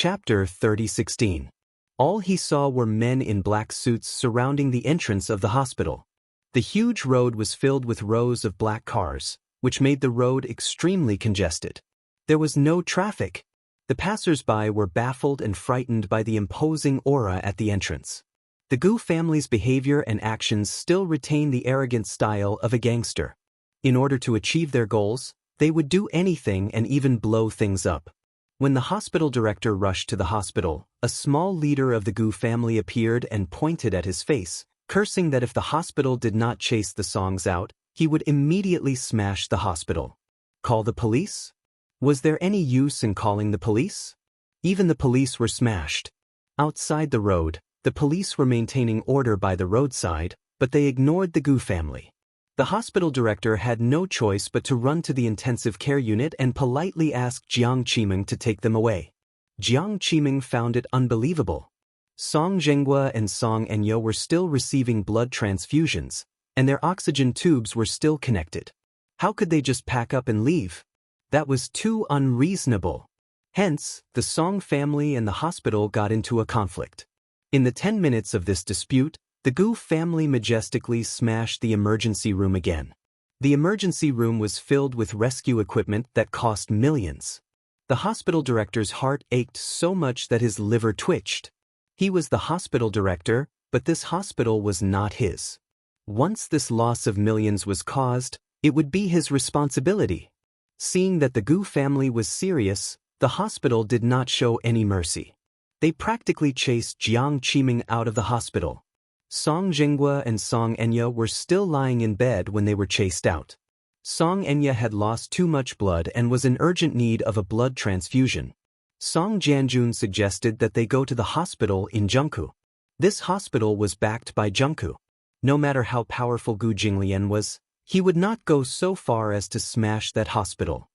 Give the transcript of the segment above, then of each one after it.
Chapter 30:16. All he saw were men in black suits surrounding the entrance of the hospital. The huge road was filled with rows of black cars, which made the road extremely congested. There was no traffic. The passers-by were baffled and frightened by the imposing aura at the entrance. The Gu family's behavior and actions still retain the arrogant style of a gangster. In order to achieve their goals, they would do anything and even blow things up. When the hospital director rushed to the hospital, a small leader of the Gu family appeared and pointed at his face, cursing that if the hospital did not chase the songs out, he would immediately smash the hospital. Call the police? Was there any use in calling the police? Even the police were smashed. Outside the road, the police were maintaining order by the roadside, but they ignored the Gu family. The hospital director had no choice but to run to the intensive care unit and politely ask Jiang Qiming to take them away. Jiang Qiming found it unbelievable. Song Zhenghua and Song Enya were still receiving blood transfusions, and their oxygen tubes were still connected. How could they just pack up and leave? That was too unreasonable. Hence, the Song family and the hospital got into a conflict. In the 10 minutes of this dispute, the Gu family majestically smashed the emergency room again. The emergency room was filled with rescue equipment that cost millions. The hospital director's heart ached so much that his liver twitched. He was the hospital director, but this hospital was not his. Once this loss of millions was caused, it would be his responsibility. Seeing that the Gu family was serious, the hospital did not show any mercy. They practically chased Jiang Qiming out of the hospital. Song Zhenghua and Song Enya were still lying in bed when they were chased out. Song Enya had lost too much blood and was in urgent need of a blood transfusion. Song Jianjun suggested that they go to the hospital in Zhengku. This hospital was backed by Zhengku. No matter how powerful Gu Jinglian was, he would not go so far as to smash that hospital.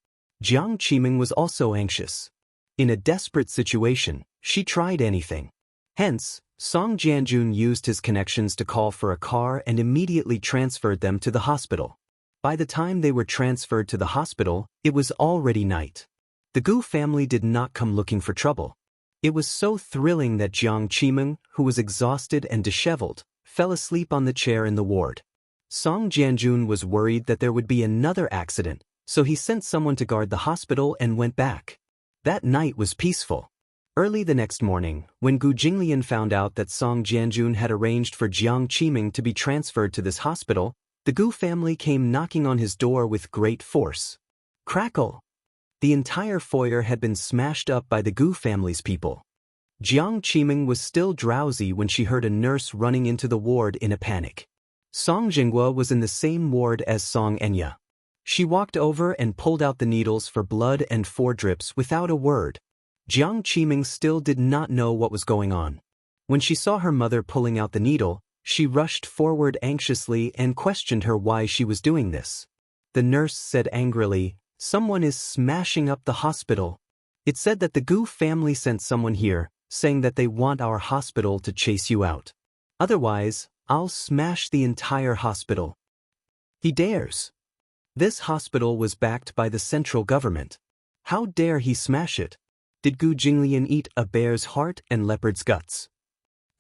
Jiang Qiming was also anxious. In a desperate situation, she tried anything. Hence, Song Jianjun used his connections to call for a car and immediately transferred them to the hospital. By the time they were transferred to the hospital, it was already night. The Gu family did not come looking for trouble. It was so thrilling that Jiang Qiming, who was exhausted and disheveled, fell asleep on the chair in the ward. Song Jianjun was worried that there would be another accident, so he sent someone to guard the hospital and went back. That night was peaceful. Early the next morning, when Gu Jinglian found out that Song Jianjun had arranged for Jiang Qiming to be transferred to this hospital, the Gu family came knocking on his door with great force. Crackle! The entire foyer had been smashed up by the Gu family's people. Jiang Qiming was still drowsy when she heard a nurse running into the ward in a panic. Song Zhenghua was in the same ward as Song Enya. She walked over and pulled out the needles for blood and 4 drips without a word. Jiang Qiming still did not know what was going on. When she saw her mother pulling out the needle, she rushed forward anxiously and questioned her why she was doing this. The nurse said angrily, "Someone is smashing up the hospital. It said that the Gu family sent someone here, saying that they want our hospital to chase you out. Otherwise, I'll smash the entire hospital." He dares. This hospital was backed by the central government. How dare he smash it? Did Gu Jinglian eat a bear's heart and leopard's guts?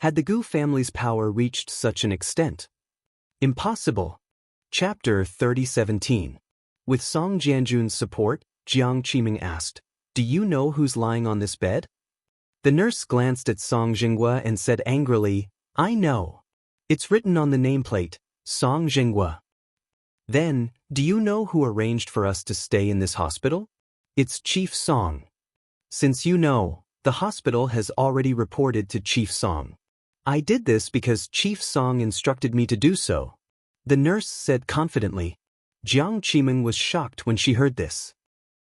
Had the Gu family's power reached such an extent? Impossible. Chapter 30:17. With Song Jianjun's support, Jiang Qiming asked, "Do you know who's lying on this bed?" The nurse glanced at Song Zhenghua and said angrily, "I know. It's written on the nameplate, Song Zhenghua." "Then, do you know who arranged for us to stay in this hospital? It's Chief Song. Since you know, the hospital has already reported to Chief Song. I did this because Chief Song instructed me to do so," the nurse said confidently. Jiang Qiming was shocked when she heard this.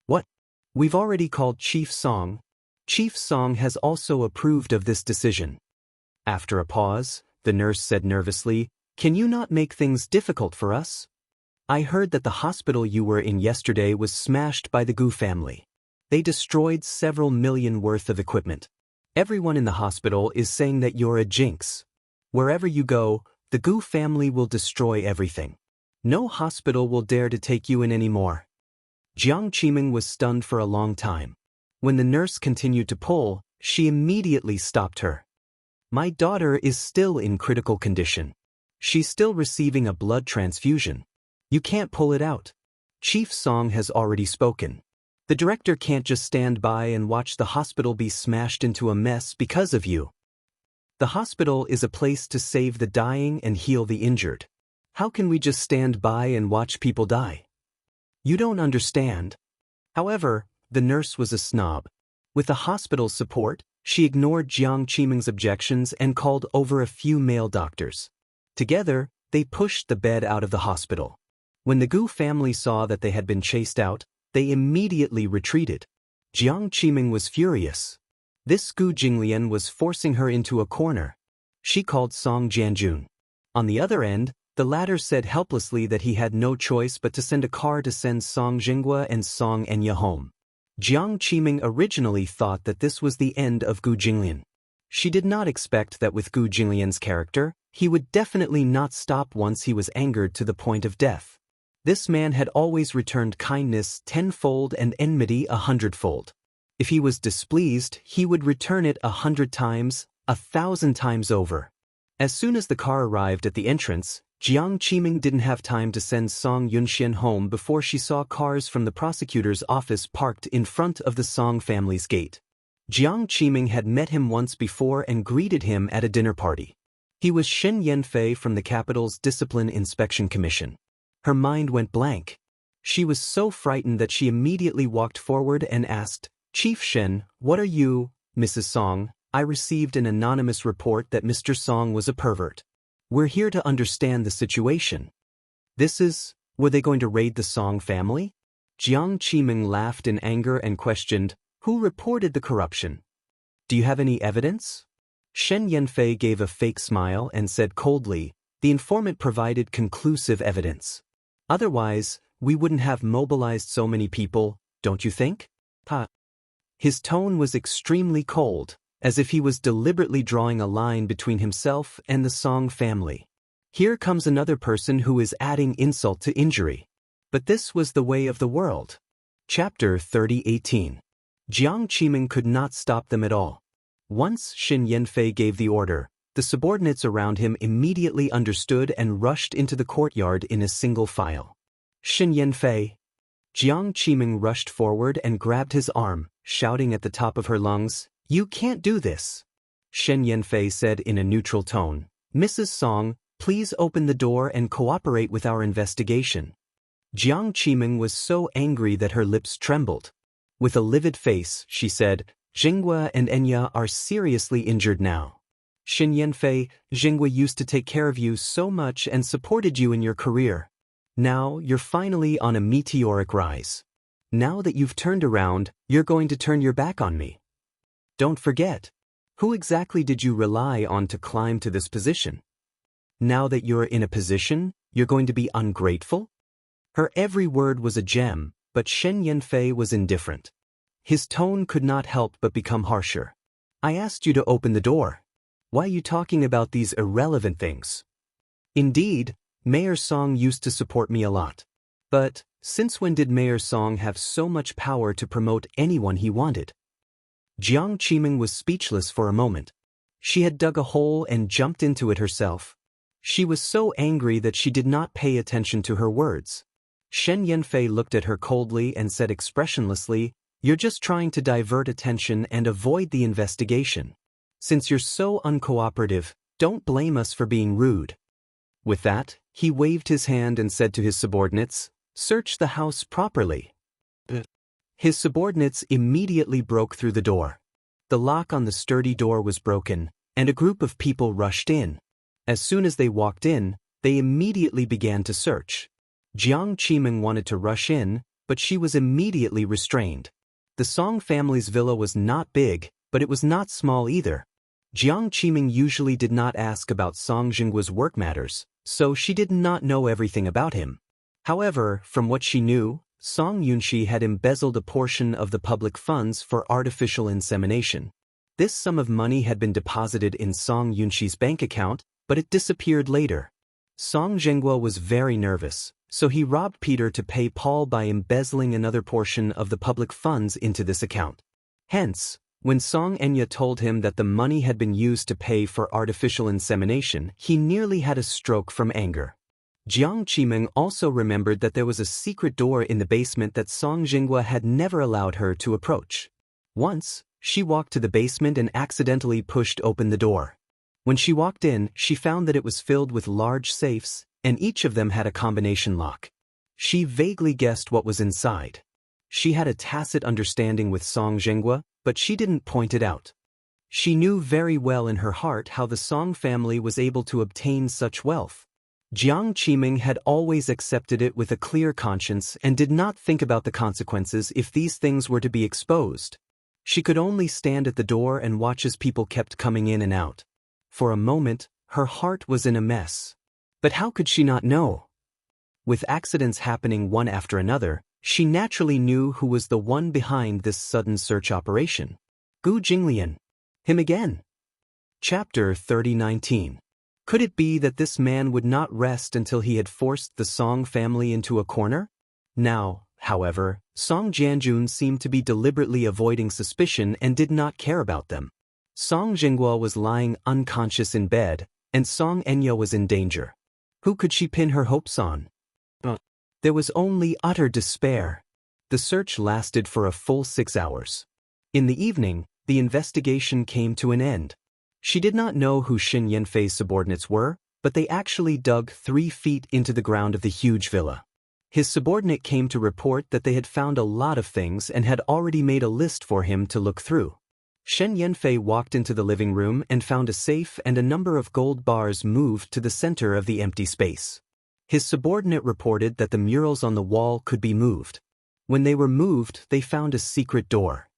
"What? We've already called Chief Song. Chief Song has also approved of this decision." After a pause, the nurse said nervously, "Can you not make things difficult for us? I heard that the hospital you were in yesterday was smashed by the Gu family. They destroyed several million worth of equipment. Everyone in the hospital is saying that you're a jinx. Wherever you go, the Gu family will destroy everything. No hospital will dare to take you in anymore." Jiang Qiming was stunned for a long time. When the nurse continued to pull, She immediately stopped her. My daughter is still in critical condition. She's still receiving a blood transfusion. You can't pull it out. Chief Song has already spoken. The director can't just stand by and watch the hospital be smashed into a mess because of you. The hospital is a place to save the dying and heal the injured. How can we just stand by and watch people die? You don't understand. However, the nurse was a snob. With the hospital's support, she ignored Jiang Qiming's objections and called over a few male doctors. Together, they pushed the bed out of the hospital. When the Gu family saw that they had been chased out, they immediately retreated. Jiang Qiming was furious. This Gu Jinglian was forcing her into a corner. She called Song Jianjun. On the other end, the latter said helplessly that he had no choice but to send a car to send Song Jinghua and Song Enya home. Jiang Qiming originally thought that this was the end of Gu Jinglian. She did not expect that with Gu Jinglian's character, he would definitely not stop once he was angered to the point of death. This man had always returned kindness tenfold and enmity 100-fold. If he was displeased, he would return it 100 times, 1,000 times over. As soon as the car arrived at the entrance, Jiang Qiming didn't have time to send Song Yunxian home before she saw cars from the prosecutor's office parked in front of the Song family's gate. Jiang Qiming had met him once before and greeted him at a dinner party. He was Shen Yanfei from the capital's Discipline Inspection Commission. Her mind went blank. She was so frightened that she immediately walked forward and asked, "Chief Shen, what are you, Mrs. Song? I received an anonymous report that Mr. Song was a pervert. We're here to understand the situation." Were they going to raid the Song family? Jiang Qiming laughed in anger and questioned, "Who reported the corruption? Do you have any evidence?" Shen Yanfei gave a fake smile and said coldly, "The informant provided conclusive evidence. Otherwise, we wouldn't have mobilized so many people, don't you think?" His tone was extremely cold, as if he was deliberately drawing a line between himself and the Song family. Here comes another person who is adding insult to injury. But this was the way of the world. Chapter 30:18. Jiang Qiming could not stop them at all. Once Shen Yanfei gave the order, the subordinates around him immediately understood and rushed into the courtyard in a single file. "Shen Yanfei!" Jiang Qiming rushed forward and grabbed his arm, shouting at the top of her lungs, "You can't do this!" Shen Yanfei said in a neutral tone, "Mrs. Song, please open the door and cooperate with our investigation." Jiang Qiming was so angry that her lips trembled. With a livid face, she said, "Jinghua and Enya are seriously injured now. Shen Yanfei, Jinghua used to take care of you so much and supported you in your career. Now you're finally on a meteoric rise. Now that you've turned around, you're going to turn your back on me. Don't forget, who exactly did you rely on to climb to this position? Now that you're in a position, you're going to be ungrateful?" Her every word was a gem, but Shen Yanfei was indifferent. His tone could not help but become harsher. "I asked you to open the door. Why are you talking about these irrelevant things? Indeed, Mayor Song used to support me a lot. But, since when did Mayor Song have so much power to promote anyone he wanted?" Jiang Qiming was speechless for a moment. She had dug a hole and jumped into it herself. She was so angry that she did not pay attention to her words. Shen Yanfei looked at her coldly and said expressionlessly, "You're just trying to divert attention and avoid the investigation. Since you're so uncooperative, don't blame us for being rude." With that, he waved his hand and said to his subordinates, "Search the house properly." His subordinates immediately broke through the door. The lock on the sturdy door was broken, and a group of people rushed in. As soon as they walked in, they immediately began to search. Jiang Qiming wanted to rush in, but she was immediately restrained. The Song family's villa was not big, but it was not small either. Jiang Qiming usually did not ask about Song Jinggua's work matters, so she did not know everything about him. However, from what she knew, Song Yunxi had embezzled a portion of the public funds for artificial insemination. This sum of money had been deposited in Song Yunxi's bank account, but it disappeared later. Song Jinghua was very nervous, so he robbed Peter to pay Paul by embezzling another portion of the public funds into this account. Hence, When Song Enya told him that the money had been used to pay for artificial insemination, he nearly had a stroke from anger. Jiang Qimeng also remembered that there was a secret door in the basement that Song Jinghua had never allowed her to approach. Once, she walked to the basement and accidentally pushed open the door. When she walked in, she found that it was filled with large safes, and each of them had a combination lock. She vaguely guessed what was inside. She had a tacit understanding with Song Jinghua, but she didn't point it out. She knew very well in her heart how the Song family was able to obtain such wealth. Jiang Qimeng had always accepted it with a clear conscience and did not think about the consequences if these things were to be exposed. She could only stand at the door and watch as people kept coming in and out. For a moment, her heart was in a mess. But how could she not know? With accidents happening one after another, she naturally knew who was the one behind this sudden search operation. Gu Jinglian. Him again. Chapter 30:19. Could it be that this man would not rest until he had forced the Song family into a corner? Now, however, Song Jianjun seemed to be deliberately avoiding suspicion and did not care about them. Song Jinghua was lying unconscious in bed, and Song Enya was in danger. Who could she pin her hopes on? There was only utter despair. The search lasted for a full 6 hours. In the evening, the investigation came to an end. She did not know who Xin Yanfei's subordinates were, but they actually dug 3 feet into the ground of the huge villa. His subordinate came to report that they had found a lot of things and had already made a list for him to look through. Shen Yanfei walked into the living room and found a safe and a number of gold bars moved to the center of the empty space. His subordinate reported that the murals on the wall could be moved. When they were moved, they found a secret door.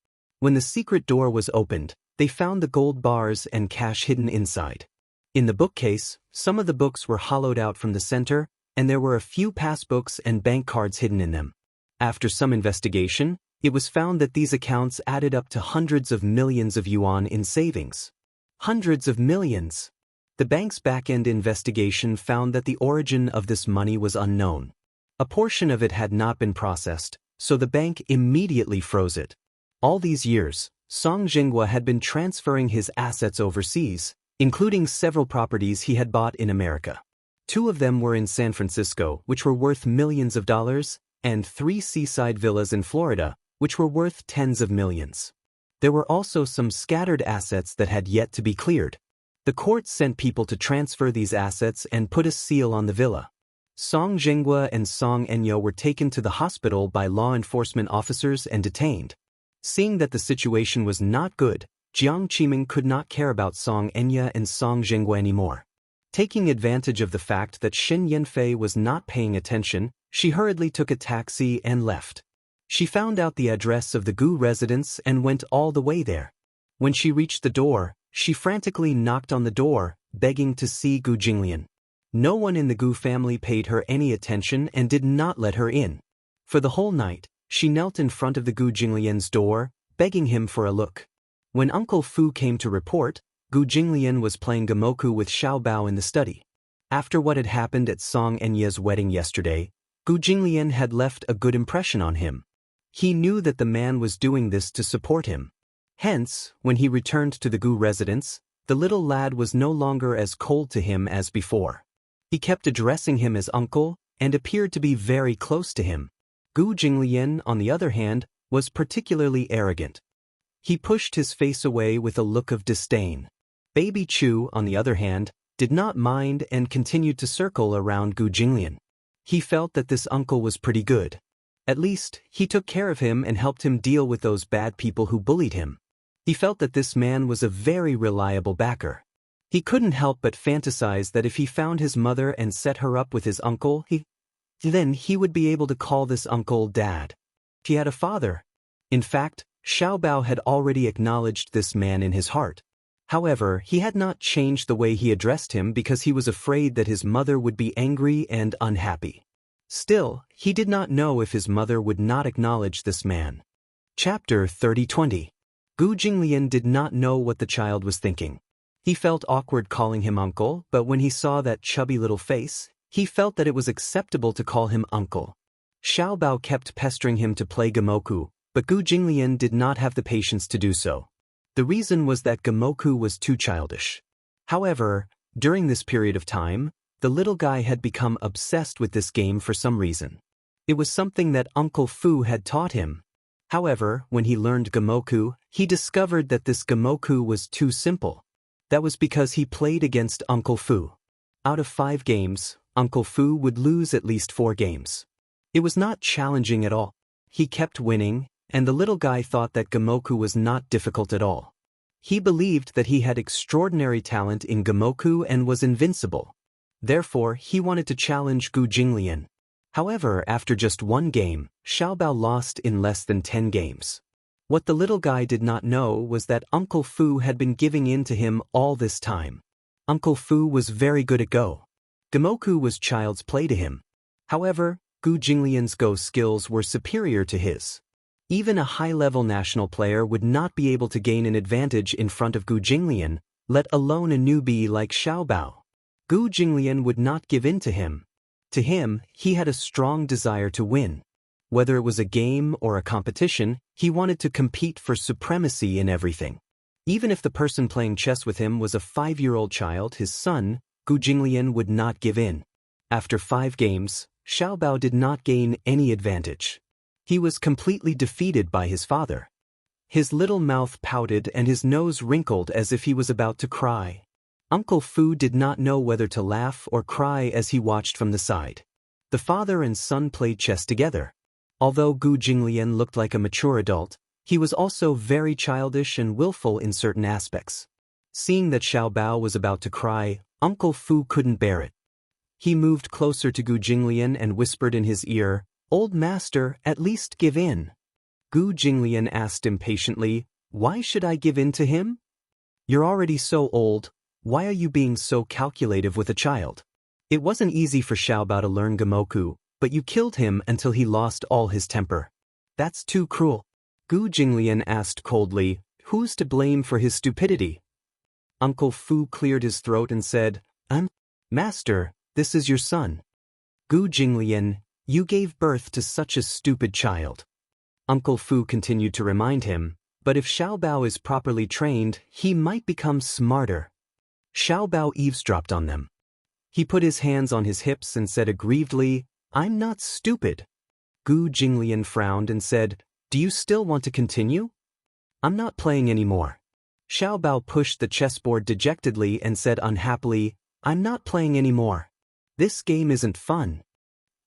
When the secret door was opened, they found the gold bars and cash hidden inside. In the bookcase, some of the books were hollowed out from the center, and there were a few passbooks and bank cards hidden in them. After some investigation, it was found that these accounts added up to hundreds of millions of yuan in savings. Hundreds of millions! The bank's back-end investigation found that the origin of this money was unknown. A portion of it had not been processed, so the bank immediately froze it. All these years, Song Jinghua had been transferring his assets overseas, including several properties he had bought in America. 2 of them were in San Francisco, which were worth millions of dollars, and 3 seaside villas in Florida, which were worth tens of millions. There were also some scattered assets that had yet to be cleared. The court sent people to transfer these assets and put a seal on the villa. Song Jinghua and Song Enya were taken to the hospital by law enforcement officers and detained. Seeing that the situation was not good, Jiang Qimeng could not care about Song Enya and Song Jinghua anymore. Taking advantage of the fact that Xin Yanfei was not paying attention, she hurriedly took a taxi and left. She found out the address of the Gu residence and went all the way there. When she reached the door, she frantically knocked on the door, begging to see Gu Jinglian. No one in the Gu family paid her any attention and did not let her in. For the whole night, she knelt in front of the Gu Jinglian's door, begging him for a look. When Uncle Fu came to report, Gu Jinglian was playing gamoku with Xiao Bao in the study. After what had happened at Song Enya's wedding yesterday, Gu Jinglian had left a good impression on him. He knew that the man was doing this to support him. Hence, when he returned to the Gu residence, the little lad was no longer as cold to him as before. He kept addressing him as uncle and appeared to be very close to him. Gu Jinglian, on the other hand, was particularly arrogant. He pushed his face away with a look of disdain. Baby Chu, on the other hand, did not mind and continued to circle around Gu Jinglian. He felt that this uncle was pretty good. At least, he took care of him and helped him deal with those bad people who bullied him. He felt that this man was a very reliable backer. He couldn't help but fantasize that if he found his mother and set her up with his uncle, then he would be able to call this uncle Dad. He had a father. In fact, Xiao Bao had already acknowledged this man in his heart. However, he had not changed the way he addressed him because he was afraid that his mother would be angry and unhappy. Still, he did not know if his mother would not acknowledge this man. Chapter 30:20. Gu Jinglian did not know what the child was thinking. He felt awkward calling him uncle, but when he saw that chubby little face, he felt that it was acceptable to call him uncle. Xiao Bao kept pestering him to play gamoku, but Gu Jinglian did not have the patience to do so. The reason was that Gamoku was too childish. However, during this period of time, the little guy had become obsessed with this game for some reason. It was something that Uncle Fu had taught him. However, when he learned Gamoku, he discovered that this Gamoku was too simple. That was because he played against Uncle Fu. Out of 5 games, Uncle Fu would lose at least 4 games. It was not challenging at all. He kept winning, and the little guy thought that Gamoku was not difficult at all. He believed that he had extraordinary talent in Gamoku and was invincible. Therefore, he wanted to challenge Gu Jinglian. However, after just 1 game, Xiaobao lost in less than 10 games. What the little guy did not know was that Uncle Fu had been giving in to him all this time. Uncle Fu was very good at Go. Gamoku was child's play to him. However, Gu Jinglian's Go skills were superior to his. Even a high-level national player would not be able to gain an advantage in front of Gu Jinglian, let alone a newbie like Xiaobao. Gu Jinglian would not give in to him. To him, he had a strong desire to win. Whether it was a game or a competition, he wanted to compete for supremacy in everything. Even if the person playing chess with him was a 5-year-old child, his son, Gu Jinglian would not give in. After 5 games, Xiaobao did not gain any advantage. He was completely defeated by his father. His little mouth pouted and his nose wrinkled as if he was about to cry. Uncle Fu did not know whether to laugh or cry as he watched from the side. The father and son played chess together. Although Gu Jinglian looked like a mature adult, he was also very childish and willful in certain aspects. Seeing that Xiaobao was about to cry, Uncle Fu couldn't bear it. He moved closer to Gu Jinglian and whispered in his ear, "Old master, at least give in." Gu Jinglian asked impatiently, "Why should I give in to him? You're already so old, why are you being so calculative with a child? It wasn't easy for Xiaobao to learn Gamoku, but you killed him until he lost all his temper. That's too cruel." Gu Jinglian asked coldly, "Who's to blame for his stupidity?" Uncle Fu cleared his throat and said, Master, this is your son. Gu Jinglian, you gave birth to such a stupid child." Uncle Fu continued to remind him, "But if Xiaobao is properly trained, he might become smarter." Xiaobao eavesdropped on them. He put his hands on his hips and said aggrievedly, "I'm not stupid." Gu Jinglian frowned and said, "Do you still want to continue?" "I'm not playing anymore." Xiaobao pushed the chessboard dejectedly and said unhappily, "I'm not playing anymore. This game isn't fun."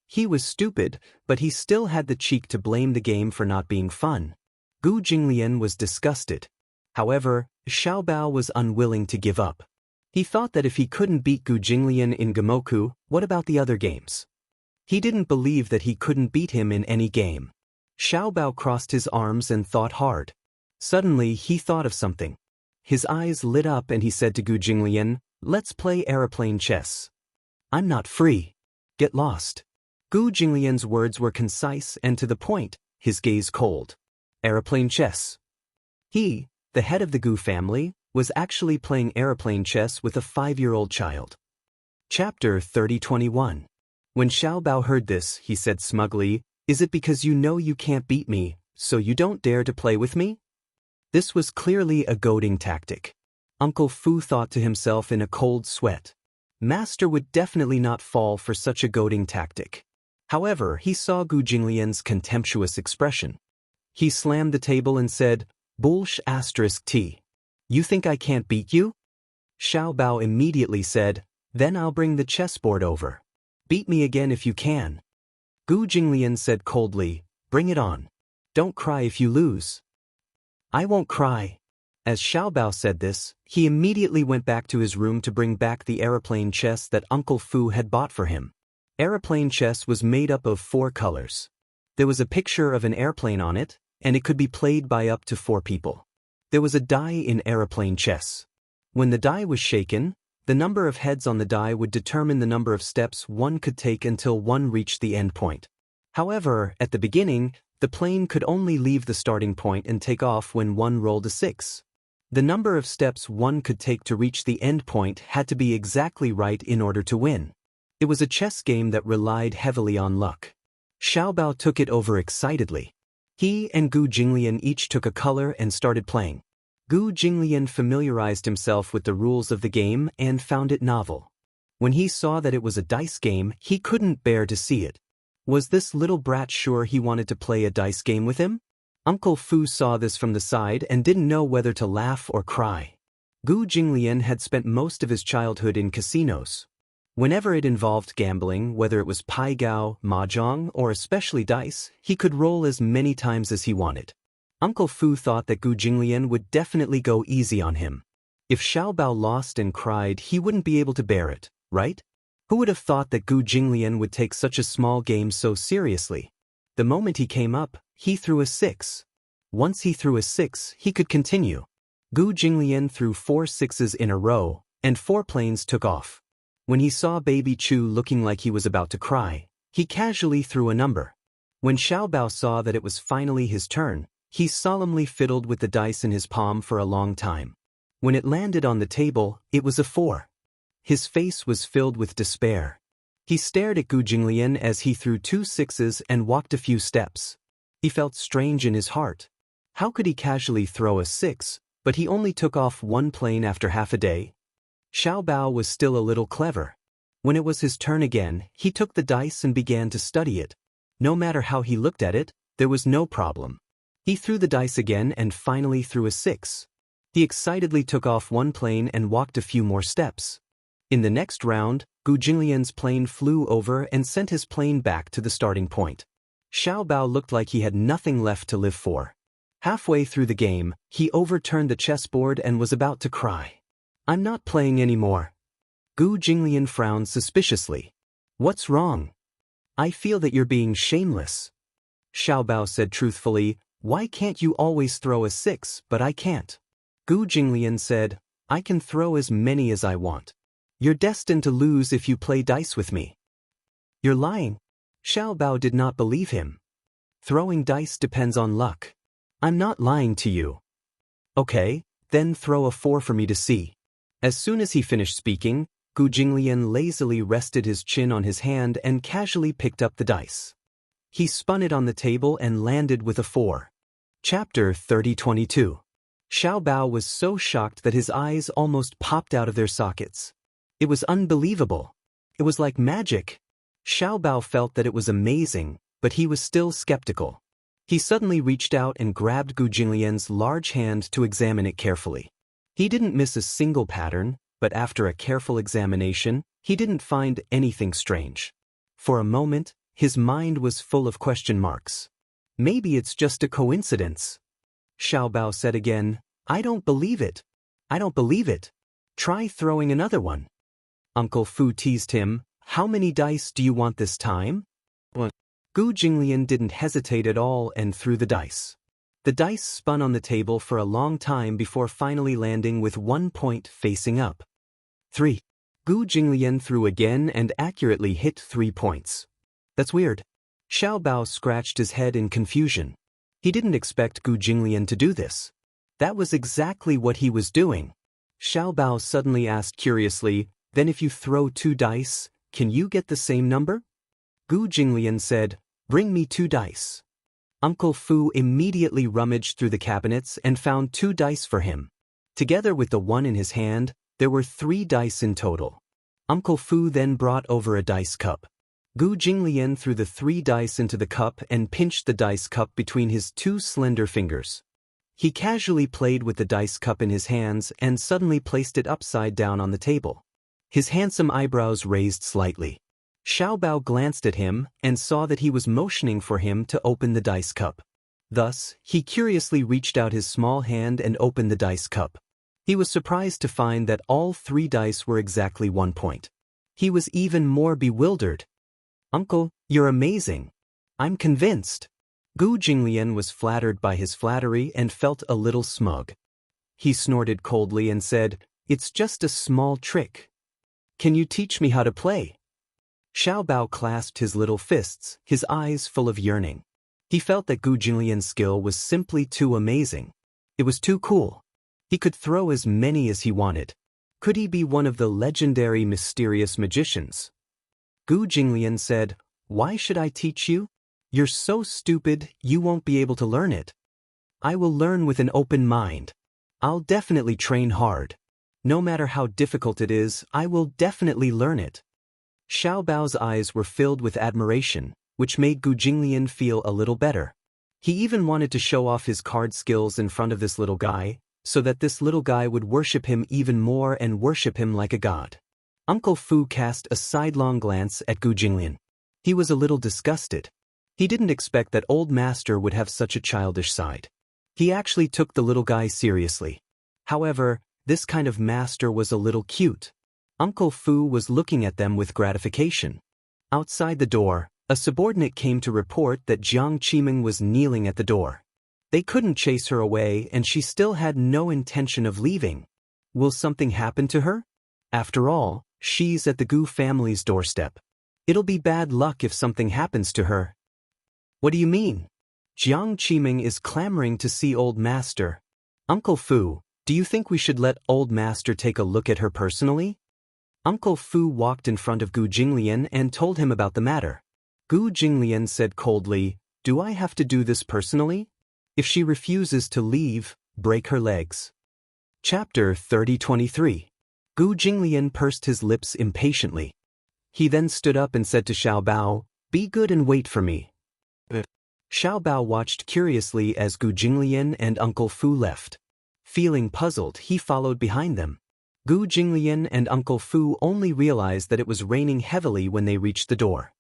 He was stupid, but he still had the cheek to blame the game for not being fun. Gu Jinglian was disgusted. However, Xiaobao was unwilling to give up. He thought that if he couldn't beat Gu Jinglian in Gamoku, what about the other games? He didn't believe that he couldn't beat him in any game. Xiaobao crossed his arms and thought hard. Suddenly, he thought of something. His eyes lit up and he said to Gu Jinglian, "Let's play aeroplane chess." "I'm not free. Get lost." Gu Jinglian's words were concise and to the point, his gaze cold. Aeroplane chess. He, the head of the Gu family, was actually playing aeroplane chess with a 5-year-old child. Chapter 30:21. When Xiaobao heard this, he said smugly, "Is it because you know you can't beat me, so you don't dare to play with me?" This was clearly a goading tactic. Uncle Fu thought to himself in a cold sweat. Master would definitely not fall for such a goading tactic. However, he saw Gu Jinglian's contemptuous expression. He slammed the table and said, "Bullsh**T. You think I can't beat you?" Xiaobao immediately said, "Then I'll bring the chessboard over. Beat me again if you can." Gu Jinglian said coldly, "Bring it on. Don't cry if you lose." "I won't cry." As Xiaobao said this, he immediately went back to his room to bring back the aeroplane chess that Uncle Fu had bought for him. Aeroplane chess was made up of 4 colors. There was a picture of an airplane on it, and it could be played by up to 4 people. There was a die in aeroplane chess. When the die was shaken, the number of heads on the die would determine the number of steps one could take until one reached the end point. However, at the beginning, the plane could only leave the starting point and take off when one rolled a 6. The number of steps one could take to reach the end point had to be exactly right in order to win. It was a chess game that relied heavily on luck. Xiaobao took it over excitedly. He and Gu Jinglian each took a color and started playing. Gu Jinglian familiarized himself with the rules of the game and found it novel. When he saw that it was a dice game, he couldn't bear to see it. Was this little brat sure he wanted to play a dice game with him? Uncle Fu saw this from the side and didn't know whether to laugh or cry. Gu Jinglian had spent most of his childhood in casinos. Whenever it involved gambling, whether it was pai gao, mahjong, or especially dice, he could roll as many times as he wanted. Uncle Fu thought that Gu Jinglian would definitely go easy on him. If Xiao Bao lost and cried, he wouldn't be able to bear it, right? Who would have thought that Gu Jinglian would take such a small game so seriously? The moment he came up, he threw a 6. Once he threw a 6, he could continue. Gu Jinglian threw 4 sixes in a row, and 4 planes took off. When he saw Baby Chu looking like he was about to cry, he casually threw a number. When Xiao Bao saw that it was finally his turn, he solemnly fiddled with the dice in his palm for a long time. When it landed on the table, it was a 4. His face was filled with despair. He stared at Gu Jinglian as he threw 2 sixes and walked a few steps. He felt strange in his heart. How could he casually throw a 6, but he only took off 1 plane after half a day? Xiao Bao was still a little clever. When it was his turn again, he took the dice and began to study it. No matter how he looked at it, there was no problem. He threw the dice again and finally threw a 6. He excitedly took off 1 plane and walked a few more steps. In the next round, Gu Jinglian's plane flew over and sent his plane back to the starting point. Xiao Bao looked like he had nothing left to live for. Halfway through the game, he overturned the chessboard and was about to cry. "I'm not playing anymore." Gu Jinglian frowned suspiciously. "What's wrong?" "I feel that you're being shameless." Xiao Bao said truthfully, "Why can't you always throw a 6, but I can't?" Gu Jinglian said, "I can throw as many as I want. You're destined to lose if you play dice with me." "You're lying." Xiao Bao did not believe him. "Throwing dice depends on luck." "I'm not lying to you." "Okay, then throw a 4 for me to see." As soon as he finished speaking, Gu Jinglian lazily rested his chin on his hand and casually picked up the dice. He spun it on the table and landed with a 4. Chapter 3022. Xiao Bao was so shocked that his eyes almost popped out of their sockets. It was unbelievable. It was like magic. Xiao Bao felt that it was amazing, but he was still skeptical. He suddenly reached out and grabbed Gu Jinglian's large hand to examine it carefully. He didn't miss a single pattern, but after a careful examination, he didn't find anything strange. For a moment, his mind was full of question marks. "Maybe it's just a coincidence." Xiao Bao said again, "I don't believe it. I don't believe it. Try throwing another one." Uncle Fu teased him, "How many dice do you want this time?" Gu Jinglian didn't hesitate at all and threw the dice. The dice spun on the table for a long time before finally landing with 1 point facing up. 3. Gu Jinglian threw again and accurately hit 3 points. "That's weird." Xiao Bao scratched his head in confusion. He didn't expect Gu Jinglian to do this. That was exactly what he was doing. Xiao Bao suddenly asked curiously, "Then if you throw 2 dice, can you get the same number?" Gu Jinglian said, "Bring me 2 dice." Uncle Fu immediately rummaged through the cabinets and found 2 dice for him. Together with the 1 in his hand, there were 3 dice in total. Uncle Fu then brought over a dice cup. Gu Jinglian threw the 3 dice into the cup and pinched the dice cup between his 2 slender fingers. He casually played with the dice cup in his hands and suddenly placed it upside down on the table. His handsome eyebrows raised slightly. Xiao Bao glanced at him and saw that he was motioning for him to open the dice cup. Thus, he curiously reached out his small hand and opened the dice cup. He was surprised to find that all 3 dice were exactly 1 point. He was even more bewildered. "Uncle, you're amazing. I'm convinced." Gu Jinglian was flattered by his flattery and felt a little smug. He snorted coldly and said, "It's just a small trick. Can you teach me how to play?" Xiao Bao clasped his little fists, his eyes full of yearning. He felt that Gu Jinglian's skill was simply too amazing. It was too cool. He could throw as many as he wanted. Could he be one of the legendary mysterious magicians? Gu Jinglian said, "Why should I teach you? You're so stupid, you won't be able to learn it." "I will learn with an open mind." I'll definitely train hard. No matter how difficult it is, I will definitely learn it. Xiao Bao's eyes were filled with admiration, which made Gu Jinglian feel a little better. He even wanted to show off his card skills in front of this little guy, so that this little guy would worship him even more and worship him like a god. Uncle Fu cast a sidelong glance at Gu Jinglian. He was a little disgusted. He didn't expect that old master would have such a childish side. He actually took the little guy seriously. However, this kind of master was a little cute. Uncle Fu was looking at them with gratification. Outside the door, a subordinate came to report that Jiang Qiming was kneeling at the door. They couldn't chase her away and she still had no intention of leaving. Will something happen to her? After all, she's at the Gu family's doorstep. It'll be bad luck if something happens to her. What do you mean? Jiang Qiming is clamoring to see old master. Uncle Fu, do you think we should let old master take a look at her personally? Uncle Fu walked in front of Gu Jinglian and told him about the matter. Gu Jinglian said coldly, "Do I have to do this personally? If she refuses to leave, break her legs." Chapter 30:23. Gu Jinglian pursed his lips impatiently. He then stood up and said to Xiao Bao, "Be good and wait for me." Xiao Bao watched curiously as Gu Jinglian and Uncle Fu left. Feeling puzzled, he followed behind them. Gu Jinglian and Uncle Fu only realized that it was raining heavily when they reached the door.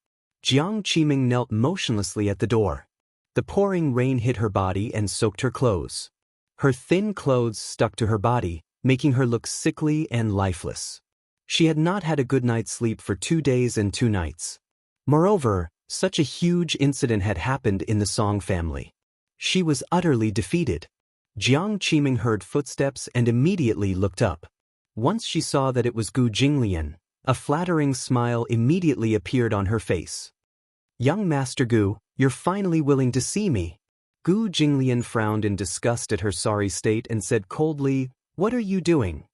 Jiang Qiming knelt motionlessly at the door. The pouring rain hit her body and soaked her clothes. Her thin clothes stuck to her body, making her look sickly and lifeless. She had not had a good night's sleep for 2 days and 2 nights. Moreover, such a huge incident had happened in the Song family. She was utterly defeated. Jiang Qiming heard footsteps and immediately looked up. Once she saw that it was Gu Jinglian, a flattering smile immediately appeared on her face. "Young Master Gu, you're finally willing to see me." Gu Jinglian frowned in disgust at her sorry state and said coldly, "What are you doing?"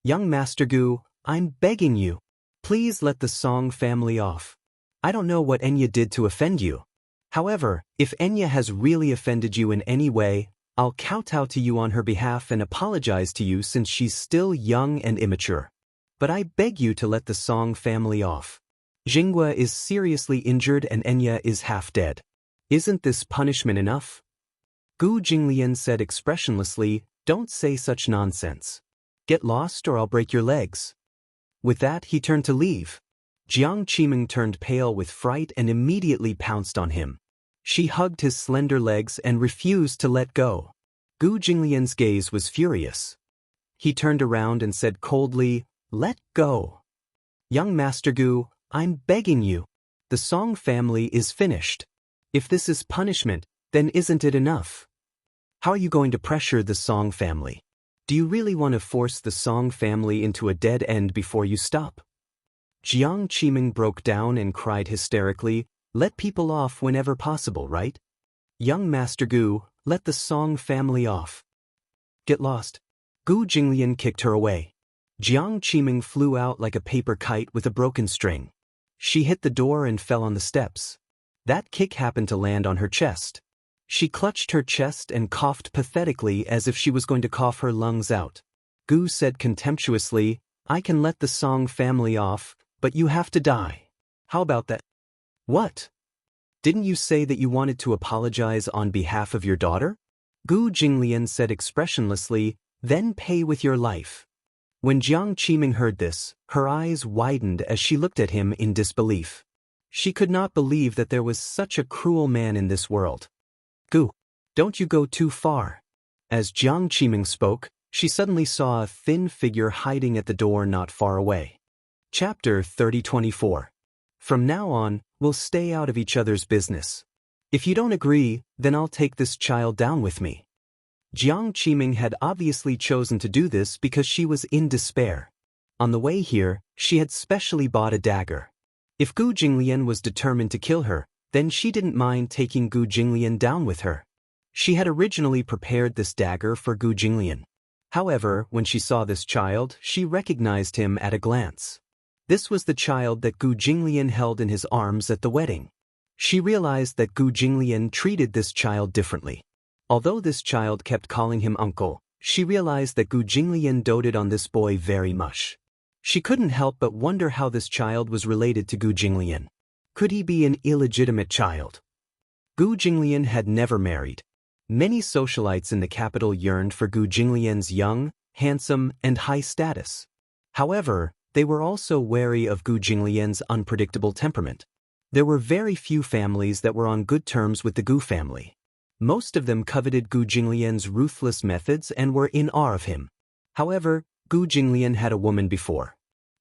"Young Master Gu, I'm begging you. Please let the Song family off. I don't know what Enya did to offend you. However, if Enya has really offended you in any way, I'll kowtow to you on her behalf and apologize to you since she's still young and immature. But I beg you to let the Song family off. Jinghua is seriously injured and Enya is half dead. Isn't this punishment enough?" Gu Jinglian said expressionlessly, "Don't say such nonsense. Get lost or I'll break your legs." With that, he turned to leave. Jiang Qiming turned pale with fright and immediately pounced on him. She hugged his slender legs and refused to let go. Gu Jinglian's gaze was furious. He turned around and said coldly, "Let go. Young Master Gu, I'm begging you. The Song family is finished. If this is punishment, then isn't it enough? How are you going to pressure the Song family? Do you really want to force the Song family into a dead end before you stop?" Jiang Qiming broke down and cried hysterically, "Let people off whenever possible, right? Young Master Gu, let the Song family off. Get lost." Gu Jinglian kicked her away. Jiang Qiming flew out like a paper kite with a broken string. She hit the door and fell on the steps. That kick happened to land on her chest. She clutched her chest and coughed pathetically as if she was going to cough her lungs out. Gu said contemptuously, "I can let the Song family off, but you have to die. How about that?" "What? Didn't you say that you wanted to apologize on behalf of your daughter?" Gu Jinglian said expressionlessly, "Then pay with your life." When Jiang Qiming heard this, her eyes widened as she looked at him in disbelief. She could not believe that there was such a cruel man in this world. "Gu, don't you go too far." As Jiang Qiming spoke, she suddenly saw a thin figure hiding at the door not far away. Chapter 30:24. From now on, we'll stay out of each other's business. If you don't agree, then I'll take this child down with me. Jiang Qiming had obviously chosen to do this because she was in despair. On the way here, she had specially bought a dagger. If Gu Jinglian was determined to kill her, then she didn't mind taking Gu Jinglian down with her. She had originally prepared this dagger for Gu Jinglian. However, when she saw this child, she recognized him at a glance. This was the child that Gu Jinglian held in his arms at the wedding. She realized that Gu Jinglian treated this child differently. Although this child kept calling him uncle, She realized that Gu Jinglian doted on this boy very much. She couldn't help but wonder how this child was related to Gu Jinglian. Could he be an illegitimate child? Gu Jinglian had never married. Many socialites in the capital yearned for Gu Jinglian's young, handsome, and high status. However, they were also wary of Gu Jinglian's unpredictable temperament. There were very few families that were on good terms with the Gu family. Most of them coveted Gu Jinglian's ruthless methods and were in awe of him. However, Gu Jinglian had a woman before.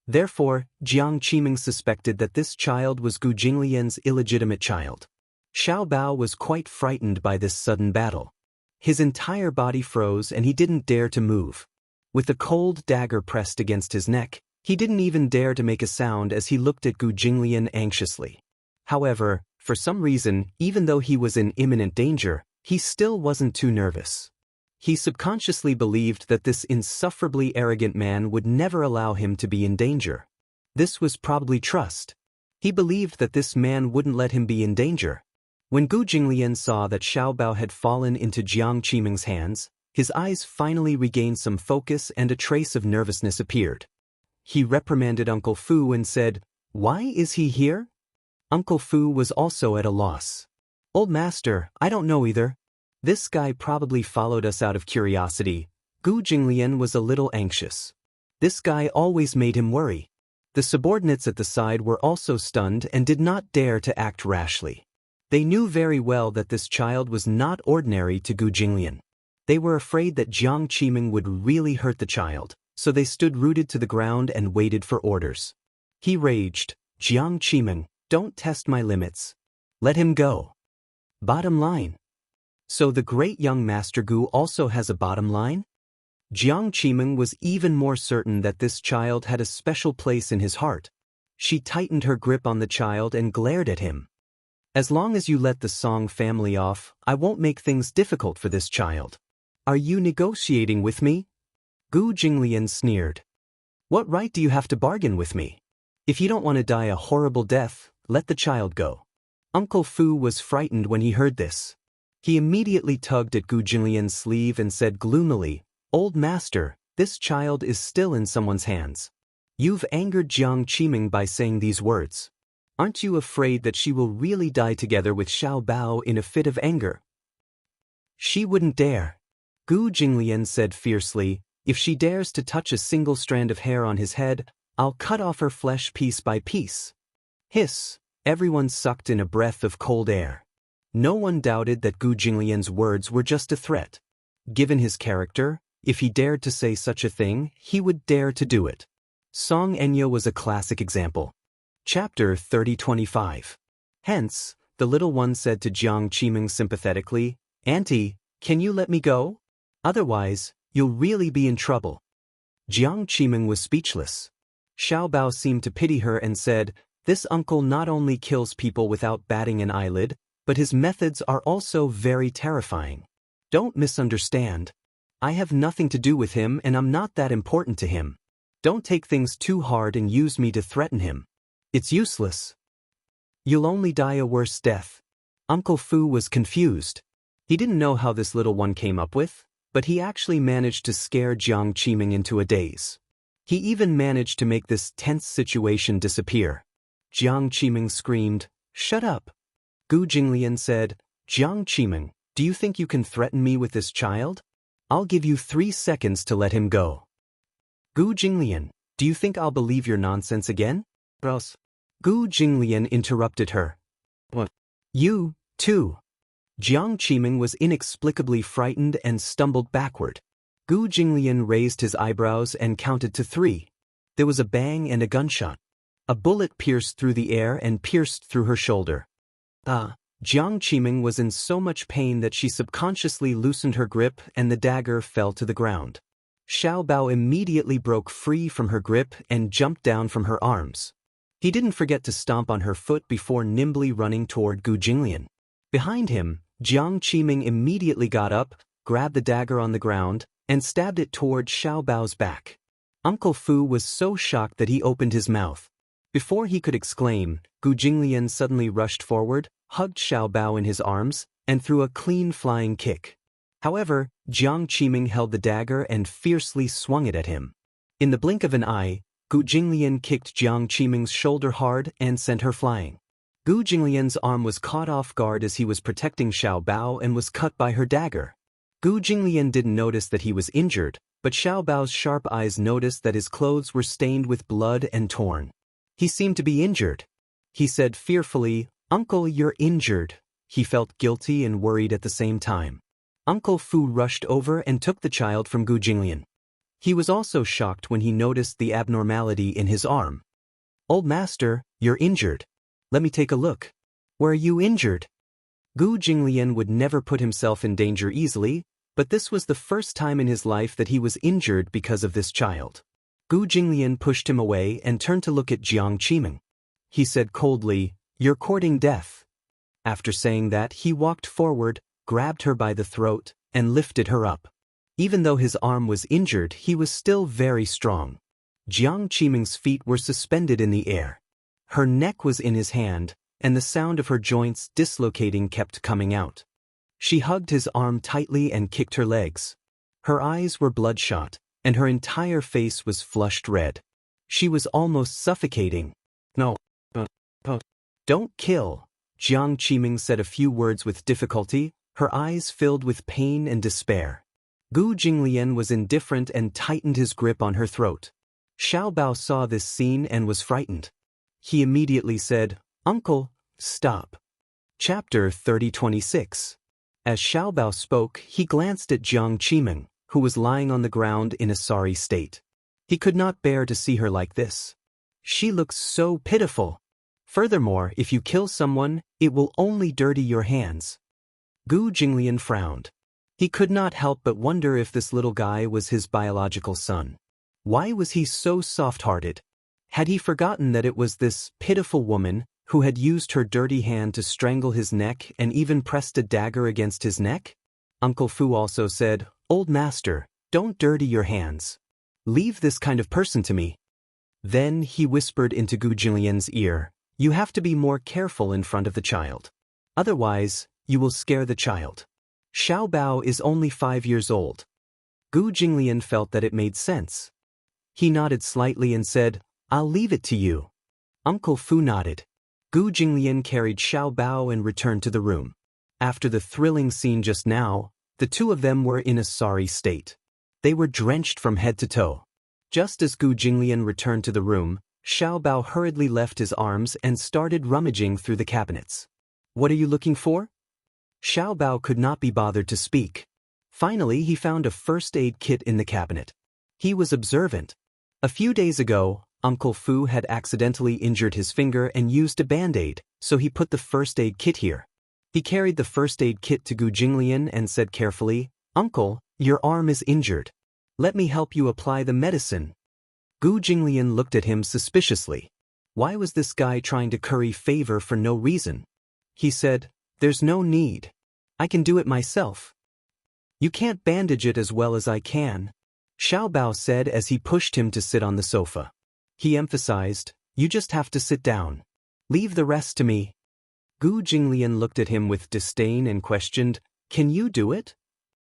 Therefore, Jiang Qiming suspected that this child was Gu Jinglian's illegitimate child. Xiao Bao was quite frightened by this sudden battle. His entire body froze and he didn't dare to move. With the cold dagger pressed against his neck, he didn't even dare to make a sound as he looked at Gu Jinglian anxiously. However, for some reason, even though he was in imminent danger, he still wasn't too nervous. He subconsciously believed that this insufferably arrogant man would never allow him to be in danger. This was probably trust. He believed that this man wouldn't let him be in danger. When Gu Jinglian saw that Xiao Bao had fallen into Jiang Qiming's hands, his eyes finally regained some focus and a trace of nervousness appeared. He reprimanded Uncle Fu and said, "Why is he here?" Uncle Fu was also at a loss. "Old master, I don't know either. This guy probably followed us out of curiosity." Gu Jinglian was a little anxious. This guy always made him worry. The subordinates at the side were also stunned and did not dare to act rashly. They knew very well that this child was not ordinary to Gu Jinglian. They were afraid that Jiang Qiming would really hurt the child, so they stood rooted to the ground and waited for orders. He raged, "Jiang Qiming, don't test my limits. Let him go." Bottom line. So the great young Master Gu also has a bottom line? Jiang Qiming was even more certain that this child had a special place in his heart. She tightened her grip on the child and glared at him. "As long as you let the Song family off, I won't make things difficult for this child. Are you negotiating with me?" Gu Jinglian sneered. "What right do you have to bargain with me? If you don't want to die a horrible death, let the child go." Uncle Fu was frightened when he heard this. He immediately tugged at Gu Jinglian's sleeve and said gloomily, "Old master, this child is still in someone's hands. You've angered Jiang Qiming by saying these words. Aren't you afraid that she will really die together with Xiao Bao in a fit of anger?" "She wouldn't dare," Gu Jinglian said fiercely. "If she dares to touch a single strand of hair on his head, I'll cut off her flesh piece by piece." Hiss! Everyone sucked in a breath of cold air. No one doubted that Gu Jinglian's words were just a threat. Given his character, if he dared to say such a thing, he would dare to do it. Song Enya was a classic example. Chapter 30:25. Hence, the little one said to Jiang Qiming sympathetically, "Auntie, can you let me go? Otherwise, you'll really be in trouble." Jiang Qiming was speechless. Xiao Bao seemed to pity her and said, "This uncle not only kills people without batting an eyelid, but his methods are also very terrifying. Don't misunderstand. I have nothing to do with him and I'm not that important to him. Don't take things too hard and use me to threaten him. It's useless. You'll only die a worse death." Uncle Fu was confused. He didn't know how this little one came up with, but he actually managed to scare Jiang Qiming into a daze. He even managed to make this tense situation disappear. Jiang Qiming screamed, "Shut up!" Gu Jinglian said, "Jiang Qiming, do you think you can threaten me with this child? I'll give you 3 seconds to let him go." "Gu Jinglian, do you think I'll believe your nonsense again?" "Else." Gu Jinglian interrupted her. "What? You, too." Jiang Qiming was inexplicably frightened and stumbled backward. Gu Jinglian raised his eyebrows and counted to 3. There was a bang and a gunshot. A bullet pierced through the air and pierced through her shoulder. Jiang Qiming was in so much pain that she subconsciously loosened her grip and the dagger fell to the ground. Xiao Bao immediately broke free from her grip and jumped down from her arms. He didn't forget to stomp on her foot before nimbly running toward Gu Jinglian. Behind him, Jiang Qiming immediately got up, grabbed the dagger on the ground, and stabbed it toward Xiao Bao's back. Uncle Fu was so shocked that he opened his mouth. Before he could exclaim, Gu Jinglian suddenly rushed forward, hugged Xiao Bao in his arms, and threw a clean flying kick. However, Jiang Qiming held the dagger and fiercely swung it at him. In the blink of an eye, Gu Jinglian kicked Jiang Qiming's shoulder hard and sent her flying. Gu Jinglian's arm was caught off guard as he was protecting Xiao Bao and was cut by her dagger. Gu Jinglian didn't notice that he was injured, but Xiao Bao's sharp eyes noticed that his clothes were stained with blood and torn. He seemed to be injured. He said fearfully, "Uncle, you're injured." He felt guilty and worried at the same time. Uncle Fu rushed over and took the child from Gu Jinglian. He was also shocked when he noticed the abnormality in his arm. "Old master, you're injured. Let me take a look." "Where are you injured?" Gu Jinglian would never put himself in danger easily, but this was the first time in his life that he was injured because of this child. Gu Jinglian pushed him away and turned to look at Jiang Qiming. He said coldly, "You're courting death." After saying that, he walked forward, grabbed her by the throat, and lifted her up. Even though his arm was injured, he was still very strong. Jiang Qiming's feet were suspended in the air. Her neck was in his hand, and the sound of her joints dislocating kept coming out. She hugged his arm tightly and kicked her legs. Her eyes were bloodshot, and her entire face was flushed red. She was almost suffocating. "No. Don't kill." Jiang Qiming said a few words with difficulty, her eyes filled with pain and despair. Gu Jinglian was indifferent and tightened his grip on her throat. Xiao Bao saw this scene and was frightened. He immediately said, "Uncle, stop." Chapter 30:26. As Xiao Bao spoke, he glanced at Jiang Qiming, who was lying on the ground in a sorry state. He could not bear to see her like this. She looks so pitiful. Furthermore, if you kill someone, it will only dirty your hands. Gu Jinglian frowned. He could not help but wonder if this little guy was his biological son. Why was he so soft-hearted? Had he forgotten that it was this pitiful woman who had used her dirty hand to strangle his neck and even pressed a dagger against his neck? Uncle Fu also said, "Old master, don't dirty your hands. Leave this kind of person to me." Then he whispered into Gu Jinglian's ear, "You have to be more careful in front of the child. Otherwise, you will scare the child. Xiao Bao is only 5 years old." Gu Jinglian felt that it made sense. He nodded slightly and said, "I'll leave it to you." Uncle Fu nodded. Gu Jinglian carried Xiao Bao and returned to the room. After the thrilling scene just now, the two of them were in a sorry state. They were drenched from head to toe. Just as Gu Jinglian returned to the room, Xiao Bao hurriedly left his arms and started rummaging through the cabinets. "What are you looking for?" Xiao Bao could not be bothered to speak. Finally, he found a first aid kit in the cabinet. He was observant. A few days ago, Uncle Fu had accidentally injured his finger and used a band-aid, so he put the first aid kit here. He carried the first aid kit to Gu Jinglian and said carefully, "Uncle, your arm is injured. Let me help you apply the medicine." Gu Jinglian looked at him suspiciously. Why was this guy trying to curry favor for no reason? He said, "There's no need. I can do it myself." "You can't bandage it as well as I can," Xiao Bao said as he pushed him to sit on the sofa. He emphasized, "You just have to sit down. Leave the rest to me." Gu Jinglian looked at him with disdain and questioned, "Can you do it?"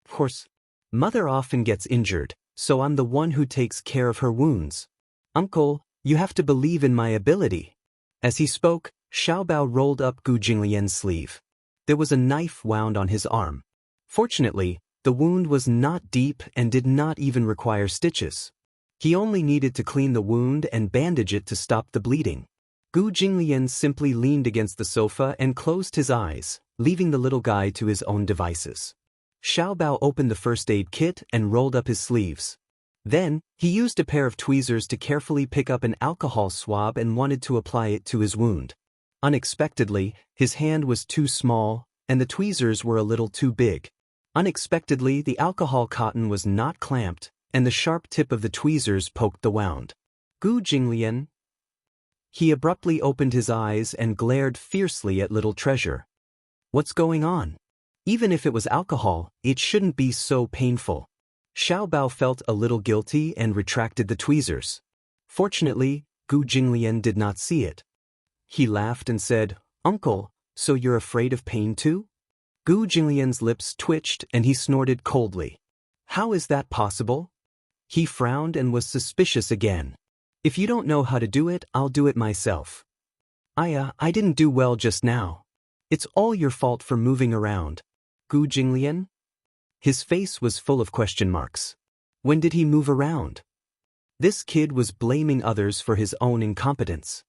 "Of course. Mother often gets injured, so I'm the one who takes care of her wounds." "Uncle, you have to believe in my ability." As he spoke, Xiao Bao rolled up Gu Jinglian's sleeve. There was a knife wound on his arm. Fortunately, the wound was not deep and did not even require stitches. He only needed to clean the wound and bandage it to stop the bleeding. Gu Jinglian simply leaned against the sofa and closed his eyes, leaving the little guy to his own devices. Xiao Bao opened the first aid kit and rolled up his sleeves. Then, he used a pair of tweezers to carefully pick up an alcohol swab and wanted to apply it to his wound. Unexpectedly, his hand was too small, and the tweezers were a little too big. Unexpectedly, the alcohol cotton was not clamped, and the sharp tip of the tweezers poked the wound. Gu Jinglian. He abruptly opened his eyes and glared fiercely at Little Treasure. What's going on? Even if it was alcohol, it shouldn't be so painful. Xiao Bao felt a little guilty and retracted the tweezers. Fortunately, Gu Jinglian did not see it. He laughed and said, "Uncle, so you're afraid of pain too?" Gu Jinglian's lips twitched and he snorted coldly. How is that possible? He frowned and was suspicious again. If you don't know how to do it, I'll do it myself. I didn't do well just now. It's all your fault for moving around. Gu Jinglian? His face was full of question marks. When did he move around? This kid was blaming others for his own incompetence.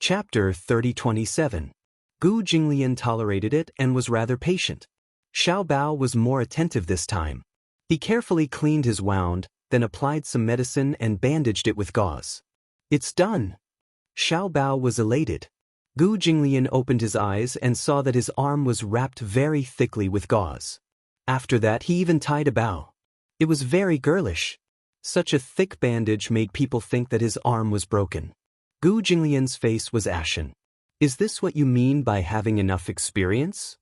Chapter 30:27. Gu Jinglian tolerated it and was rather patient. Xiao Bao was more attentive this time. He carefully cleaned his wound, then applied some medicine and bandaged it with gauze. It's done. Xiao Bao was elated. Gu Jinglian opened his eyes and saw that his arm was wrapped very thickly with gauze. After that he even tied a bow. It was very girlish. Such a thick bandage made people think that his arm was broken. Gu Jinglian's face was ashen. Is this what you mean by having enough experience?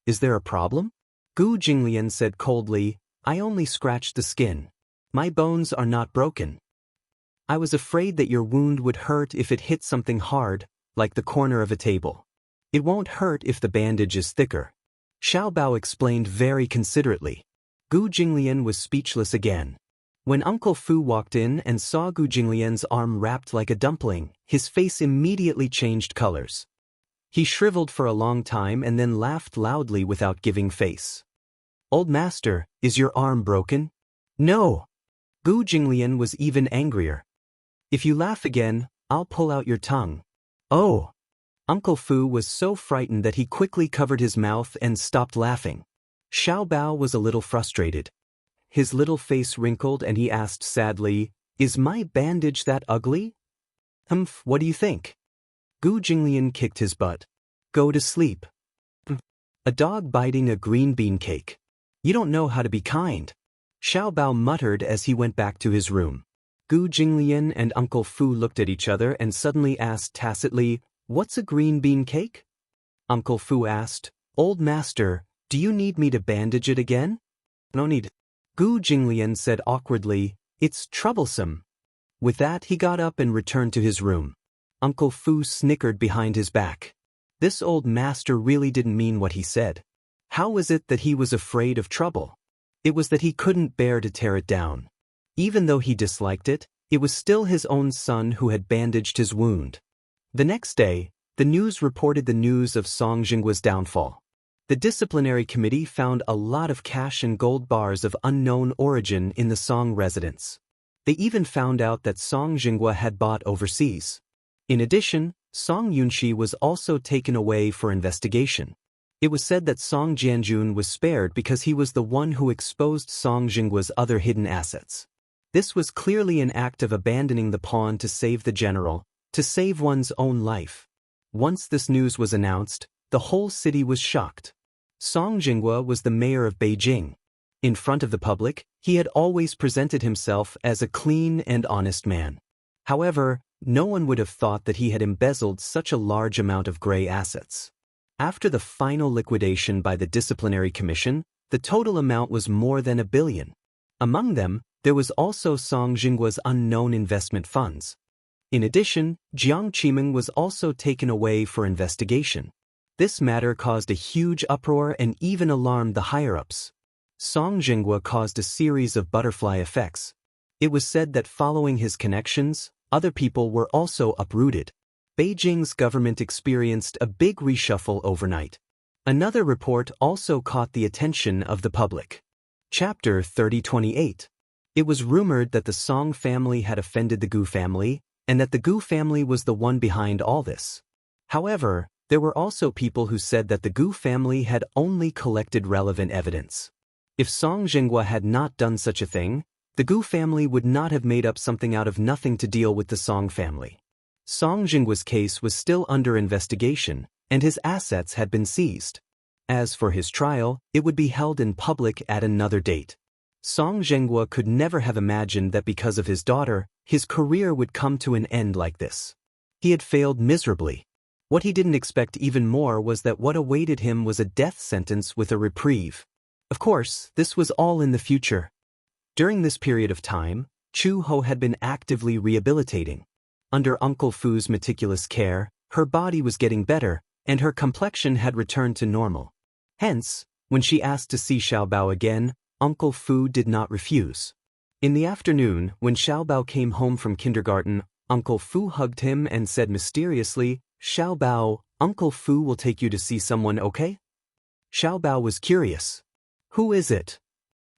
Is there a problem? Gu Jinglian said coldly, I only scratched the skin. My bones are not broken. I was afraid that your wound would hurt if it hit something hard, like the corner of a table. It won't hurt if the bandage is thicker. Xiao Bao explained very considerately. Gu Jinglian was speechless again. When Uncle Fu walked in and saw Gu Jinglian's arm wrapped like a dumpling, his face immediately changed colors. He shriveled for a long time and then laughed loudly without giving face. Old master, is your arm broken? No. Gu Jinglian was even angrier. If you laugh again, I'll pull out your tongue. Oh. Uncle Fu was so frightened that he quickly covered his mouth and stopped laughing. Xiao Bao was a little frustrated. His little face wrinkled and he asked sadly, Is my bandage that ugly? What do you think? Gu Jinglian kicked his butt. Go to sleep. A dog biting a green bean cake. You don't know how to be kind. Xiao Bao muttered as he went back to his room. Gu Jinglian and Uncle Fu looked at each other and suddenly asked tacitly, What's a green bean cake? Uncle Fu asked, Old master, do you need me to bandage it again? No need. Gu Jinglian said awkwardly, It's troublesome. With that he got up and returned to his room. Uncle Fu snickered behind his back. This old master really didn't mean what he said. How was it that he was afraid of trouble? It was that he couldn't bear to tear it down. Even though he disliked it, it was still his own son who had bandaged his wound. The next day, the news reported the news of Song Jinggua's downfall. The disciplinary committee found a lot of cash and gold bars of unknown origin in the Song residence. They even found out that Song Jingua had bought overseas. In addition, Song Yunxi was also taken away for investigation. It was said that Song Jianjun was spared because he was the one who exposed Song Jinggua's other hidden assets. This was clearly an act of abandoning the pawn to save the general, to save one's own life. Once this news was announced, the whole city was shocked. Song Jingua was the mayor of Beijing. In front of the public, he had always presented himself as a clean and honest man. However, no one would have thought that he had embezzled such a large amount of gray assets. After the final liquidation by the disciplinary commission, the total amount was more than 1 billion. Among them, there was also Song Jinggua's unknown investment funds. In addition, Jiang Qimeng was also taken away for investigation. This matter caused a huge uproar and even alarmed the higher-ups. Song Jinggua caused a series of butterfly effects. It was said that following his connections, other people were also uprooted. Beijing's government experienced a big reshuffle overnight. Another report also caught the attention of the public. Chapter 30:28. It was rumored that the Song family had offended the Gu family, and that the Gu family was the one behind all this. However, there were also people who said that the Gu family had only collected relevant evidence. If Song Jinggua had not done such a thing, the Gu family would not have made up something out of nothing to deal with the Song family. Song Jinggua's case was still under investigation, and his assets had been seized. As for his trial, it would be held in public at another date. Song Jinggua could never have imagined that because of his daughter, his career would come to an end like this. He had failed miserably. What he didn't expect even more was that what awaited him was a death sentence with a reprieve. Of course, this was all in the future. During this period of time, Chu Ho had been actively rehabilitating. Under Uncle Fu's meticulous care, her body was getting better, and her complexion had returned to normal. Hence, When she asked to see Xiaobao again, Uncle Fu did not refuse. In the afternoon, when Xiaobao came home from kindergarten, Uncle Fu hugged him and said mysteriously, "Xiaobao, Uncle Fu will take you to see someone, okay?" Xiaobao was curious. "Who is it?"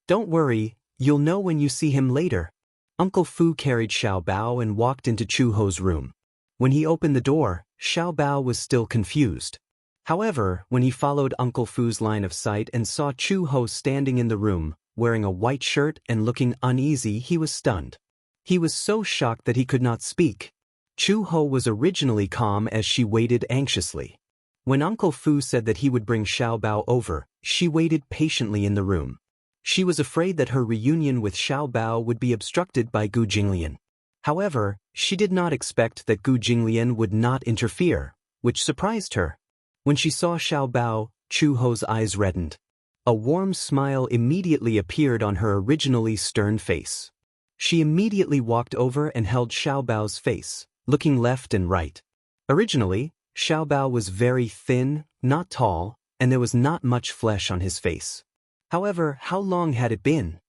"Don't worry, you'll know when you see him later." Uncle Fu carried Xiaobao and walked into Chu Ho's room. When he opened the door, Xiaobao was still confused. However, when he followed Uncle Fu's line of sight and saw Chu Ho standing in the room, wearing a white shirt and looking uneasy, he was stunned. He was so shocked that he could not speak. Chu Ho was originally calm as she waited anxiously. When Uncle Fu said that he would bring Xiaobao over, she waited patiently in the room. She was afraid that her reunion with Xiaobao would be obstructed by Gu Jinglian. However, she did not expect that Gu Jinglian would not interfere, which surprised her. When she saw Xiaobao, Chu Ho's eyes reddened. A warm smile immediately appeared on her originally stern face. She immediately walked over and held Xiaobao's face, looking left and right. Originally, Xiaobao was very thin, not tall, and there was not much flesh on his face. However, how long had it been?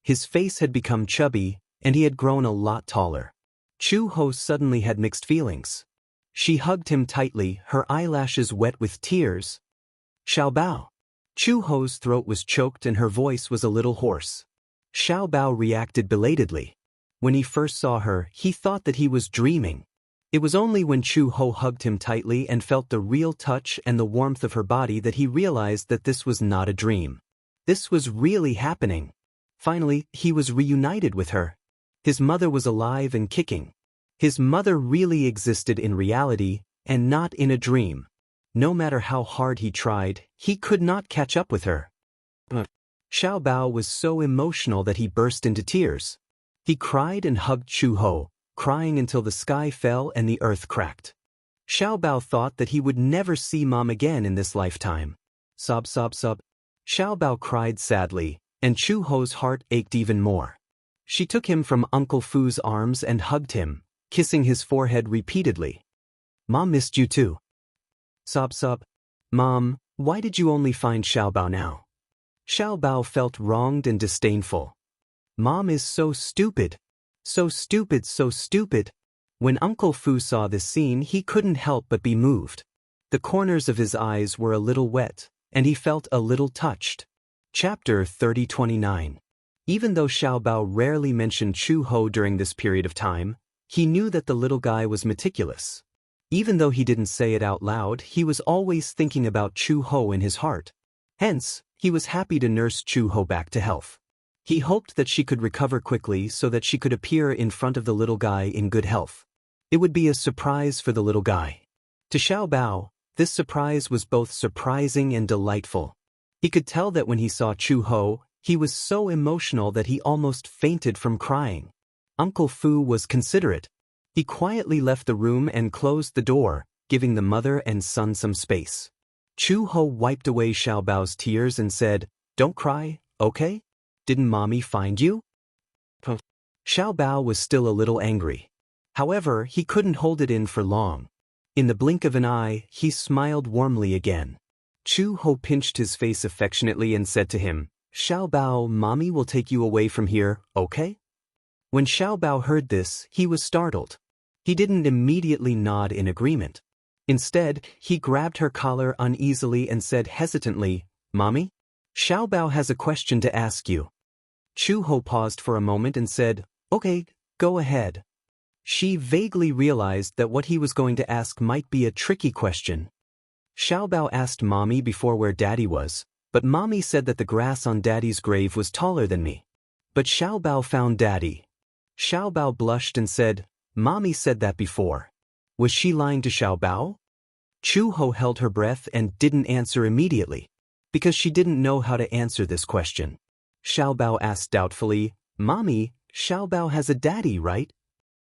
His face had become chubby, and he had grown a lot taller. Chu Ho suddenly had mixed feelings. She hugged him tightly, her eyelashes wet with tears. "Xiaobao." Chu Ho's throat was choked and her voice was a little hoarse. Xiaobao reacted belatedly. When he first saw her, he thought that he was dreaming. It was only when Chu Ho hugged him tightly and felt the real touch and the warmth of her body that he realized that this was not a dream. This was really happening. Finally, he was reunited with her. His mother was alive and kicking. His mother really existed in reality, and not in a dream. No matter how hard he tried, he could not catch up with her. Xiaobao was so emotional that he burst into tears. He cried and hugged Chu Ho, crying until the sky fell and the earth cracked. Xiaobao thought that he would never see Mom again in this lifetime. Sob, sob, sob. Xiaobao cried sadly, and Chu Ho's heart ached even more. She took him from Uncle Fu's arms and hugged him, kissing his forehead repeatedly. "Mom missed you too." Sob, sob. "Mom, why did you only find Xiaobao now?" Xiaobao felt wronged and disdainful. "Mom is so stupid. So stupid, so stupid." When Uncle Fu saw this scene, he couldn't help but be moved. The corners of his eyes were a little wet, and he felt a little touched. Chapter 30:29. Even though Xiaobao rarely mentioned Chu Ho during this period of time, he knew that the little guy was meticulous. Even though he didn't say it out loud, he was always thinking about Chu Ho in his heart. Hence, he was happy to nurse Chu Ho back to health. He hoped that she could recover quickly so that she could appear in front of the little guy in good health. It would be a surprise for the little guy. To Xiaobao, this surprise was both surprising and delightful. He could tell that when he saw Chu Ho, he was so emotional that he almost fainted from crying. Uncle Fu was considerate. He quietly left the room and closed the door, giving the mother and son some space. Chu Ho wiped away Xiaobao's tears and said, "Don't cry, okay? Didn't Mommy find you?" Xiaobao was still a little angry. However, he couldn't hold it in for long. In the blink of an eye, he smiled warmly again. Chu Ho pinched his face affectionately and said to him, "Xiaobao, Mommy will take you away from here, okay?" When Xiaobao heard this, he was startled. He didn't immediately nod in agreement. Instead, he grabbed her collar uneasily and said hesitantly, "Mommy? Xiaobao has a question to ask you." Chu Ho paused for a moment and said, "Okay, go ahead." She vaguely realized that what he was going to ask might be a tricky question. Xiaobao asked Mommy before where Daddy was, but Mommy said that the grass on Daddy's grave was taller than me. But Xiaobao found Daddy. Xiaobao blushed and said, "Mommy said that before." Was she lying to Xiaobao? Chu Ho held her breath and didn't answer immediately, because she didn't know how to answer this question. Xiaobao asked doubtfully, "Mommy, Xiaobao has a daddy, right?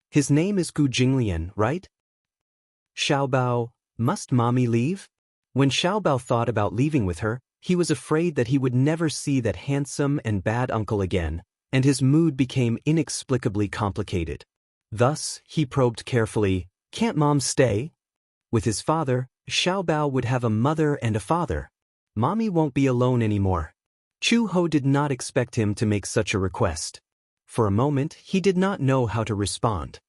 His name is Gu Jinglian, right?" Xiaobao, must Mommy leave? When Xiaobao thought about leaving with her, he was afraid that he would never see that handsome and bad uncle again, and his mood became inexplicably complicated. Thus, he probed carefully, "Can't Mom stay?" With his father, Xiaobao would have a mother and a father. Mommy won't be alone anymore. Chu Ho did not expect him to make such a request. For a moment, he did not know how to respond.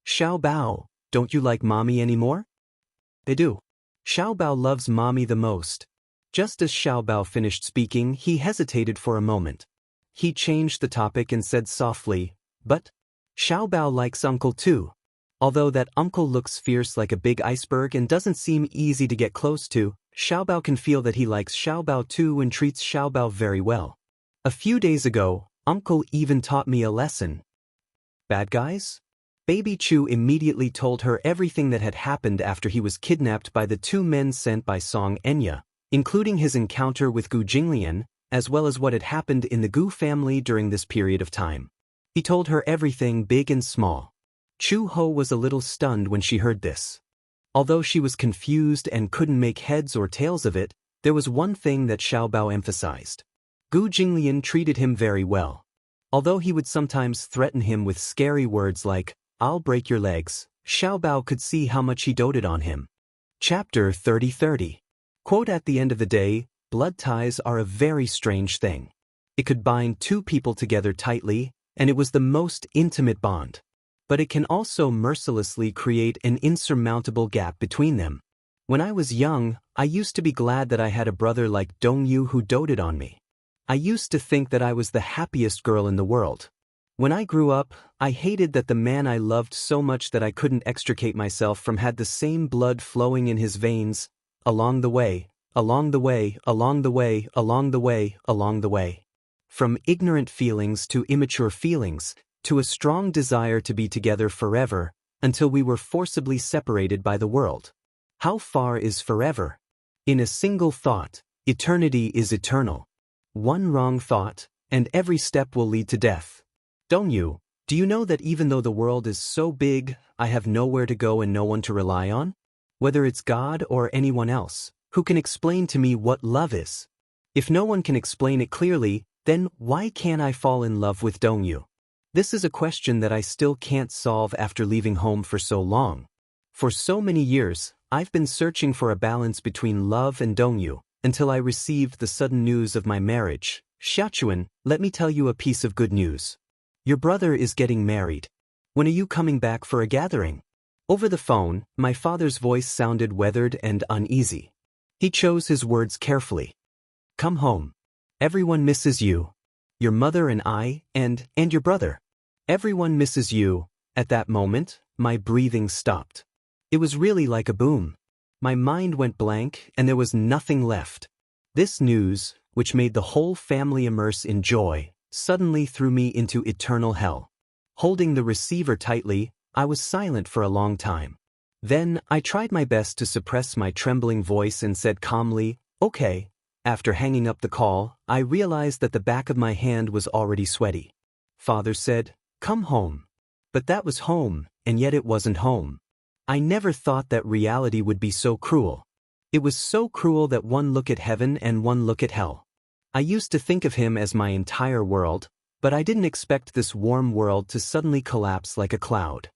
Xiao Bao, don't you like Mommy anymore? I do. Xiao Bao loves Mommy the most. Just as Xiao Bao finished speaking, he hesitated for a moment. He changed the topic and said softly, but Xiao Bao likes Uncle too. Although that uncle looks fierce like a big iceberg and doesn't seem easy to get close to, Xiao Bao can feel that he likes Xiao Bao too and treats Xiao Bao very well. A few days ago, Uncle even taught me a lesson. Bad guys? Baby Chu immediately told her everything that had happened after he was kidnapped by the two men sent by Song Enya, including his encounter with Gu Jinglian, as well as what had happened in the Gu family during this period of time. He told her everything big and small. Chu Ho was a little stunned when she heard this. Although she was confused and couldn't make heads or tails of it, there was one thing that Xiao Bao emphasized. Gu Jinglian treated him very well. Although he would sometimes threaten him with scary words like, "I'll break your legs," Xiao Bao could see how much he doted on him. Chapter 30:30. Quote, at the end of the day, blood ties are a very strange thing. It could bind two people together tightly, and it was the most intimate bond. But it can also mercilessly create an insurmountable gap between them. When I was young, I used to be glad that I had a brother like Dongyu who doted on me. I used to think that I was the happiest girl in the world. When I grew up, I hated that the man I loved so much that I couldn't extricate myself from had the same blood flowing in his veins, along the way, along the way, along the way, along the way, along the way. From ignorant feelings to immature feelings, to a strong desire to be together forever, until we were forcibly separated by the world. How far is forever? In a single thought, eternity is eternal. One wrong thought, and every step will lead to death. Dongyu, do you know that even though the world is so big, I have nowhere to go and no one to rely on? Whether it's God or anyone else, who can explain to me what love is? If no one can explain it clearly, then why can't I fall in love with Dongyu? This is a question that I still can't solve after leaving home for so long. For so many years, I've been searching for a balance between love and Dongyu, until I received the sudden news of my marriage. Xiaochuan, let me tell you a piece of good news. Your brother is getting married. When are you coming back for a gathering? Over the phone, my father's voice sounded weathered and uneasy. He chose his words carefully. Come home. Everyone misses you. Your mother and I, and your brother. Everyone misses you. At that moment, my breathing stopped. It was really like a boom. My mind went blank and there was nothing left. This news, which made the whole family immerse in joy, suddenly threw me into eternal hell. Holding the receiver tightly, I was silent for a long time. Then, I tried my best to suppress my trembling voice and said calmly, "Okay." After hanging up the call, I realized that the back of my hand was already sweaty. Father said, "Come home." But that was home, and yet it wasn't home. I never thought that reality would be so cruel. It was so cruel that one look at heaven and one look at hell. I used to think of him as my entire world, but I didn't expect this warm world to suddenly collapse like a cloud.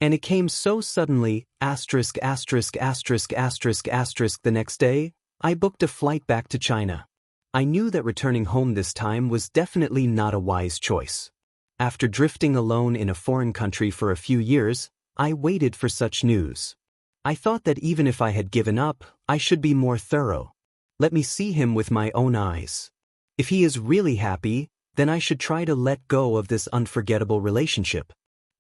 And it came so suddenly, asterisk asterisk asterisk asterisk asterisk the next day, I booked a flight back to China. I knew that returning home this time was definitely not a wise choice. After drifting alone in a foreign country for a few years, I waited for such news. I thought that even if I had given up, I should be more thorough. Let me see him with my own eyes. If he is really happy, then I should try to let go of this unforgettable relationship.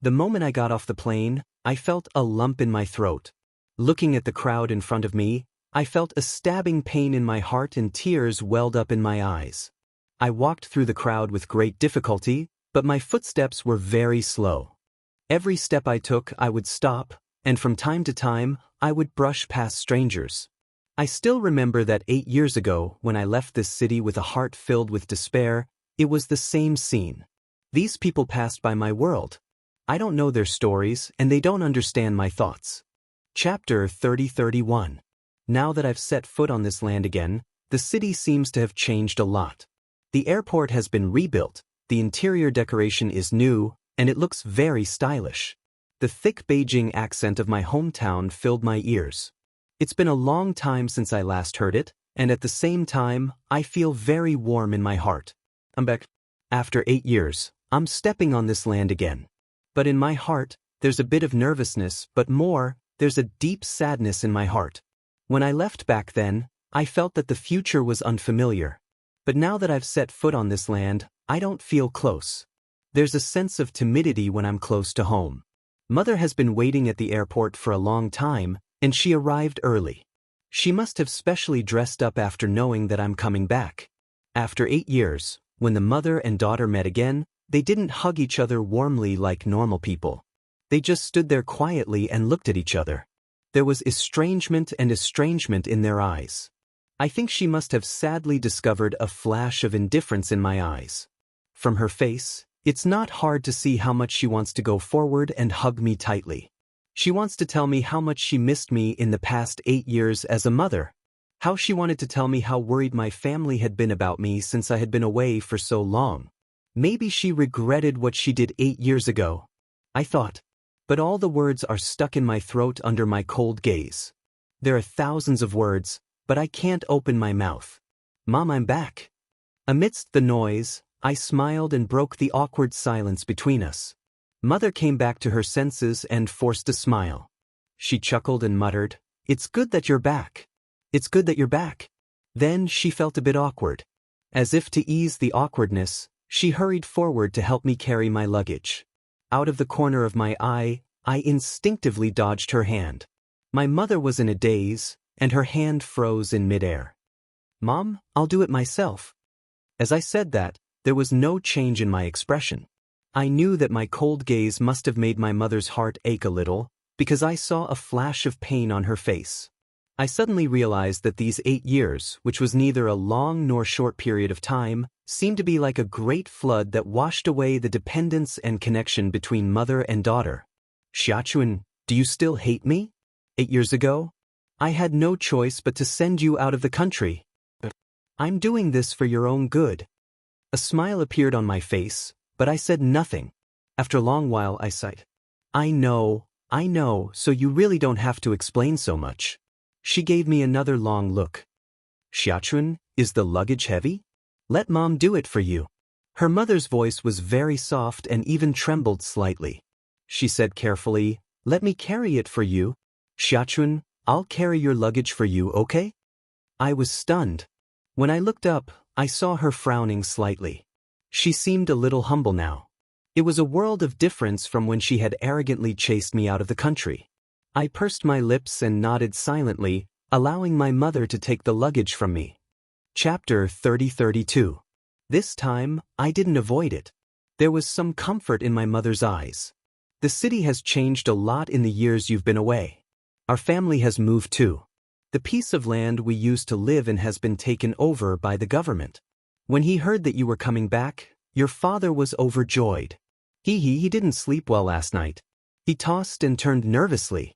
The moment I got off the plane, I felt a lump in my throat. Looking at the crowd in front of me, I felt a stabbing pain in my heart and tears welled up in my eyes. I walked through the crowd with great difficulty, but my footsteps were very slow. Every step I took, I would stop, and from time to time, I would brush past strangers. I still remember that 8 years ago, when I left this city with a heart filled with despair, it was the same scene. These people passed by my world. I don't know their stories, and they don't understand my thoughts. Chapter 30:31. Now that I've set foot on this land again, the city seems to have changed a lot. The airport has been rebuilt, the interior decoration is new, and it looks very stylish. The thick Beijing accent of my hometown filled my ears. It's been a long time since I last heard it, And at the same time, I feel very warm in my heart. I'm back. After 8 years, I'm stepping on this land again. But in my heart, there's a bit of nervousness, but more, there's a deep sadness in my heart. When I left back then, I felt that the future was unfamiliar. But now that I've set foot on this land, I don't feel close. There's a sense of timidity when I'm close to home. Mother has been waiting at the airport for a long time, and she arrived early. She must have specially dressed up after knowing that I'm coming back. After 8 years, when the mother and daughter met again, they didn't hug each other warmly like normal people. They just stood there quietly and looked at each other. There was estrangement in their eyes. I think she must have sadly discovered a flash of indifference in my eyes. From her face, it's not hard to see how much she wants to go forward and hug me tightly. She wants to tell me how much she missed me in the past 8 years as a mother. How she wanted to tell me how worried my family had been about me since I had been away for so long. Maybe she regretted what she did 8 years ago, I thought. But all the words are stuck in my throat under my cold gaze. There are thousands of words, but I can't open my mouth. Mom, I'm back. Amidst the noise, I smiled and broke the awkward silence between us. Mother came back to her senses and forced a smile. She chuckled and muttered, "It's good that you're back. It's good that you're back." Then she felt a bit awkward. As if to ease the awkwardness, she hurried forward to help me carry my luggage. Out of the corner of my eye, I instinctively dodged her hand. My mother was in a daze, and her hand froze in midair. "Mom, I'll do it myself." As I said that, there was no change in my expression. I knew that my cold gaze must have made my mother's heart ache a little, because I saw a flash of pain on her face. I suddenly realized that these 8 years, which was neither a long nor short period of time, seemed to be like a great flood that washed away the dependence and connection between mother and daughter. "Xiachuan, do you still hate me? 8 years ago? I had no choice but to send you out of the country. I'm doing this for your own good." A smile appeared on my face, but I said nothing. After a long while I sighed. I know, so you really don't have to explain so much." She gave me another long look. "Xiachuan, is the luggage heavy? Let Mom do it for you." Her mother's voice was very soft and even trembled slightly. She said carefully, "Let me carry it for you. Xiachuan, I'll carry your luggage for you, okay?" I was stunned. When I looked up, I saw her frowning slightly. She seemed a little humble now. It was a world of difference from when she had arrogantly chased me out of the country. I pursed my lips and nodded silently, allowing my mother to take the luggage from me. Chapter 30-32. This time, I didn't avoid it. There was some comfort in my mother's eyes. "The city has changed a lot in the years you've been away. Our family has moved too. The piece of land we used to live in has been taken over by the government. When he heard that you were coming back, your father was overjoyed. He didn't sleep well last night. He tossed and turned nervously.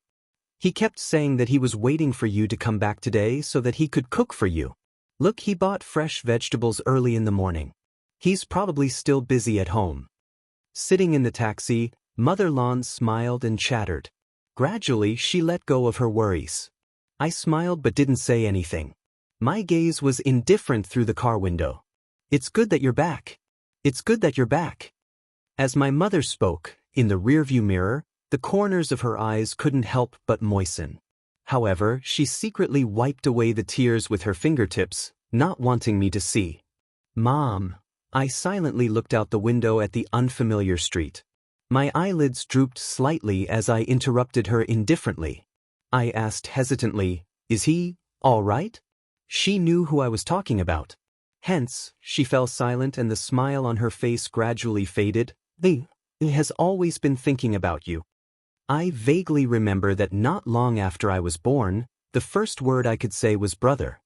He kept saying that he was waiting for you to come back today so that he could cook for you. Look, he bought fresh vegetables early in the morning. He's probably still busy at home." Sitting in the taxi, Mother Lan smiled and chattered. Gradually, she let go of her worries. I smiled but didn't say anything. My gaze was indifferent through the car window. "It's good that you're back. It's good that you're back." As my mother spoke, in the rearview mirror, the corners of her eyes couldn't help but moisten. However, she secretly wiped away the tears with her fingertips, not wanting me to see. "Mom." I silently looked out the window at the unfamiliar street. My eyelids drooped slightly as I interrupted her indifferently. I asked hesitantly, "Is he all right?" She knew who I was talking about. Hence, she fell silent and the smile on her face gradually faded. "He has always been thinking about you." I vaguely remember that not long after I was born, the first word I could say was brother.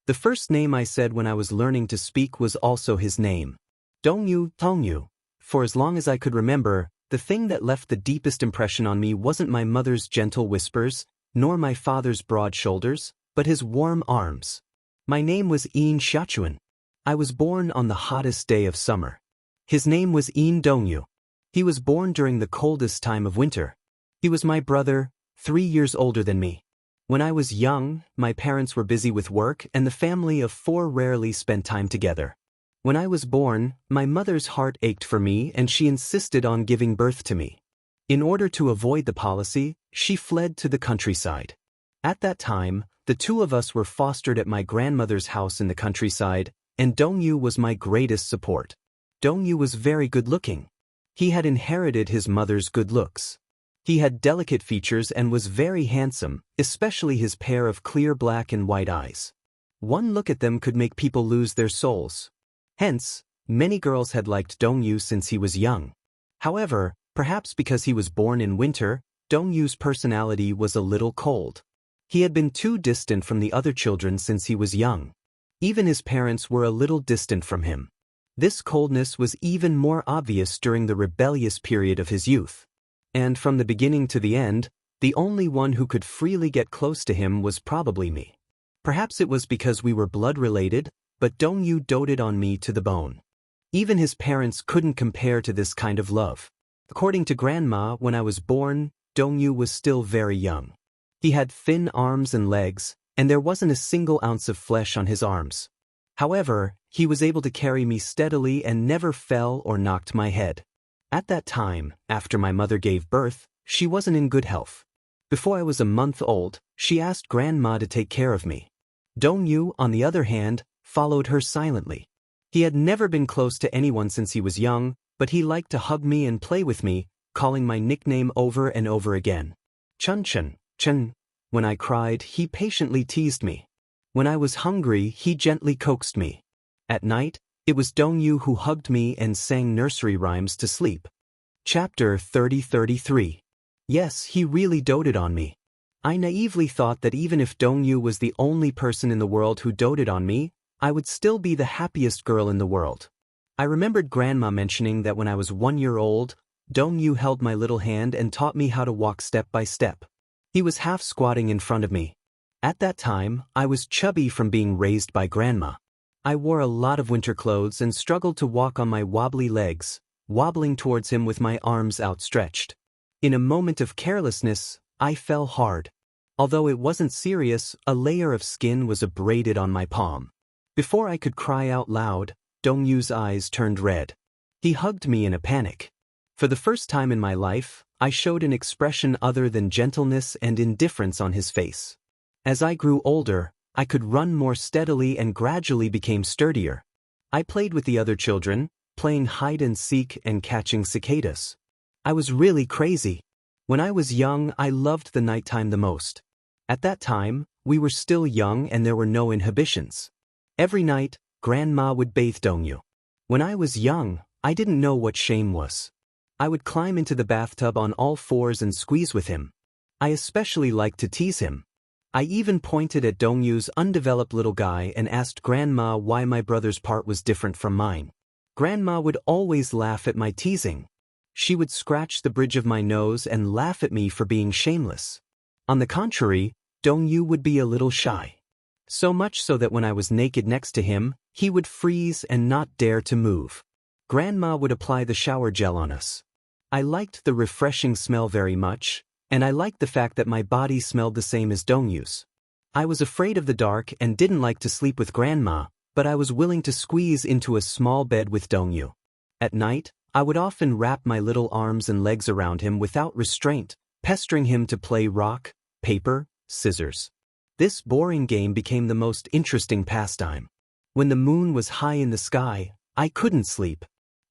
The first name I said when I was learning to speak was also his name. Dongyu. For as long as I could remember, the thing that left the deepest impression on me wasn't my mother's gentle whispers, nor my father's broad shoulders, but his warm arms. My name was Xiachuan. I was born on the hottest day of summer. His name was Dongyu. He was born during the coldest time of winter. He was my brother, 3 years older than me. When I was young, my parents were busy with work and the family of four rarely spent time together. When I was born, my mother's heart ached for me and she insisted on giving birth to me. In order to avoid the policy, she fled to the countryside. At that time, the two of us were fostered at my grandmother's house in the countryside, and Dongyu was my greatest support. Dongyu was very good-looking. He had inherited his mother's good looks. He had delicate features and was very handsome, especially his pair of clear black and white eyes. One look at them could make people lose their souls. Hence, many girls had liked Dongyu since he was young. However, perhaps because he was born in winter, Dongyu's personality was a little cold. He had been too distant from the other children since he was young. Even his parents were a little distant from him. This coldness was even more obvious during the rebellious period of his youth. And from the beginning to the end, the only one who could freely get close to him was probably me. Perhaps it was because we were blood-related, but Dongyu doted on me to the bone. Even his parents couldn't compare to this kind of love. According to Grandma, when I was born, Dongyu was still very young. He had thin arms and legs, and there wasn't a single ounce of flesh on his arms. However, he was able to carry me steadily and never fell or knocked my head. At that time, after my mother gave birth, she wasn't in good health. Before I was a month old, she asked Grandma to take care of me. Dongyu, on the other hand, followed her silently. He had never been close to anyone since he was young, but he liked to hug me and play with me, calling my nickname over and over again. Chun-chun, chun. When I cried, he patiently teased me. When I was hungry, he gently coaxed me. At night, it was Dongyu who hugged me and sang nursery rhymes to sleep. Chapter 30-33. Yes, he really doted on me. I naively thought that even if Dongyu was the only person in the world who doted on me, I would still be the happiest girl in the world. I remembered Grandma mentioning that when I was 1 year old, Dongyu held my little hand and taught me how to walk step by step. He was half squatting in front of me. At that time, I was chubby from being raised by Grandma. I wore a lot of winter clothes and struggled to walk on my wobbly legs, wobbling towards him with my arms outstretched. In a moment of carelessness, I fell hard. Although it wasn't serious, a layer of skin was abraded on my palm. Before I could cry out loud, Dongyu's eyes turned red. He hugged me in a panic. For the first time in my life, I showed an expression other than gentleness and indifference on his face. As I grew older, I could run more steadily and gradually became sturdier. I played with the other children, playing hide and seek and catching cicadas. I was really crazy. When I was young, I loved the nighttime the most. At that time, we were still young and there were no inhibitions. Every night, Grandma would bathe Dongyu. When I was young, I didn't know what shame was. I would climb into the bathtub on all fours and squeeze with him. I especially liked to tease him. I even pointed at Dongyu's undeveloped little guy and asked Grandma why my brother's part was different from mine. Grandma would always laugh at my teasing. She would scratch the bridge of my nose and laugh at me for being shameless. On the contrary, Dongyu would be a little shy. So much so that when I was naked next to him, he would freeze and not dare to move. Grandma would apply the shower gel on us. I liked the refreshing smell very much, and I liked the fact that my body smelled the same as Dongyu's. I was afraid of the dark and didn't like to sleep with Grandma, but I was willing to squeeze into a small bed with Dongyu. At night, I would often wrap my little arms and legs around him without restraint, pestering him to play rock, paper, scissors. This boring game became the most interesting pastime. When the moon was high in the sky, I couldn't sleep.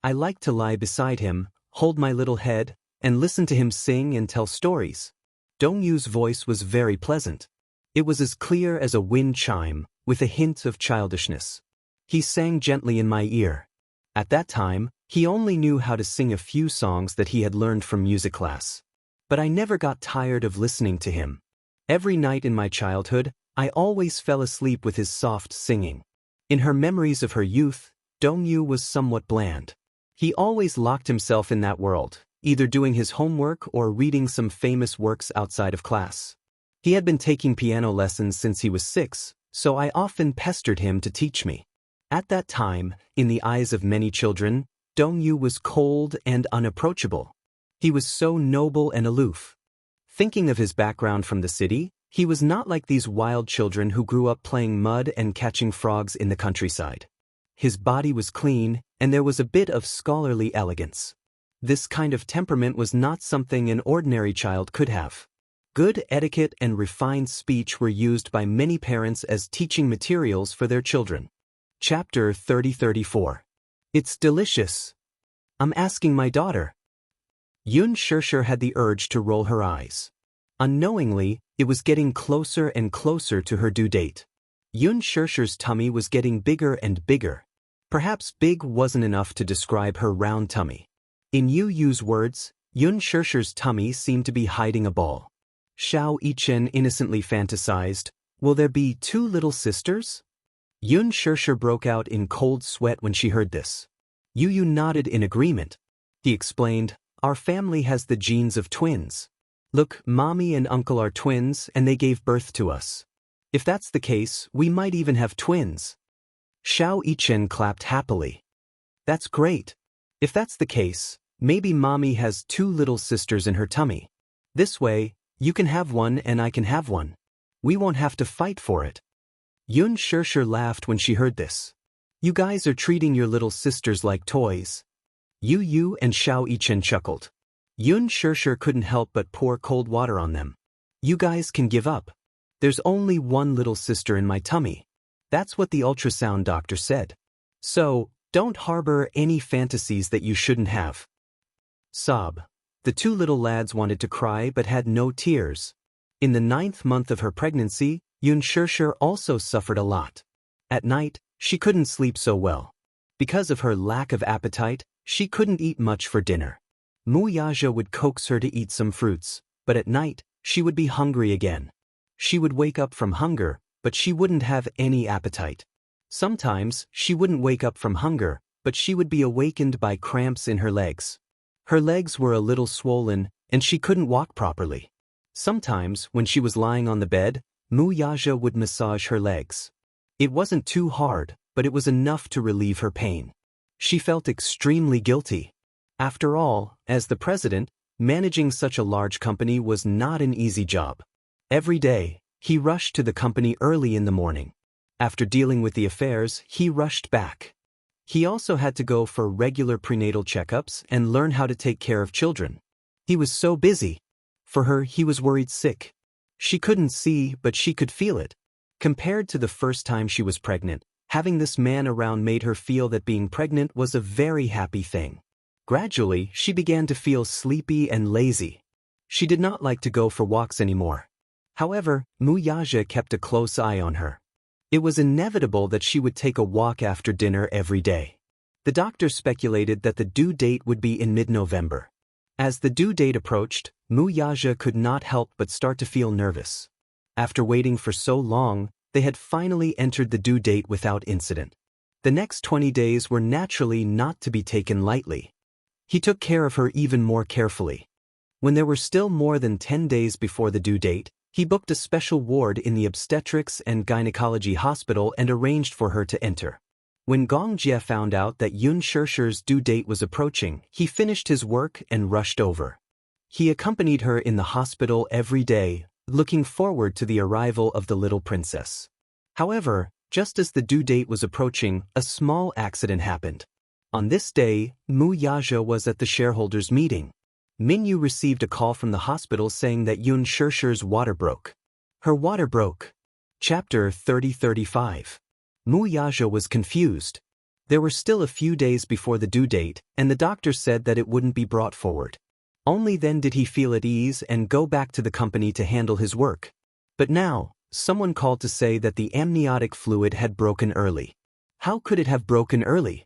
I liked to lie beside him, hold my little head, and listen to him sing and tell stories. Dongyu's voice was very pleasant. It was as clear as a wind chime, with a hint of childishness. He sang gently in my ear. At that time, he only knew how to sing a few songs that he had learned from music class. But I never got tired of listening to him. Every night in my childhood, I always fell asleep with his soft singing. In her memories of her youth, Dongyu was somewhat bland. He always locked himself in that world, either doing his homework or reading some famous works outside of class. He had been taking piano lessons since he was 6, so I often pestered him to teach me. At that time, in the eyes of many children, Dongyu was cold and unapproachable. He was so noble and aloof. Thinking of his background from the city, He was not like these wild children who grew up playing mud and catching frogs in the countryside. His body was clean, and there was a bit of scholarly elegance. This kind of temperament was not something an ordinary child could have. Good etiquette and refined speech were used by many parents as teaching materials for their children. Chapter 30-34. It's delicious. I'm asking my daughter. Xianxia had the urge to roll her eyes. Unknowingly, it was getting closer and closer to her due date. Xianxia's tummy was getting bigger and bigger. Perhaps big wasn't enough to describe her round tummy. In Yu's words, Xianxia's tummy seemed to be hiding a ball. Xiao Yichen innocently fantasized, will there be 2 little sisters? Xianxia broke out in cold sweat when she heard this. Yu nodded in agreement. He explained, our family has the genes of twins. Look, mommy and uncle are twins and they gave birth to us. If that's the case, we might even have twins. Xiao Yichen clapped happily. That's great. If that's the case, maybe mommy has 2 little sisters in her tummy. This way, you can have one and I can have one. We won't have to fight for it. Xianxia laughed when she heard this. You guys are treating your little sisters like toys. Yu and Xiao Yichen chuckled. Xianxia couldn't help but pour cold water on them. You guys can give up. There's only 1 little sister in my tummy. That's what the ultrasound doctor said. So, don't harbor any fantasies that you shouldn't have. Sob. The 2 little lads wanted to cry but had no tears. In the 9th month of her pregnancy, Xianxia also suffered a lot. At night, she couldn't sleep so well. Because of her lack of appetite, she couldn't eat much for dinner. Wuxia would coax her to eat some fruits, but at night, she would be hungry again. She would wake up from hunger, but she wouldn't have any appetite. Sometimes, she wouldn't wake up from hunger, but she would be awakened by cramps in her legs. Her legs were a little swollen, and she couldn't walk properly. Sometimes, when she was lying on the bed, Wuxia would massage her legs. It wasn't too hard, but it was enough to relieve her pain. She felt extremely guilty. After all, as the president, managing such a large company was not an easy job. Every day, he rushed to the company early in the morning. After dealing with the affairs, he rushed back. He also had to go for regular prenatal checkups and learn how to take care of children. He was so busy. For her, he was worried sick. She couldn't see, but she could feel it. Compared to the first time she was pregnant, having this man around made her feel that being pregnant was a very happy thing. Gradually, she began to feel sleepy and lazy. She did not like to go for walks anymore. However, Wuxia kept a close eye on her. It was inevitable that she would take a walk after dinner every day. The doctor speculated that the due date would be in mid-November. As the due date approached, Wuxia could not help but start to feel nervous. After waiting for so long, they had finally entered the due date without incident. The next 20 days were naturally not to be taken lightly. He took care of her even more carefully. When there were still more than 10 days before the due date, he booked a special ward in the obstetrics and gynecology hospital and arranged for her to enter. When Gong Jie found out that Xianxia's due date was approaching, he finished his work and rushed over. He accompanied her in the hospital every day, looking forward to the arrival of the little princess. However, just as the due date was approaching, a small accident happened. On this day, Wuxia was at the shareholders' meeting. Minyu received a call from the hospital saying that Xianxia's water broke. Her water broke. Chapter 30-35. Wuxia was confused. There were still a few days before the due date, and the doctor said that it wouldn't be brought forward. Only then did he feel at ease and go back to the company to handle his work. But now, someone called to say that the amniotic fluid had broken early. How could it have broken early?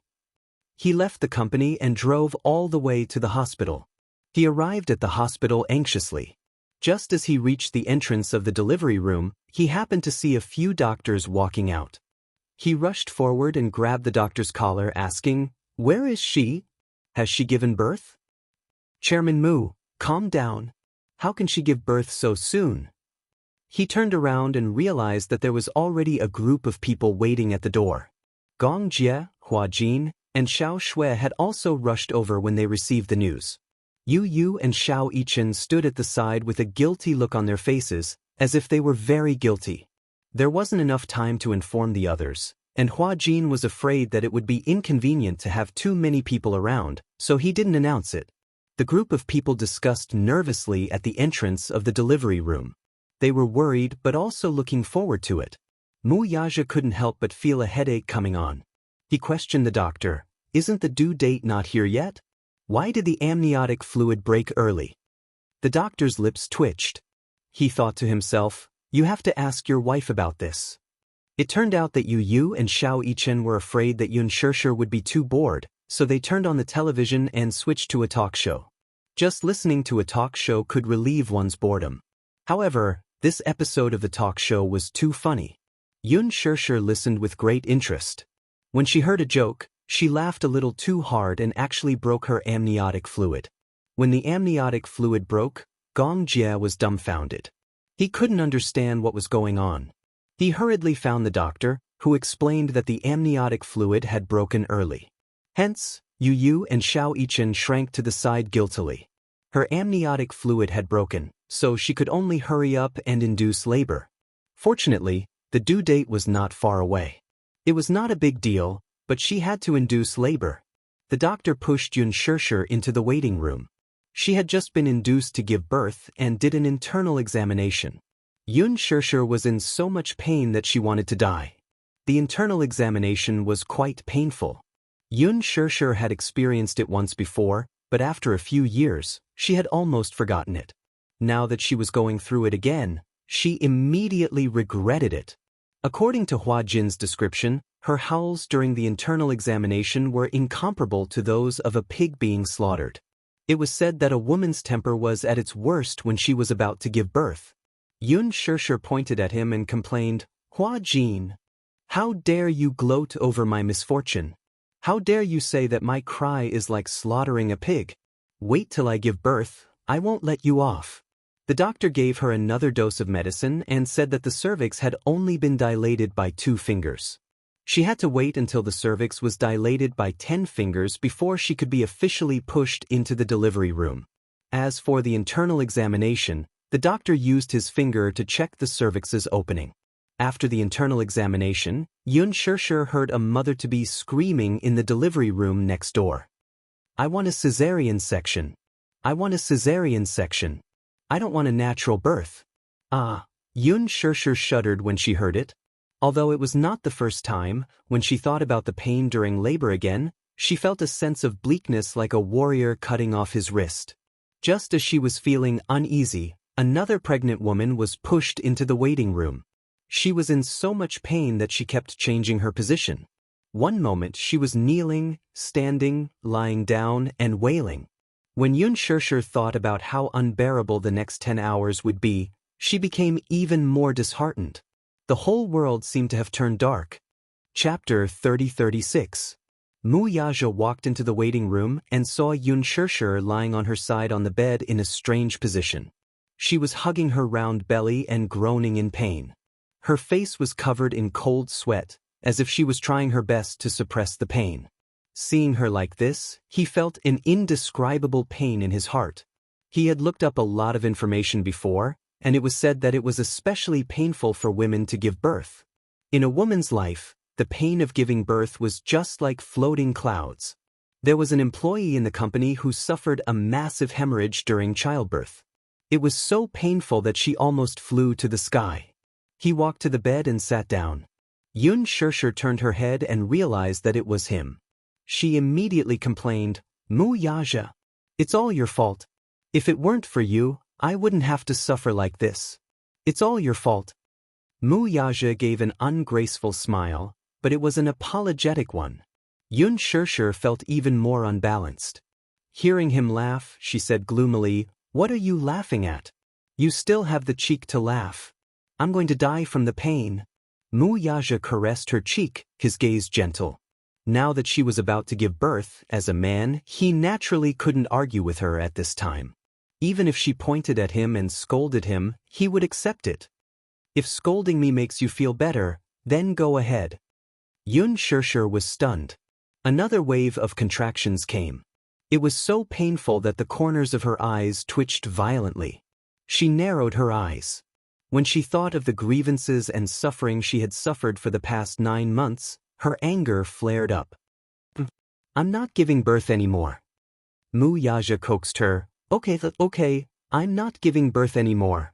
He left the company and drove all the way to the hospital. He arrived at the hospital anxiously. Just as he reached the entrance of the delivery room, he happened to see a few doctors walking out. He rushed forward and grabbed the doctor's collar, asking, "Where is she? Has she given birth?" "Chairman Mu, calm down. How can she give birth so soon?" He turned around and realized that there was already a group of people waiting at the door. Gong Jie, Hua Jin, and Xiao Shui had also rushed over when they received the news. Yu and Xiao Yichen stood at the side with a guilty look on their faces, as if they were very guilty. There wasn't enough time to inform the others, and Hua Jin was afraid that it would be inconvenient to have too many people around, so he didn't announce it. The group of people discussed nervously at the entrance of the delivery room. They were worried but also looking forward to it. Mu Yaja couldn't help but feel a headache coming on. He questioned the doctor, "Isn't the due date not here yet? Why did the amniotic fluid break early?" The doctor's lips twitched. He thought to himself, "You have to ask your wife about this." It turned out that Yu and Xiao Yichen were afraid that Yun Shishir would be too bored, so they turned on the television and switched to a talk show. Just listening to a talk show could relieve one's boredom. However, this episode of the talk show was too funny. Yun Shishir listened with great interest. When she heard a joke, she laughed a little too hard and actually broke her amniotic fluid. When the amniotic fluid broke, Gong Jie was dumbfounded. He couldn't understand what was going on. He hurriedly found the doctor, who explained that the amniotic fluid had broken early. Hence, Yu and Xiao Yichen shrank to the side guiltily. Her amniotic fluid had broken, so she could only hurry up and induce labor. Fortunately, the due date was not far away. It was not a big deal, but she had to induce labor. The doctor pushed Yun Shishir into the waiting room. She had just been induced to give birth and did an internal examination. Yun Shishir was in so much pain that she wanted to die. The internal examination was quite painful. Yun Shishir had experienced it once before, but after a few years, she had almost forgotten it. Now that she was going through it again, she immediately regretted it. According to Hua Jin's description, her howls during the internal examination were incomparable to those of a pig being slaughtered. It was said that a woman's temper was at its worst when she was about to give birth. Yun Shishir pointed at him and complained, "Hua Jin, how dare you gloat over my misfortune? How dare you say that my cry is like slaughtering a pig? Wait till I give birth, I won't let you off." The doctor gave her another dose of medicine and said that the cervix had only been dilated by 2 fingers. She had to wait until the cervix was dilated by 10 fingers before she could be officially pushed into the delivery room. As for the internal examination, the doctor used his finger to check the cervix's opening. After the internal examination, Yun Shishir heard a mother-to-be screaming in the delivery room next door. "I want a cesarean section. I want a cesarean section. I don't want a natural birth." Yun Shishir shuddered when she heard it. Although it was not the first time, when she thought about the pain during labor again, she felt a sense of bleakness like a warrior cutting off his wrist. Just as she was feeling uneasy, another pregnant woman was pushed into the waiting room. She was in so much pain that she kept changing her position. One moment she was kneeling, standing, lying down, and wailing. When Yun Shishir thought about how unbearable the next 10 hours would be, she became even more disheartened. The whole world seemed to have turned dark. Chapter 30-36. Mu Yaja walked into the waiting room and saw Yun Shishir lying on her side on the bed in a strange position. She was hugging her round belly and groaning in pain. Her face was covered in cold sweat, as if she was trying her best to suppress the pain. Seeing her like this, he felt an indescribable pain in his heart. He had looked up a lot of information before, and it was said that it was especially painful for women to give birth. In a woman's life, the pain of giving birth was just like floating clouds. There was an employee in the company who suffered a massive hemorrhage during childbirth. It was so painful that she almost flew to the sky. He walked to the bed and sat down. Yun Shishir turned her head and realized that it was him. She immediately complained, "Mu Yaja, it's all your fault. If it weren't for you, I wouldn't have to suffer like this. It's all your fault." Mu Yaja gave an ungraceful smile, but it was an apologetic one. Yun Shishir felt even more unbalanced. Hearing him laugh, she said gloomily, "What are you laughing at? You still have the cheek to laugh. I'm going to die from the pain." Mu Yaja caressed her cheek, his gaze gentle. Now that she was about to give birth, as a man, he naturally couldn't argue with her at this time. Even if she pointed at him and scolded him, he would accept it. "If scolding me makes you feel better, then go ahead." Yun Shishir was stunned. Another wave of contractions came. It was so painful that the corners of her eyes twitched violently. She narrowed her eyes. When she thought of the grievances and suffering she had suffered for the past 9 months, her anger flared up. I'm not giving birth anymore. Mu Yaja coaxed her. Okay, I'm not giving birth anymore.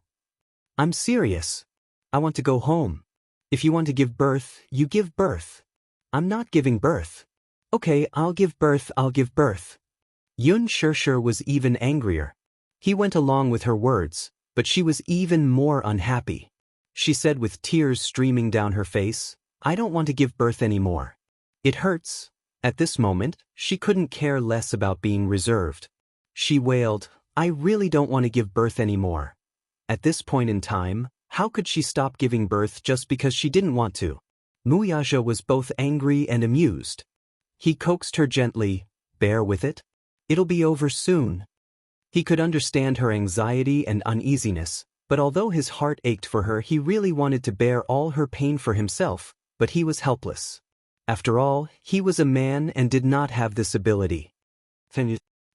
I'm serious. I want to go home. If you want to give birth, you give birth. I'm not giving birth. Okay, I'll give birth. Yun Shirshir was even angrier. He went along with her words, but she was even more unhappy. She said with tears streaming down her face, I don't want to give birth anymore. It hurts. At this moment, she couldn't care less about being reserved. She wailed, I really don't want to give birth anymore. At this point in time, how could she stop giving birth just because she didn't want to? Muyaja was both angry and amused. He coaxed her gently, bear with it. It'll be over soon. He could understand her anxiety and uneasiness, but although his heart ached for her, he really wanted to bear all her pain for himself, but he was helpless. After all, he was a man and did not have this ability.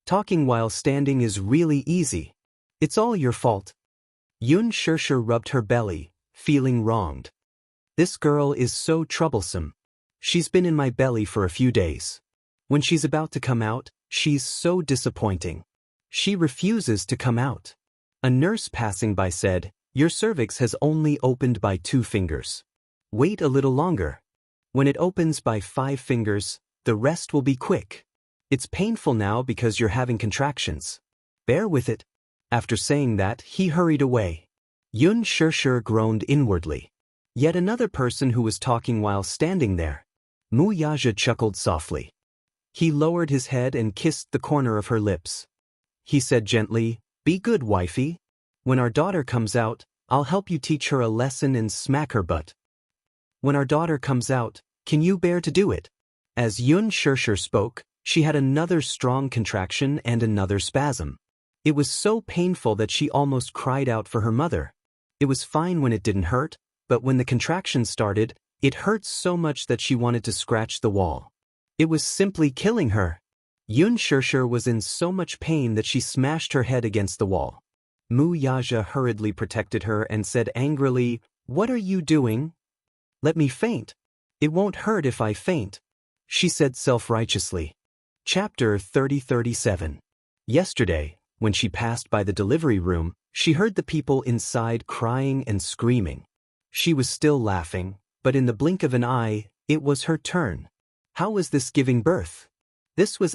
Talking while standing is really easy. It's all your fault. Yun Shirshir rubbed her belly, feeling wronged. This girl is so troublesome. She's been in my belly for a few days. When she's about to come out, she's so disappointing. She refuses to come out. A nurse passing by said, your cervix has only opened by 2 fingers. Wait a little longer. When it opens by 5 fingers, the rest will be quick. It's painful now because you're having contractions. Bear with it. After saying that, he hurried away. Yun Shirshir groaned inwardly. Yet another person who was talking while standing there. Mu Yaja chuckled softly. He lowered his head and kissed the corner of her lips. He said gently, be good, wifey. When our daughter comes out, I'll help you teach her a lesson and smack her butt. When our daughter comes out, can you bear to do it? As Yun Shirshir spoke, she had another strong contraction and another spasm. It was so painful that she almost cried out for her mother. It was fine when it didn't hurt, but when the contraction started, it hurt so much that she wanted to scratch the wall. It was simply killing her. Yun Shirshir was in so much pain that she smashed her head against the wall. Mu Yaja hurriedly protected her and said angrily, what are you doing? Let me faint. It won't hurt if I faint, she said self-righteously. Chapter 3037. Yesterday, when she passed by the delivery room, she heard the people inside crying and screaming. She was still laughing, but in the blink of an eye, it was her turn. How was this giving birth? This was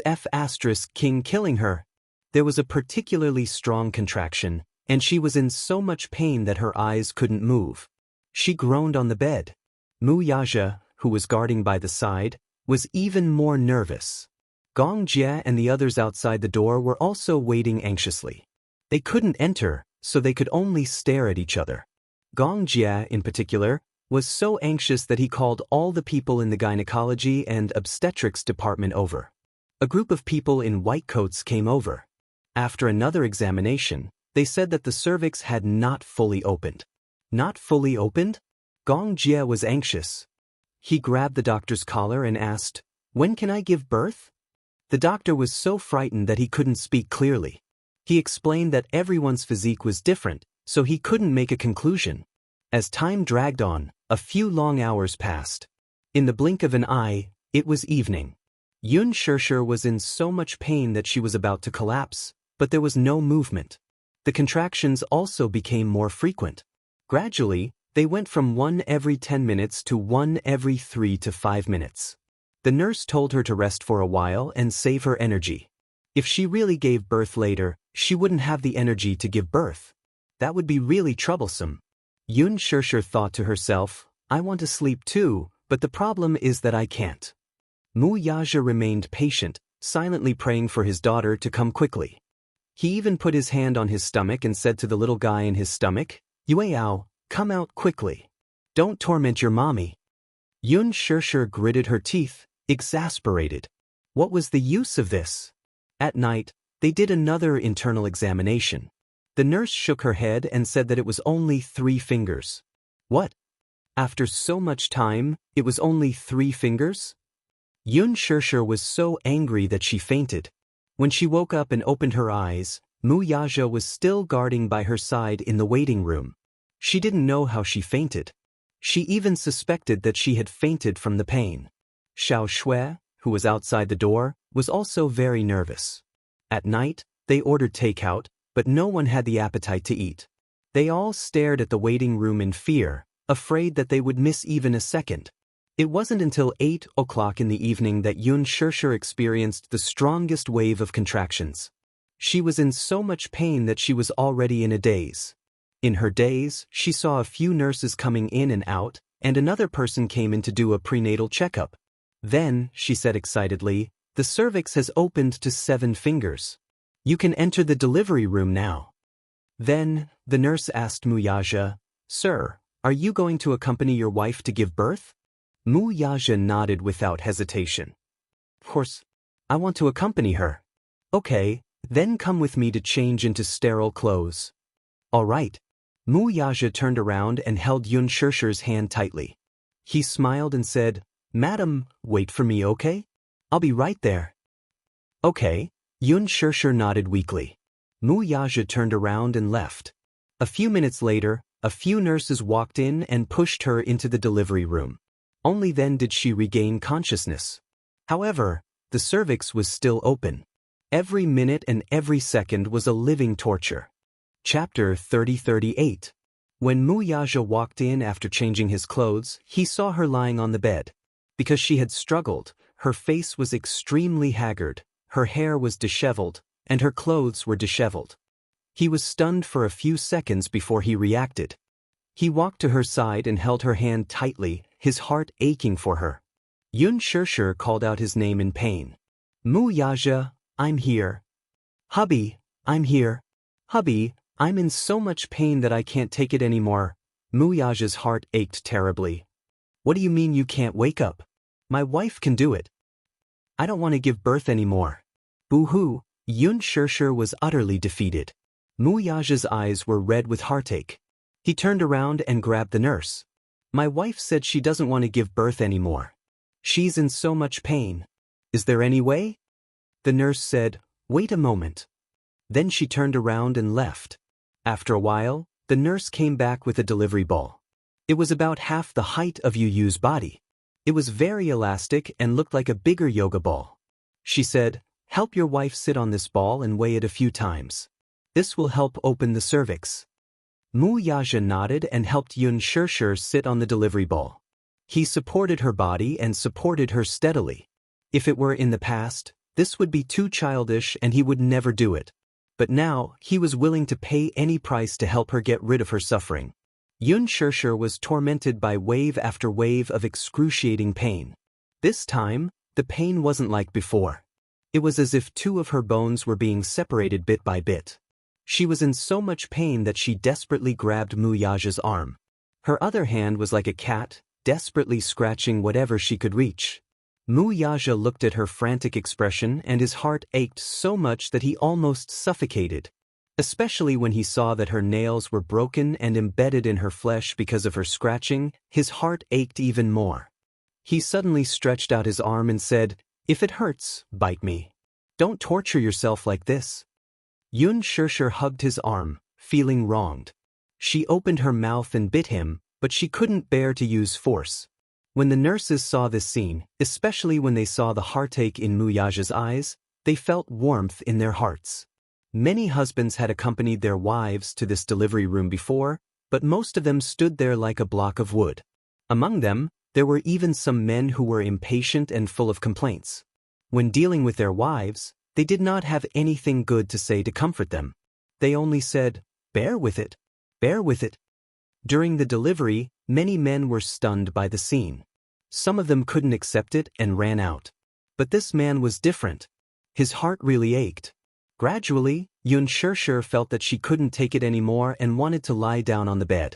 King killing her. There was a particularly strong contraction, and she was in so much pain that her eyes couldn't move. She groaned on the bed. Mu Yaja, who was guarding by the side, was even more nervous. Gong Jie and the others outside the door were also waiting anxiously. They couldn't enter, so they could only stare at each other. Gong Jie, in particular, was so anxious that he called all the people in the gynecology and obstetrics department over. A group of people in white coats came over. After another examination, they said that the cervix had not fully opened. Not fully opened? Gong Jie was anxious. He grabbed the doctor's collar and asked, when can I give birth? The doctor was so frightened that he couldn't speak clearly. He explained that everyone's physique was different, so he couldn't make a conclusion. As time dragged on, a few long hours passed. In the blink of an eye, it was evening. Yun Shirshir was in so much pain that she was about to collapse, but there was no movement. The contractions also became more frequent. Gradually, they went from 1 every 10 minutes to 1 every 3 to 5 minutes. The nurse told her to rest for a while and save her energy. If she really gave birth later, she wouldn't have the energy to give birth. That would be really troublesome. Yun Shirshir thought to herself, I want to sleep too, but the problem is that I can't. Mu Yaja remained patient, silently praying for his daughter to come quickly. He even put his hand on his stomach and said to the little guy in his stomach, Yueao, come out quickly. Don't torment your mommy. Yun Shirshir gritted her teeth, exasperated. What was the use of this? At night, they did another internal examination. The nurse shook her head and said that it was only 3 fingers. What? After so much time, it was only 3 fingers? Yun Shirshir was so angry that she fainted. When she woke up and opened her eyes, Mu Yaja was still guarding by her side in the waiting room. She didn't know how she fainted. She even suspected that she had fainted from the pain. Xiao Shui, who was outside the door, was also very nervous. At night, they ordered takeout, but no one had the appetite to eat. They all stared at the waiting room in fear, afraid that they would miss even a second. It wasn't until 8 o'clock in the evening that Yun Shishir experienced the strongest wave of contractions. She was in so much pain that she was already in a daze. In her daze, she saw a few nurses coming in and out, and another person came in to do a prenatal checkup. Then, she said excitedly, the cervix has opened to 7 fingers. You can enter the delivery room now. Then, the nurse asked Mu Yaja, Sir, are you going to accompany your wife to give birth? Mu Yaja nodded without hesitation. Of course, I want to accompany her. Okay, then come with me to change into sterile clothes. All right. Mu Yaja turned around and held Yun Shishir's hand tightly. He smiled and said, Madam, wait for me, okay? I'll be right there. Okay. Yun Shishir nodded weakly. Mu Yaja turned around and left. A few minutes later, a few nurses walked in and pushed her into the delivery room. Only then did she regain consciousness. However, the cervix was still open. Every minute and every second was a living torture. Chapter 30-38. When Mu Yaja walked in after changing his clothes, he saw her lying on the bed. Because she had struggled, her face was extremely haggard, her hair was disheveled, and her clothes were disheveled. He was stunned for a few seconds before he reacted. He walked to her side and held her hand tightly, his heart aching for her. Yun Shishir called out his name in pain. Mu Yaja, I'm here. Hubby, I'm here. Hubby, I'm in so much pain that I can't take it anymore. Mu Yaja's heart ached terribly. What do you mean you can't wake up? My wife can do it. I don't want to give birth anymore. Boo-hoo, Yun Shishir was utterly defeated. Mu Yaja's eyes were red with heartache. He turned around and grabbed the nurse. My wife said she doesn't want to give birth anymore. She's in so much pain. Is there any way? The nurse said, Wait a moment. Then she turned around and left. After a while, the nurse came back with a delivery ball. It was about half the height of Yu's body. It was very elastic and looked like a bigger yoga ball. She said, Help your wife sit on this ball and weigh it a few times. This will help open the cervix. Mu Yaja nodded and helped Yun Shishir sit on the delivery ball. He supported her body and supported her steadily. If it were in the past, this would be too childish and he would never do it. But now, he was willing to pay any price to help her get rid of her suffering. Yun Shishir was tormented by wave after wave of excruciating pain. This time, the pain wasn't like before. It was as if 2 of her bones were being separated bit by bit. She was in so much pain that she desperately grabbed Mu Yaja's arm. Her other hand was like a cat, desperately scratching whatever she could reach. Mu Yaja looked at her frantic expression and his heart ached so much that he almost suffocated. Especially when he saw that her nails were broken and embedded in her flesh because of her scratching, his heart ached even more. He suddenly stretched out his arm and said, If it hurts, bite me. Don't torture yourself like this. Yun Shishir hugged his arm, feeling wronged. She opened her mouth and bit him, but she couldn't bear to use force. When the nurses saw this scene, especially when they saw the heartache in Mu Yaja's eyes, they felt warmth in their hearts. Many husbands had accompanied their wives to this delivery room before, but most of them stood there like a block of wood. Among them, there were even some men who were impatient and full of complaints. When dealing with their wives, they did not have anything good to say to comfort them. They only said, Bear with it. Bear with it. During the delivery, many men were stunned by the scene. Some of them couldn't accept it and ran out. But this man was different. His heart really ached. Gradually, Yun Shishir felt that she couldn't take it anymore and wanted to lie down on the bed.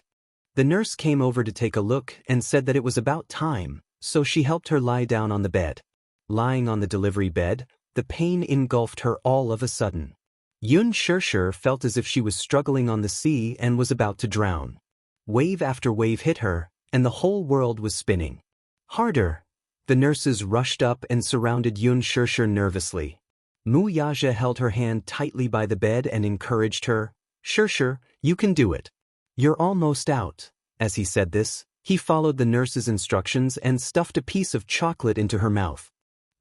The nurse came over to take a look and said that it was about time, so she helped her lie down on the bed. Lying on the delivery bed, the pain engulfed her all of a sudden. Yun Shishir felt as if she was struggling on the sea and was about to drown. Wave after wave hit her, and the whole world was spinning. Harder! The nurses rushed up and surrounded Yun Shishir nervously. Mu Yaja held her hand tightly by the bed and encouraged her, Shishir, you can do it. You're almost out. As he said this, he followed the nurse's instructions and stuffed a piece of chocolate into her mouth.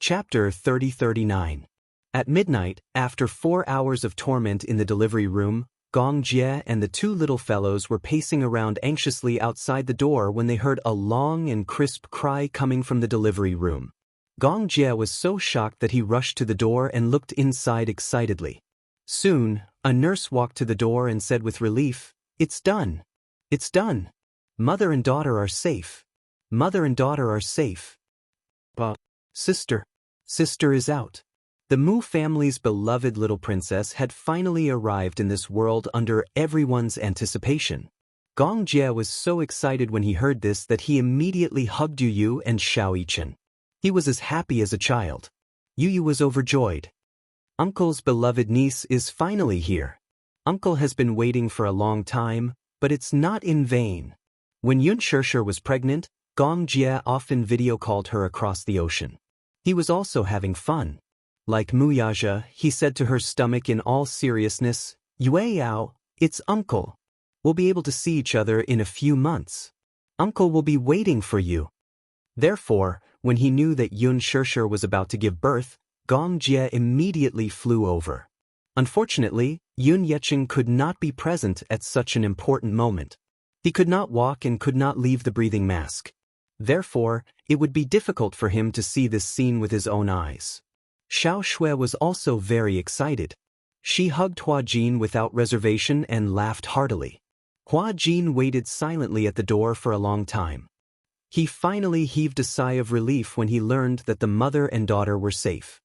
Chapter 3039. At midnight, after 4 hours of torment in the delivery room, Gong Jie and the two little fellows were pacing around anxiously outside the door when they heard a long and crisp cry coming from the delivery room. Gong Jie was so shocked that he rushed to the door and looked inside excitedly. Soon, a nurse walked to the door and said with relief, "It's done. It's done. Mother and daughter are safe. Mother and daughter are safe. But, sister is out." The Mu family's beloved little princess had finally arrived in this world under everyone's anticipation. Gong Jie was so excited when he heard this that he immediately hugged Yu and Xiaoyichen. He was as happy as a child. Yu was overjoyed. Uncle's beloved niece is finally here. Uncle has been waiting for a long time, but it's not in vain. When Xianxia was pregnant, Gong Jie often video called her across the ocean. He was also having fun. Like Wuxia, he said to her stomach in all seriousness, "Yueyao, it's Uncle. We'll be able to see each other in a few months. Uncle will be waiting for you." Therefore, when he knew that Xianxia was about to give birth, Gong Jie immediately flew over. Unfortunately, Xianxia could not be present at such an important moment. He could not walk and could not leave the breathing mask. Therefore, it would be difficult for him to see this scene with his own eyes. Xiao Shui was also very excited. She hugged Hua Jin without reservation and laughed heartily. Hua Jin waited silently at the door for a long time. He finally heaved a sigh of relief when he learned that the mother and daughter were safe.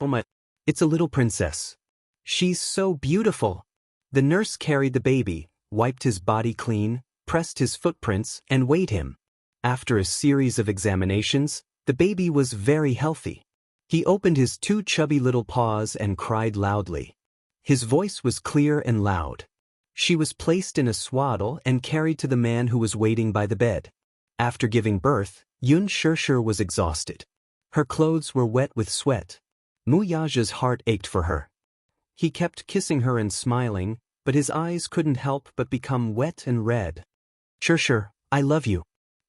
"Oh my, it's a little princess. She's so beautiful." The nurse carried the baby, wiped his body clean, pressed his footprints, and weighed him. After a series of examinations, the baby was very healthy. He opened his two chubby little paws and cried loudly. His voice was clear and loud. She was placed in a swaddle and carried to the man who was waiting by the bed. After giving birth, Xianxia was exhausted. Her clothes were wet with sweat. Wuxia's heart ached for her. He kept kissing her and smiling, but his eyes couldn't help but become wet and red. "Xianxia, I love you."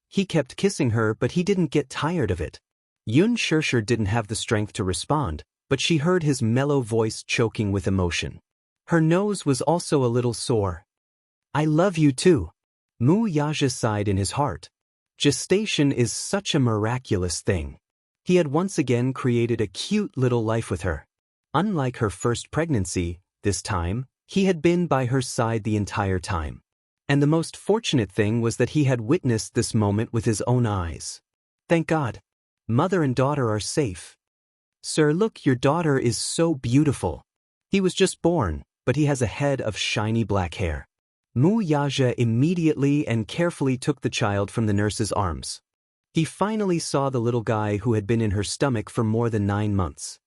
He kept kissing her, but he didn't get tired of it. Xianxia didn't have the strength to respond, but she heard his mellow voice choking with emotion. Her nose was also a little sore. "I love you too." Wuxia sighed in his heart. Gestation is such a miraculous thing. He had once again created a cute little life with her. Unlike her first pregnancy, this time, he had been by her side the entire time. And the most fortunate thing was that he had witnessed this moment with his own eyes. Thank God. Mother and daughter are safe. "Sir, look, your daughter is so beautiful." He was just born, but he has a head of shiny black hair. Wuxia immediately and carefully took the child from the nurse's arms. He finally saw the little guy who had been in her stomach for more than 9 months.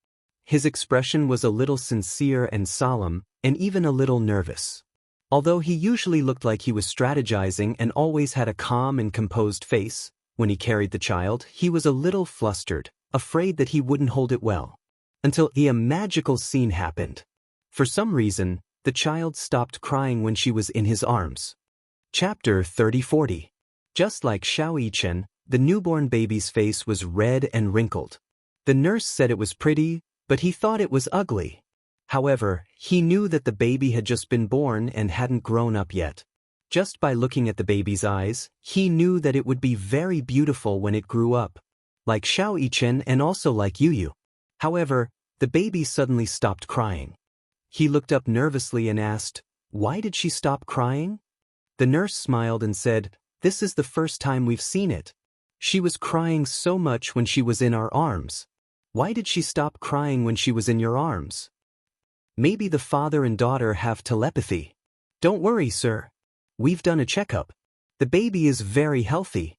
His expression was a little sincere and solemn, and even a little nervous. Although he usually looked like he was strategizing and always had a calm and composed face, when he carried the child, he was a little flustered, afraid that he wouldn't hold it well. Until a magical scene happened. For some reason, the child stopped crying when she was in his arms. Chapter 3040. Just like Xiaoyichen, the newborn baby's face was red and wrinkled. The nurse said it was pretty, but he thought it was ugly. However, he knew that the baby had just been born and hadn't grown up yet. Just by looking at the baby's eyes, he knew that it would be very beautiful when it grew up. Like Xiaoyichen and also like Yu. However, the baby suddenly stopped crying. He looked up nervously and asked, "Why did she stop crying?" The nurse smiled and said, "This is the first time we've seen it. She was crying so much when she was in our arms. Why did she stop crying when she was in your arms?" "Maybe the father and daughter have telepathy." "Don't worry, sir. We've done a checkup. The baby is very healthy."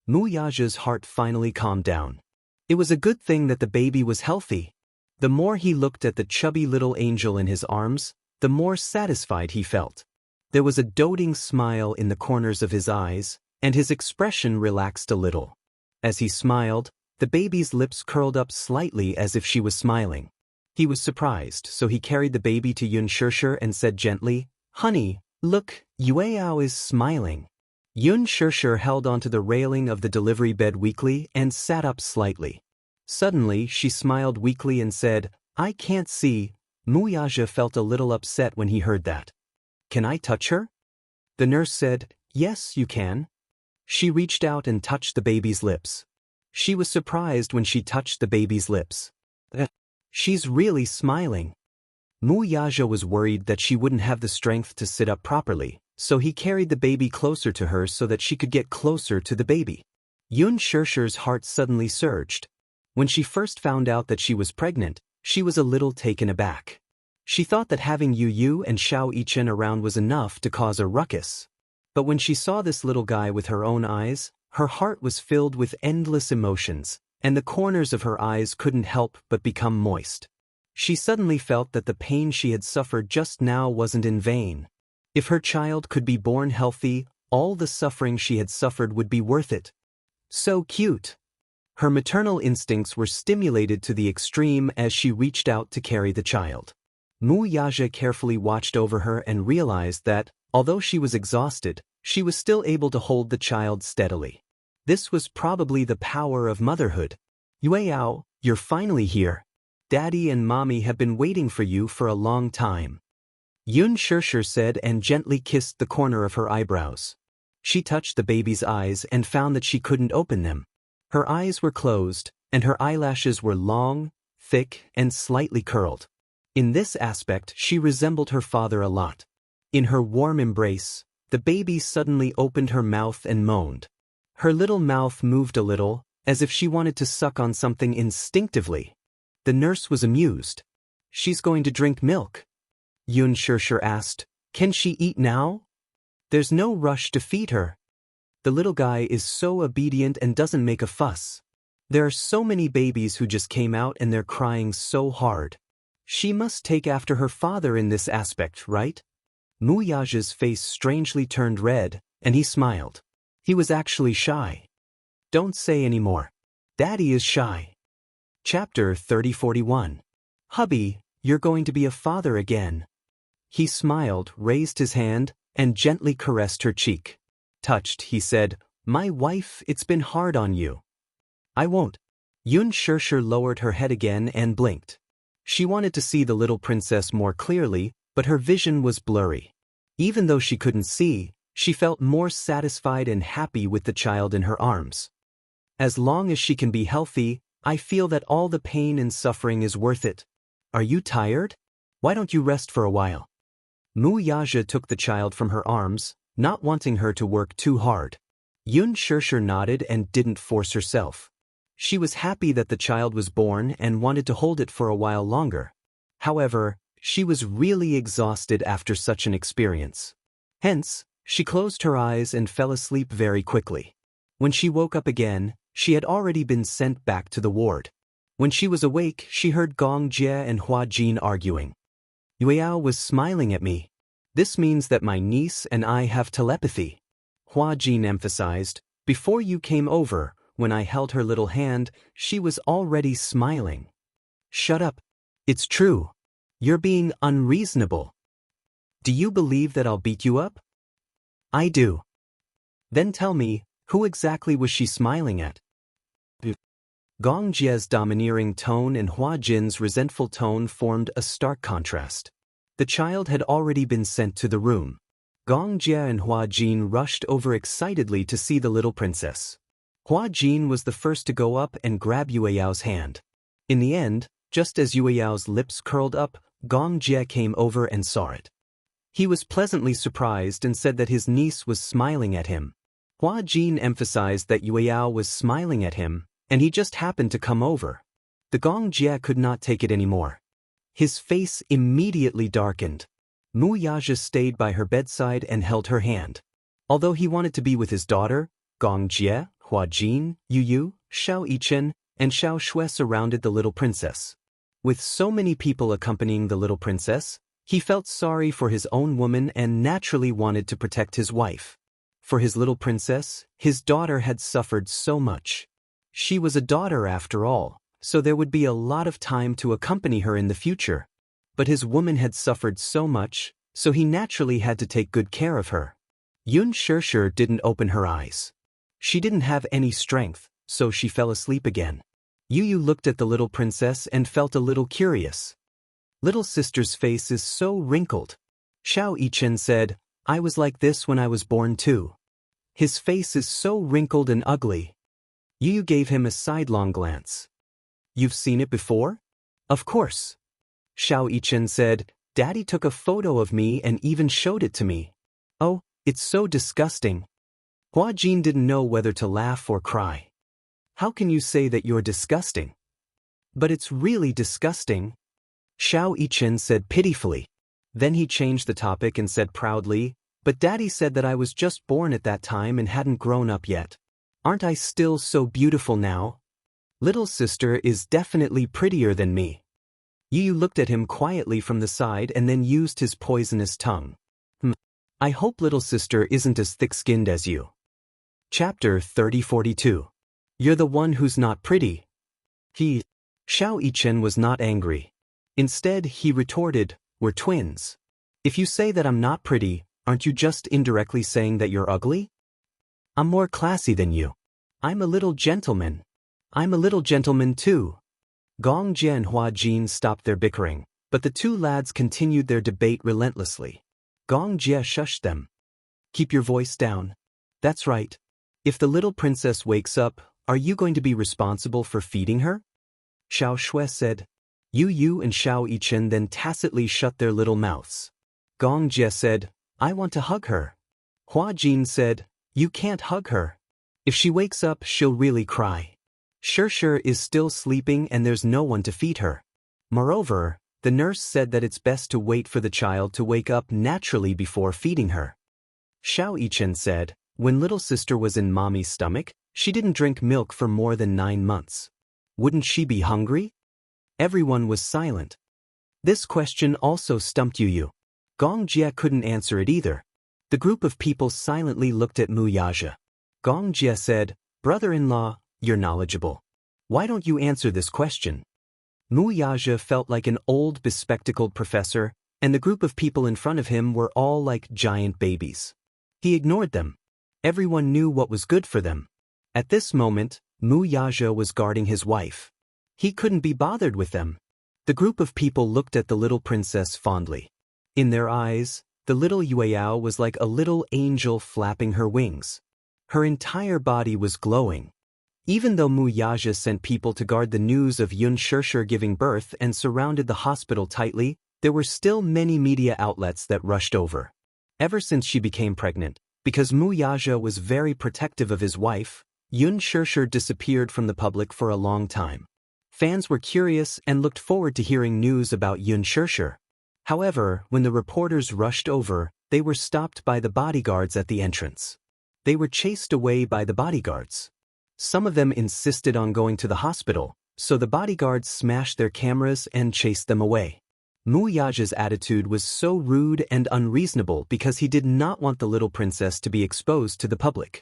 Wuxia's heart finally calmed down. It was a good thing that the baby was healthy. The more he looked at the chubby little angel in his arms, the more satisfied he felt. There was a doting smile in the corners of his eyes, and his expression relaxed a little. As he smiled, the baby's lips curled up slightly as if she was smiling. He was surprised, so he carried the baby to Xianxia and said gently, "Honey, look, Yueyao is smiling. Yun Shishir held onto the railing of the delivery bed weakly and sat up slightly. Suddenly, she smiled weakly and said, "I can't see." Muyaja felt a little upset when he heard that. "Can I touch her?" The nurse said, "Yes, you can." She reached out and touched the baby's lips. She was surprised when she touched the baby's lips. She's really smiling. Muyaja was worried that she wouldn't have the strength to sit up properly, so he carried the baby closer to her so that she could get closer to the baby. Yun Shishir's heart suddenly surged. When she first found out that she was pregnant, she was a little taken aback. She thought that having Yu and Xianxia around was enough to cause a ruckus. But when she saw this little guy with her own eyes, her heart was filled with endless emotions, and the corners of her eyes couldn't help but become moist. She suddenly felt that the pain she had suffered just now wasn't in vain. If her child could be born healthy, all the suffering she had suffered would be worth it. So cute. Her maternal instincts were stimulated to the extreme as she reached out to carry the child. Muyaja carefully watched over her and realized that, although she was exhausted, she was still able to hold the child steadily. This was probably the power of motherhood. "Yueyao, you're finally here. Daddy and Mommy have been waiting for you for a long time," Yun Shishir said and gently kissed the corner of her eyebrows. She touched the baby's eyes and found that she couldn't open them. Her eyes were closed, and her eyelashes were long, thick, and slightly curled. In this aspect, she resembled her father a lot. In her warm embrace, the baby suddenly opened her mouth and moaned. Her little mouth moved a little, as if she wanted to suck on something instinctively. The nurse was amused. "She's going to drink milk," Yun Shishir asked. "Can she eat now?" "There's no rush to feed her. The little guy is so obedient and doesn't make a fuss. There are so many babies who just came out and they're crying so hard. She must take after her father in this aspect, right?" Muyaja's face strangely turned red, and he smiled. He was actually shy. "Don't say any more. Daddy is shy." Chapter 3041. "Hubby, you're going to be a father again." He smiled, raised his hand, and gently caressed her cheek. Touched, he said, "My wife, it's been hard on you." "I won't." Yun Shishir lowered her head again and blinked. She wanted to see the little princess more clearly, but her vision was blurry. Even though she couldn't see, she felt more satisfied and happy with the child in her arms. "As long as she can be healthy, I feel that all the pain and suffering is worth it. Are you tired? Why don't you rest for a while?" Muyaja took the child from her arms, not wanting her to work too hard. Yun Shishir nodded and didn't force herself. She was happy that the child was born and wanted to hold it for a while longer. However, she was really exhausted after such an experience. Hence, she closed her eyes and fell asleep very quickly. When she woke up again, she had already been sent back to the ward. When she was awake, she heard Gong Jie and Hua Jin arguing. "Yueyao was smiling at me. This means that my niece and I have telepathy," Hua Jin emphasized. "Before you came over, when I held her little hand, she was already smiling." "Shut up. It's true. You're being unreasonable. Do you believe that I'll beat you up?" "I do." "Then tell me, who exactly was she smiling at?" Gong Jie's domineering tone and Hua Jin's resentful tone formed a stark contrast. The child had already been sent to the room. Gong Jie and Hua Jin rushed over excitedly to see the little princess. Hua Jin was the first to go up and grab Yueyao's hand. In the end, just as Yueyao's lips curled up, Gong Jie came over and saw it. He was pleasantly surprised and said that his niece was smiling at him. Hua Jin emphasized that Yueyao was smiling at him, and he just happened to come over. The Gong Jie could not take it anymore. His face immediately darkened. Muyaja stayed by her bedside and held her hand. Although he wanted to be with his daughter, Gong Jie, Hua Jin, Yu, Xianxia, and Xiaoshui surrounded the little princess. With so many people accompanying the little princess, he felt sorry for his own woman and naturally wanted to protect his wife. For his little princess, his daughter had suffered so much. She was a daughter after all, so there would be a lot of time to accompany her in the future. But his woman had suffered so much, so he naturally had to take good care of her. Yun Shirshir didn't open her eyes. She didn't have any strength, so she fell asleep again. Yu looked at the little princess and felt a little curious. Little sister's face is so wrinkled. Xiao Yichen said, I was like this when I was born too. His face is so wrinkled and ugly. Yu gave him a sidelong glance. You've seen it before? Of course. Xiao Yichen said, Daddy took a photo of me and even showed it to me. Oh, it's so disgusting. Hua Jin didn't know whether to laugh or cry. How can you say that you're disgusting? But it's really disgusting. Xiao Yichen said pitifully. Then he changed the topic and said proudly, but Daddy said that I was just born at that time and hadn't grown up yet. Aren't I still so beautiful now? Little sister is definitely prettier than me. Yu looked at him quietly from the side and then used his poisonous tongue. I hope little sister isn't as thick-skinned as you. Chapter 3042. You're the one who's not pretty. Xiao Yichen was not angry. Instead, he retorted, we're twins. If you say that I'm not pretty, aren't you just indirectly saying that you're ugly? I'm more classy than you. I'm a little gentleman. I'm a little gentleman too. Gong Jie and Hua Jin stopped their bickering, but the two lads continued their debate relentlessly. Gong Jie shushed them. Keep your voice down. That's right. If the little princess wakes up, are you going to be responsible for feeding her? Xiao Shui said. Yu and Xiao Yichen then tacitly shut their little mouths. Gong Jie said, I want to hug her. Hua Jin said, you can't hug her. If she wakes up, she'll really cry. Shirshir is still sleeping and there's no one to feed her. Moreover, the nurse said that it's best to wait for the child to wake up naturally before feeding her. Xiao Yichen said, when little sister was in mommy's stomach, she didn't drink milk for more than 9 months. Wouldn't she be hungry? Everyone was silent. This question also stumped Yu. Gong Jie couldn't answer it either. The group of people silently looked at Mu Yaja. Gong Jie said, brother-in-law, you're knowledgeable. Why don't you answer this question? Mu Yaja felt like an old bespectacled professor, and the group of people in front of him were all like giant babies. He ignored them. Everyone knew what was good for them. At this moment, Mu Yaja was guarding his wife. He couldn't be bothered with them. The group of people looked at the little princess fondly. In their eyes, the little Yueyao was like a little angel flapping her wings. Her entire body was glowing. Even though Mu Yaja sent people to guard the news of Yun Shirshir giving birth and surrounded the hospital tightly, there were still many media outlets that rushed over. Ever since she became pregnant, because Mu Yaja was very protective of his wife, Yun Shirshir disappeared from the public for a long time. Fans were curious and looked forward to hearing news about Yun Shirshir. However, when the reporters rushed over, they were stopped by the bodyguards at the entrance. They were chased away by the bodyguards. Some of them insisted on going to the hospital, so the bodyguards smashed their cameras and chased them away. Mu Yaja's attitude was so rude and unreasonable because he did not want the little princess to be exposed to the public.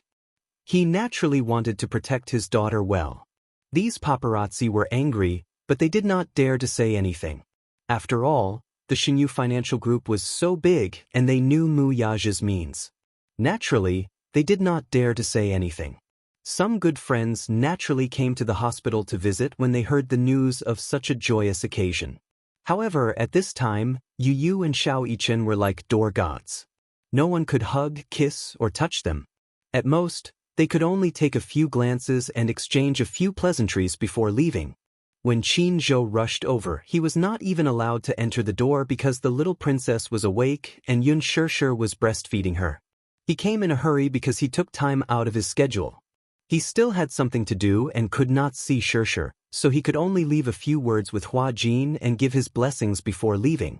He naturally wanted to protect his daughter well. These paparazzi were angry, but they did not dare to say anything. After all, the Xinyu financial group was so big and they knew Mu Yaja's means. Naturally, they did not dare to say anything. Some good friends naturally came to the hospital to visit when they heard the news of such a joyous occasion. However, at this time, Yu and Xiao Yichen were like door gods. No one could hug, kiss, or touch them. At most, they could only take a few glances and exchange a few pleasantries before leaving. When Qin Zhou rushed over, he was not even allowed to enter the door because the little princess was awake and Yun Shirshir was breastfeeding her. He came in a hurry because he took time out of his schedule. He still had something to do and could not see Shirshir, so he could only leave a few words with Hua Jin and give his blessings before leaving.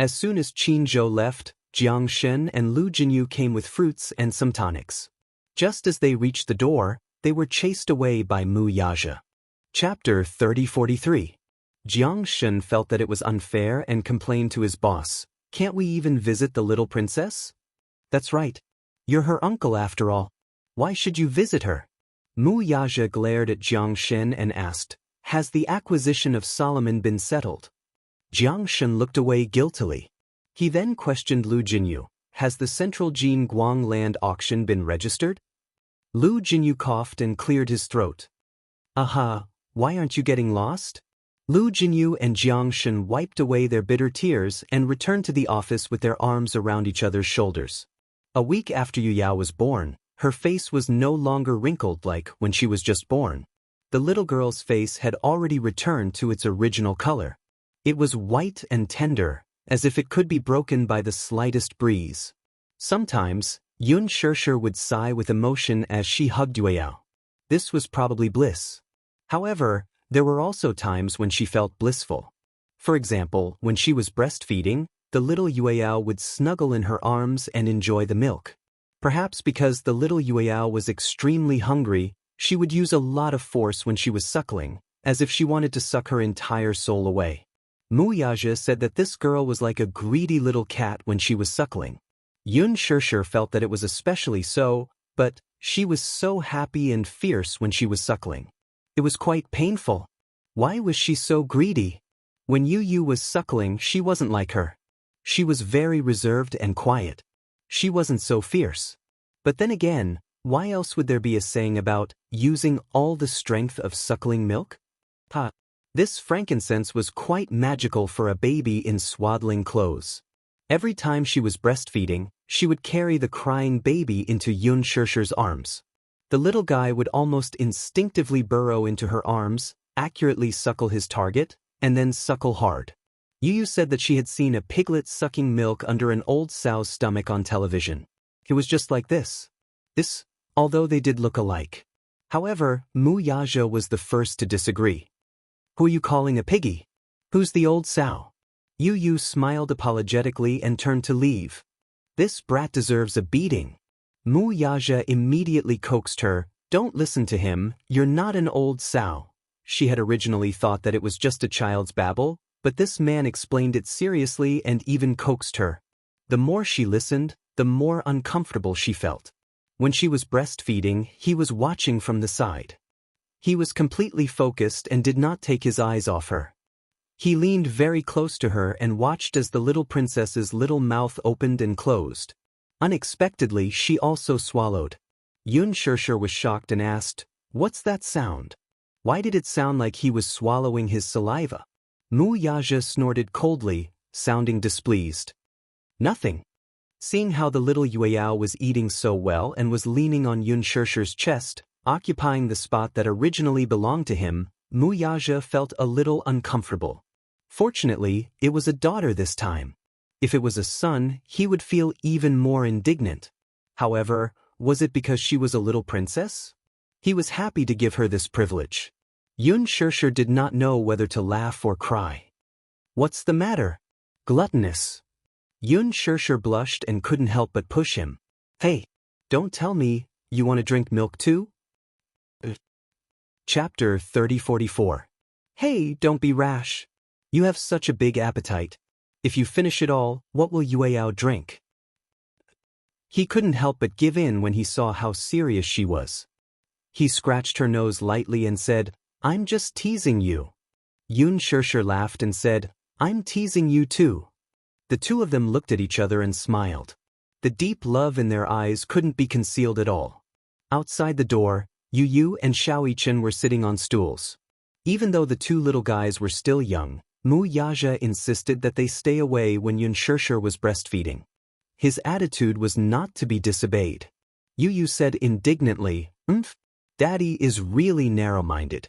As soon as Qin Zhou left, Jiang Shen and Lu Jinyu came with fruits and some tonics. Just as they reached the door, they were chased away by Mu Yaja. Chapter 3043. Jiang Shen felt that it was unfair and complained to his boss, "Can't we even visit the little princess?" "That's right. You're her uncle after all. Why should you visit her?" Mu Yaja glared at Jiang Shen and asked, "Has the acquisition of Solomon been settled?" Jiang Shen looked away guiltily. He then questioned Lu Jinyu, has the Central Jin Guang land auction been registered? Lu Jinyu coughed and cleared his throat. Aha, why aren't you getting lost? Lu Jinyu and Jiang Shen wiped away their bitter tears and returned to the office with their arms around each other's shoulders. A week after Yu Yao was born, her face was no longer wrinkled like when she was just born. The little girl's face had already returned to its original color. It was white and tender, as if it could be broken by the slightest breeze. Sometimes, Yun Shirshir would sigh with emotion as she hugged Yu Yao. This was probably bliss. However, there were also times when she felt blissful. For example, when she was breastfeeding, the little Yu Yao would snuggle in her arms and enjoy the milk. Perhaps because the little Yu Yao was extremely hungry, she would use a lot of force when she was suckling, as if she wanted to suck her entire soul away. Mu Yaja said that this girl was like a greedy little cat when she was suckling. Yun Shirshir felt that it was especially so, but she was so happy and fierce when she was suckling. It was quite painful. Why was she so greedy? When Yu was suckling, she wasn't like her. She was very reserved and quiet. She wasn't so fierce. But then again, why else would there be a saying about using all the strength of suckling milk? This frankincense was quite magical for a baby in swaddling clothes. Every time she was breastfeeding, she would carry the crying baby into Yun Shirshir's arms. The little guy would almost instinctively burrow into her arms, accurately suckle his target, and then suckle hard. Yu said that she had seen a piglet sucking milk under an old sow's stomach on television. It was just like this, although they did look alike. However, Mu Yaja was the first to disagree. Who are you calling a piggy? Who's the old sow? Yu smiled apologetically and turned to leave. This brat deserves a beating. Mu Yaja immediately coaxed her, don't listen to him, you're not an old sow. She had originally thought that it was just a child's babble, but this man explained it seriously and even coaxed her. The more she listened, the more uncomfortable she felt. When she was breastfeeding, he was watching from the side. He was completely focused and did not take his eyes off her. He leaned very close to her and watched as the little princess's little mouth opened and closed. Unexpectedly, she also swallowed. Yun Shirshir was shocked and asked, "What's that sound? Why did it sound like he was swallowing his saliva?" Mu Yaja snorted coldly, sounding displeased. Nothing. Seeing how the little Yu Yao was eating so well and was leaning on Yun Shirshir's chest, occupying the spot that originally belonged to him, Mu Yaja felt a little uncomfortable. Fortunately, it was a daughter this time. If it was a son, he would feel even more indignant. However, was it because she was a little princess? He was happy to give her this privilege. Yun Shirshir did not know whether to laugh or cry. What's the matter? Gluttonous. Yun Shirshir blushed and couldn't help but push him. Hey, don't tell me, you want to drink milk too? Chapter 3044. Hey, don't be rash. You have such a big appetite. If you finish it all, what will Yu Yao drink? He couldn't help but give in when he saw how serious she was. He scratched her nose lightly and said, I'm just teasing you. Yun Shirshir laughed and said, I'm teasing you too. The two of them looked at each other and smiled. The deep love in their eyes couldn't be concealed at all. Outside the door, Yu and Xiaoyichen were sitting on stools. Even though the two little guys were still young, Mu Yaja insisted that they stay away when Yun Shirshir was breastfeeding. His attitude was not to be disobeyed. Yu said indignantly, Daddy is really narrow-minded.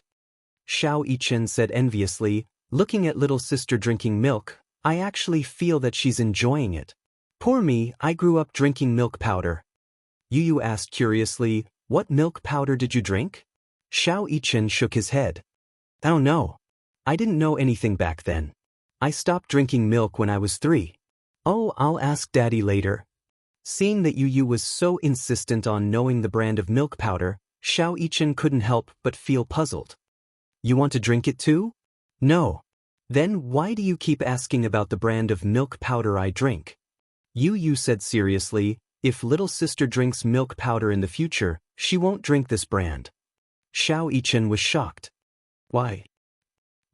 Xiaoyichen said enviously, looking at little sister drinking milk, I actually feel that she's enjoying it. Poor me, I grew up drinking milk powder. Yu asked curiously, what milk powder did you drink? Xiaoyichen shook his head. I don't know. I didn't know anything back then. I stopped drinking milk when I was 3. Oh, I'll ask Daddy later. Seeing that Yu was so insistent on knowing the brand of milk powder, Xiaoyichen couldn't help but feel puzzled. You want to drink it too? No. Then why do you keep asking about the brand of milk powder I drink? Yu said seriously, if little sister drinks milk powder in the future, she won't drink this brand. Xiaoyichen was shocked. Why?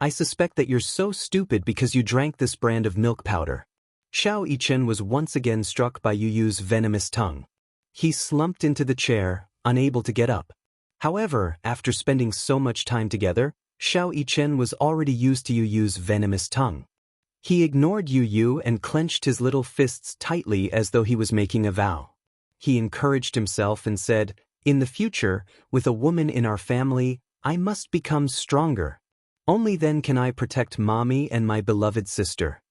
I suspect that you're so stupid because you drank this brand of milk powder. Xiao Yichen was once again struck by Yu Yu's venomous tongue. He slumped into the chair, unable to get up. However, after spending so much time together, Xiao Yichen was already used to Yu Yu's venomous tongue. He ignored Yu Yu and clenched his little fists tightly as though he was making a vow. He encouraged himself and said, "In the future, with a woman in our family, I must become stronger. Only then can I protect Mommy and my beloved sister."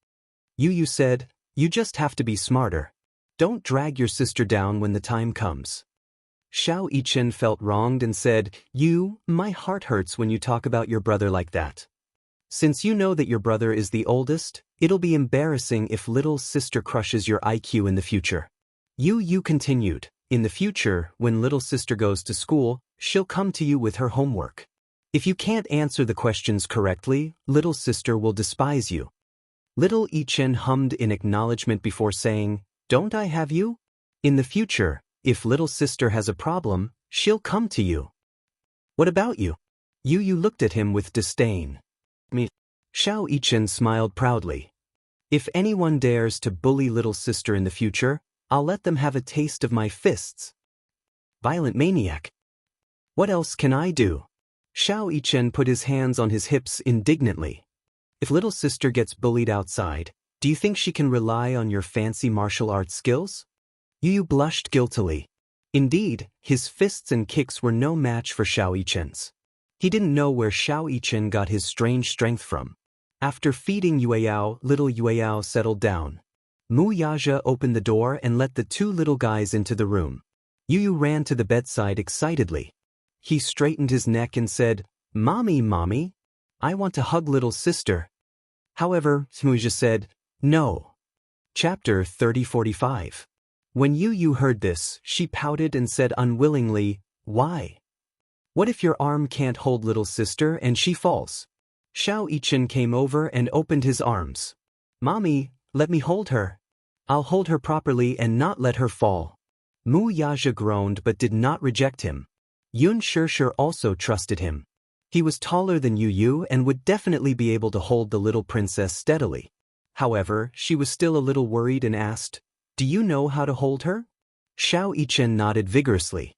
Yu Yu said, "You just have to be smarter. Don't drag your sister down when the time comes." Xiao Yichen felt wronged and said, My heart hurts when you talk about your brother like that. Since you know that your brother is the oldest, it'll be embarrassing if little sister crushes your IQ in the future." Yu Yu continued, "In the future, when little sister goes to school, she'll come to you with her homework. If you can't answer the questions correctly, little sister will despise you." Little Yichen hummed in acknowledgement before saying, "Don't I have you? In the future, if little sister has a problem, she'll come to you." "What about you?" Yu Yu looked at him with disdain. "Me." Xiao Yichen smiled proudly. "If anyone dares to bully little sister in the future, I'll let them have a taste of my fists." "Violent maniac. What else can I do?" Xiao Yichen put his hands on his hips indignantly. "If little sister gets bullied outside, do you think she can rely on your fancy martial arts skills?" Yu Yu blushed guiltily. Indeed, his fists and kicks were no match for Xiao Yichen's. He didn't know where Xiao Yichen got his strange strength from. After feeding Yueyao, little Yueyao settled down. Mu Yaja opened the door and let the two little guys into the room. Yu Yu ran to the bedside excitedly. He straightened his neck and said, "Mommy, Mommy, I want to hug little sister." However, Smuja said, "No." Chapter 30:45. When Yu Yu heard this, she pouted and said unwillingly, "Why? What if your arm can't hold little sister and she falls?" Xiao Yichen came over and opened his arms. "Mommy, let me hold her. I'll hold her properly and not let her fall." Mu Yaja groaned but did not reject him. Yun Shirshir also trusted him. He was taller than Yu Yu and would definitely be able to hold the little princess steadily. However, she was still a little worried and asked, "Do you know how to hold her?" Xiao Yichen nodded vigorously.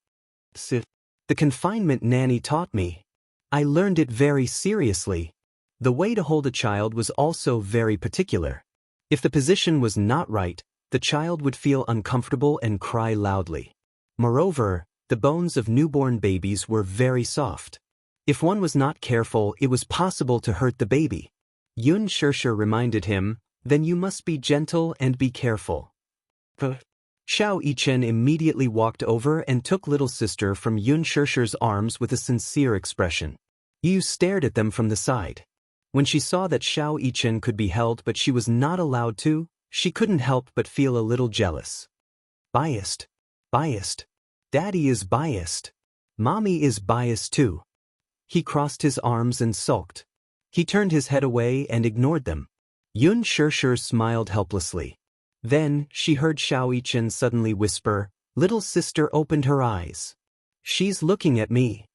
"The confinement nanny taught me. I learned it very seriously." The way to hold a child was also very particular. If the position was not right, the child would feel uncomfortable and cry loudly. Moreover, the bones of newborn babies were very soft. If one was not careful, it was possible to hurt the baby. Yun Shirshir reminded him, "Then you must be gentle and be careful." Xiao Yichen immediately walked over and took little sister from Yun Shirshir's arms with a sincere expression. Yu stared at them from the side. When she saw that Xiao Yichen could be held but she was not allowed to, she couldn't help but feel a little jealous. Biased. Biased. Daddy is biased. Mommy is biased too. He crossed his arms and sulked. He turned his head away and ignored them. Yun Shirshir smiled helplessly. Then, she heard Xiao Yichen suddenly whisper, "Little sister opened her eyes. She's looking at me."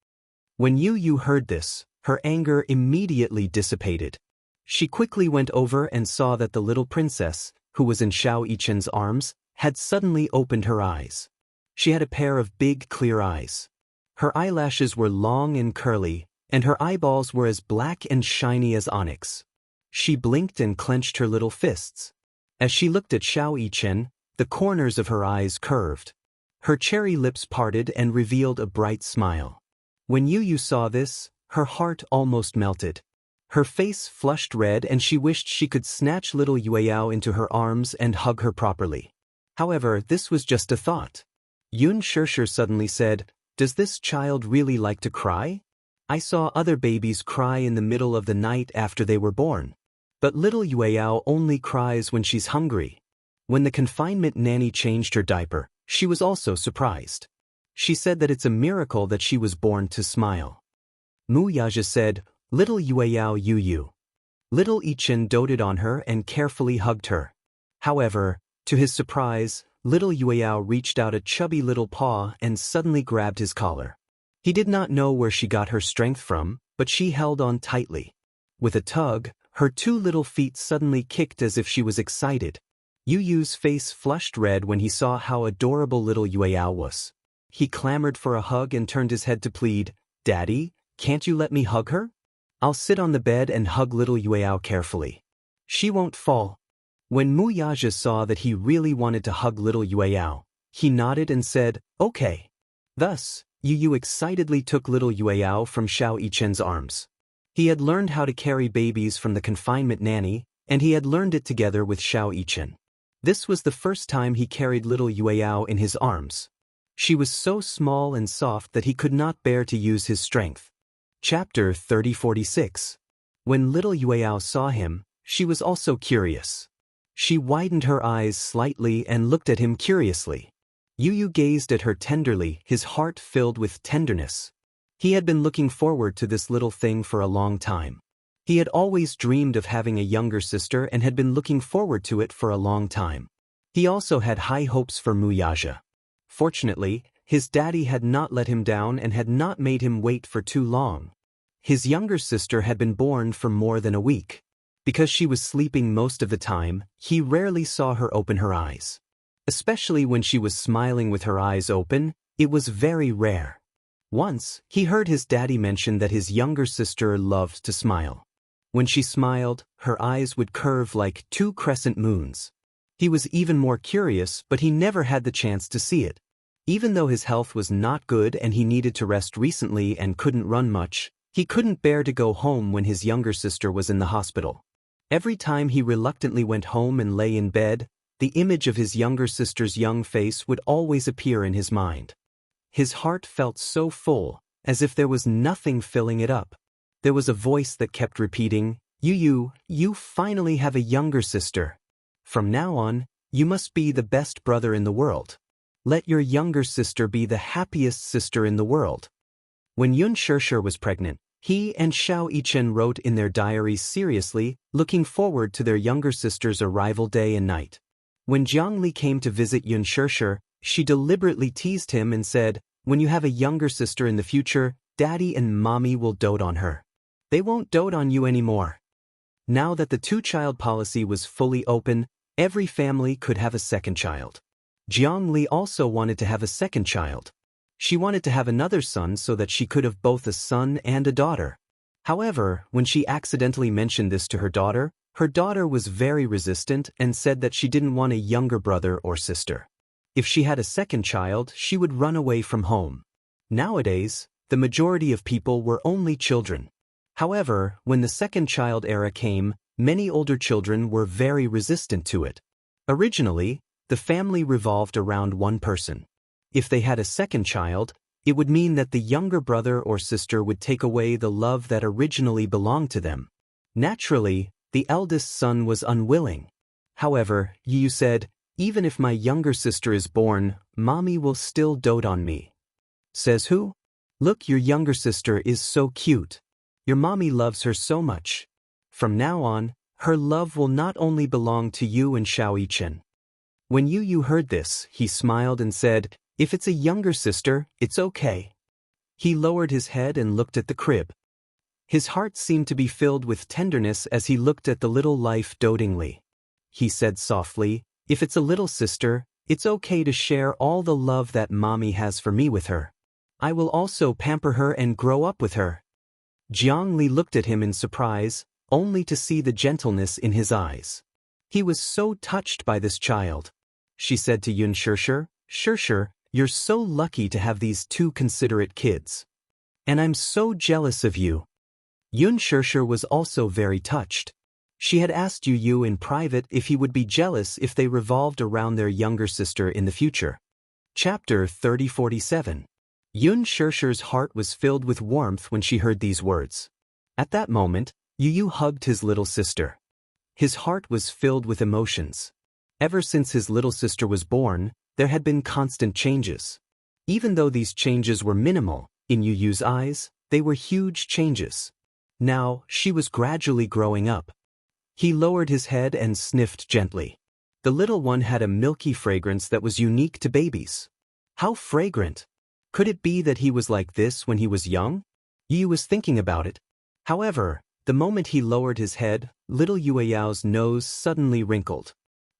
When Yu Yu heard this, her anger immediately dissipated. She quickly went over and saw that the little princess, who was in Xiao Yichen's arms, had suddenly opened her eyes. She had a pair of big, clear eyes. Her eyelashes were long and curly, and her eyeballs were as black and shiny as onyx. She blinked and clenched her little fists. As she looked at Xiao Yichen, the corners of her eyes curved. Her cherry lips parted and revealed a bright smile. When Yu Yu saw this, her heart almost melted. Her face flushed red and she wished she could snatch little Yueyao into her arms and hug her properly. However, this was just a thought. Yun Shirshir suddenly said, "Does this child really like to cry? I saw other babies cry in the middle of the night after they were born. But little Yueyao only cries when she's hungry." When the confinement nanny changed her diaper, she was also surprised. She said that it's a miracle that she was born to smile. Mu Yaja said, "Little Yueyao Yu Yu." Little Yichen doted on her and carefully hugged her. However, to his surprise, little Yueyao reached out a chubby little paw and suddenly grabbed his collar. He did not know where she got her strength from, but she held on tightly. With a tug, her two little feet suddenly kicked as if she was excited. Yu Yu's face flushed red when he saw how adorable little Yueyao was. He clamored for a hug and turned his head to plead, "Daddy, can't you let me hug her? I'll sit on the bed and hug little Yueyao carefully. She won't fall." When Mu Yaja saw that he really wanted to hug little Yueyao, he nodded and said, "Okay." Thus, Yu Yu excitedly took little Yueyao from Xiao Yichen's arms. He had learned how to carry babies from the confinement nanny, and he had learned it together with Xiao Yichen. This was the first time he carried little Yueyao in his arms. She was so small and soft that he could not bear to use his strength. Chapter 3046. When little Yueyao saw him, she was also curious. She widened her eyes slightly and looked at him curiously. Yu Yu gazed at her tenderly, his heart filled with tenderness. He had been looking forward to this little thing for a long time. He had always dreamed of having a younger sister and had been looking forward to it for a long time. He also had high hopes for Mu Yaja. Fortunately, his daddy had not let him down and had not made him wait for too long. His younger sister had been born for more than a week. Because she was sleeping most of the time, he rarely saw her open her eyes. Especially when she was smiling with her eyes open, it was very rare. Once, he heard his daddy mention that his younger sister loved to smile. When she smiled, her eyes would curve like two crescent moons. He was even more curious, but he never had the chance to see it. Even though his health was not good and he needed to rest recently and couldn't run much, he couldn't bear to go home when his younger sister was in the hospital. Every time he reluctantly went home and lay in bed, the image of his younger sister's young face would always appear in his mind. His heart felt so full, as if there was nothing filling it up. There was a voice that kept repeating, You finally have a younger sister. From now on, you must be the best brother in the world. Let your younger sister be the happiest sister in the world." When Yun Shirshir was pregnant, he and Xiao Yichen wrote in their diaries seriously, looking forward to their younger sister's arrival day and night. When Jiang Li came to visit Yun Shirshir, she deliberately teased him and said, "When you have a younger sister in the future, Daddy and Mommy will dote on her. They won't dote on you anymore." Now that the two-child policy was fully open, every family could have a second child. Jiang Li also wanted to have a second child. She wanted to have another son so that she could have both a son and a daughter. However, when she accidentally mentioned this to her daughter was very resistant and said that she didn't want a younger brother or sister. If she had a second child, she would run away from home. Nowadays, the majority of people were only children. However, when the second child era came, many older children were very resistant to it. Originally, the family revolved around one person. If they had a second child, it would mean that the younger brother or sister would take away the love that originally belonged to them. Naturally, the eldest son was unwilling. However, Yu said, "Even if my younger sister is born, Mommy will still dote on me." Says who? Look, your younger sister is so cute. Your mommy loves her so much. From now on, her love will not only belong to you and Xiao Yichen. When Yu heard this, he smiled and said, "If it's a younger sister, it's okay." He lowered his head and looked at the crib. His heart seemed to be filled with tenderness as he looked at the little life dotingly. He said softly, "If it's a little sister, it's okay to share all the love that Mommy has for me with her. I will also pamper her and grow up with her." Jiang Li looked at him in surprise, only to see the gentleness in his eyes. He was so touched by this child. She said to Yun Shirshir, "Shirshir, you're so lucky to have these two considerate kids. And I'm so jealous of you." Yun Shirshir was also very touched. She had asked Yu in private if he would be jealous if they revolved around their younger sister in the future. Chapter 3047. Yun Shirshir's heart was filled with warmth when she heard these words. At that moment, Yu hugged his little sister. His heart was filled with emotions. Ever since his little sister was born, there had been constant changes. Even though these changes were minimal, in Yu's eyes, they were huge changes. Now, she was gradually growing up. He lowered his head and sniffed gently. The little one had a milky fragrance that was unique to babies. How fragrant! Could it be that he was like this when he was young? Yu was thinking about it. However, the moment he lowered his head, little Yueyao's nose suddenly wrinkled.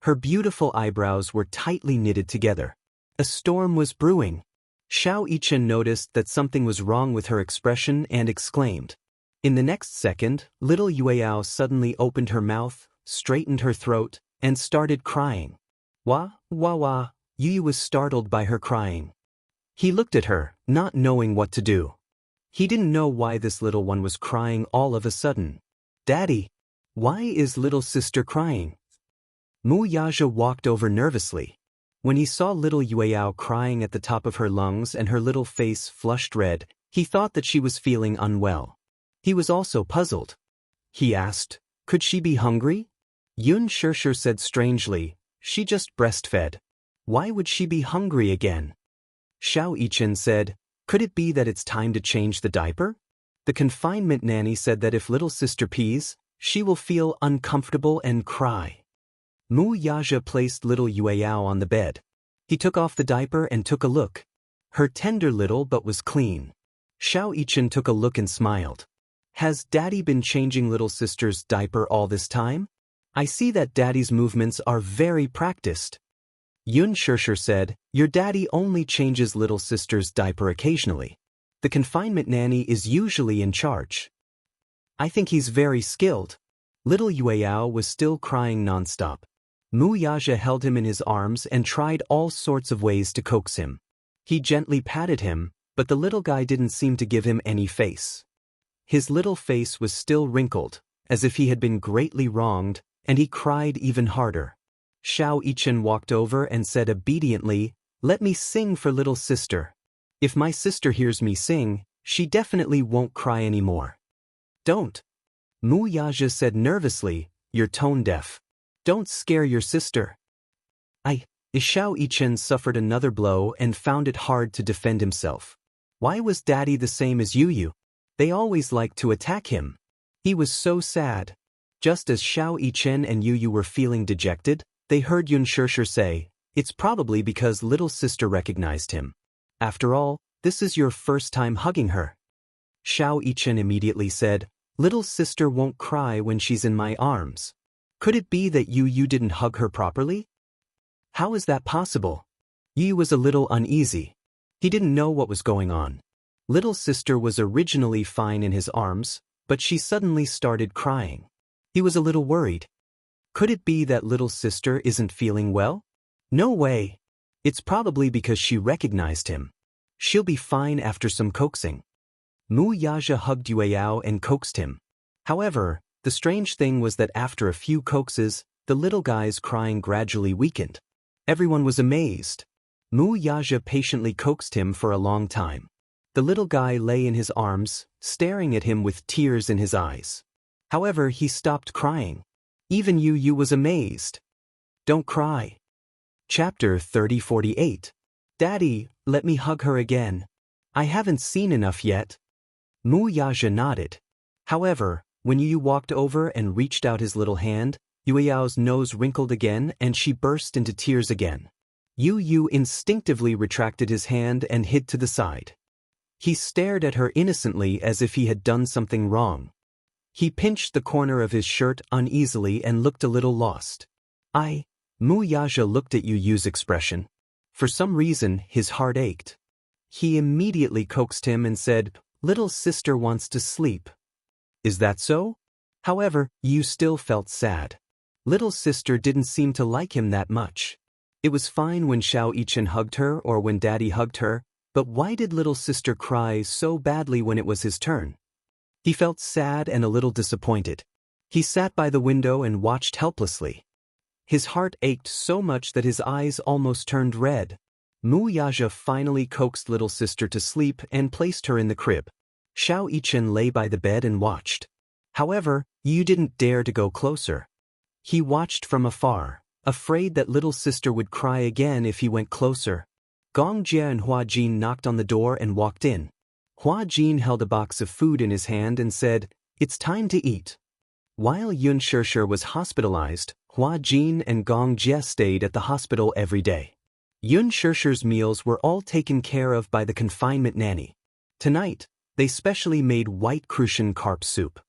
Her beautiful eyebrows were tightly knitted together. A storm was brewing. Xiao Yichen noticed that something was wrong with her expression and exclaimed. In the next second, little Yueyao suddenly opened her mouth, straightened her throat, and started crying. Wah, wah, wah. Yu was startled by her crying. He looked at her, not knowing what to do. He didn't know why this little one was crying all of a sudden. Daddy, why is little sister crying? Mu Yaja walked over nervously. When he saw little Yueyao crying at the top of her lungs and her little face flushed red, he thought that she was feeling unwell. He was also puzzled. He asked, could she be hungry? Yun Shirshir said strangely, she just breastfed. Why would she be hungry again? Xiao Yichen said, could it be that it's time to change the diaper? The confinement nanny said that if little sister pees, she will feel uncomfortable and cry. Mu Yaja placed little Yueyao on the bed. He took off the diaper and took a look. Her tender little butt was clean. Xiao Yichen took a look and smiled. Has Daddy been changing little sister's diaper all this time? I see that Daddy's movements are very practiced. Yun Shirshir said, your daddy only changes little sister's diaper occasionally. The confinement nanny is usually in charge. I think he's very skilled. Little Yueyao was still crying nonstop. Mu Yaja held him in his arms and tried all sorts of ways to coax him. He gently patted him, but the little guy didn't seem to give him any face. His little face was still wrinkled, as if he had been greatly wronged, and he cried even harder. Xiao Yichen walked over and said obediently, let me sing for little sister. If my sister hears me sing, she definitely won't cry anymore. Don't. Mu Yaja said nervously, you're tone deaf. Don't scare your sister. Xiao Yichen suffered another blow and found it hard to defend himself. Why was Daddy the same as Yu? They always liked to attack him. He was so sad. Just as Xiao Yichen and Yu were feeling dejected, they heard Yun Shirshir say, it's probably because little sister recognized him. After all, this is your first time hugging her. Xiao Yichen immediately said, little sister won't cry when she's in my arms. Could it be that Yu didn't hug her properly? How is that possible? Yu was a little uneasy. He didn't know what was going on. Little sister was originally fine in his arms, but she suddenly started crying. He was a little worried. Could it be that little sister isn't feeling well? No way. It's probably because she recognized him. She'll be fine after some coaxing. Mu Yaja hugged Yueyao and coaxed him. However, the strange thing was that after a few coaxes, the little guy's crying gradually weakened. Everyone was amazed. Mu Yaja patiently coaxed him for a long time. The little guy lay in his arms, staring at him with tears in his eyes. However, he stopped crying. Even Yu was amazed. Don't cry. Chapter 3048. Daddy, let me hug her again. I haven't seen enough yet. Mu Yaja nodded. However, when Yu walked over and reached out his little hand, Yueyao's nose wrinkled again and she burst into tears again. Yu instinctively retracted his hand and hid to the side. He stared at her innocently as if he had done something wrong. He pinched the corner of his shirt uneasily and looked a little lost. Mu Yaja looked at Yu's expression. For some reason, his heart ached. He immediately coaxed him and said, little sister wants to sleep. Is that so? However, Yu still felt sad. Little sister didn't seem to like him that much. It was fine when Xiao Yichen hugged her or when Daddy hugged her, but why did little sister cry so badly when it was his turn? He felt sad and a little disappointed. He sat by the window and watched helplessly. His heart ached so much that his eyes almost turned red. Mu Yaja finally coaxed little sister to sleep and placed her in the crib. Xiao Yichen lay by the bed and watched. However, Yu didn't dare to go closer. He watched from afar, afraid that little sister would cry again if he went closer. Gong Jia and Hua Jin knocked on the door and walked in. Hua Jin held a box of food in his hand and said, it's time to eat. While Yun Shirshir was hospitalized, Hua Jin and Gong Jia stayed at the hospital every day. Yun Shirshir's meals were all taken care of by the confinement nanny. Tonight, they specially made white crucian carp soup.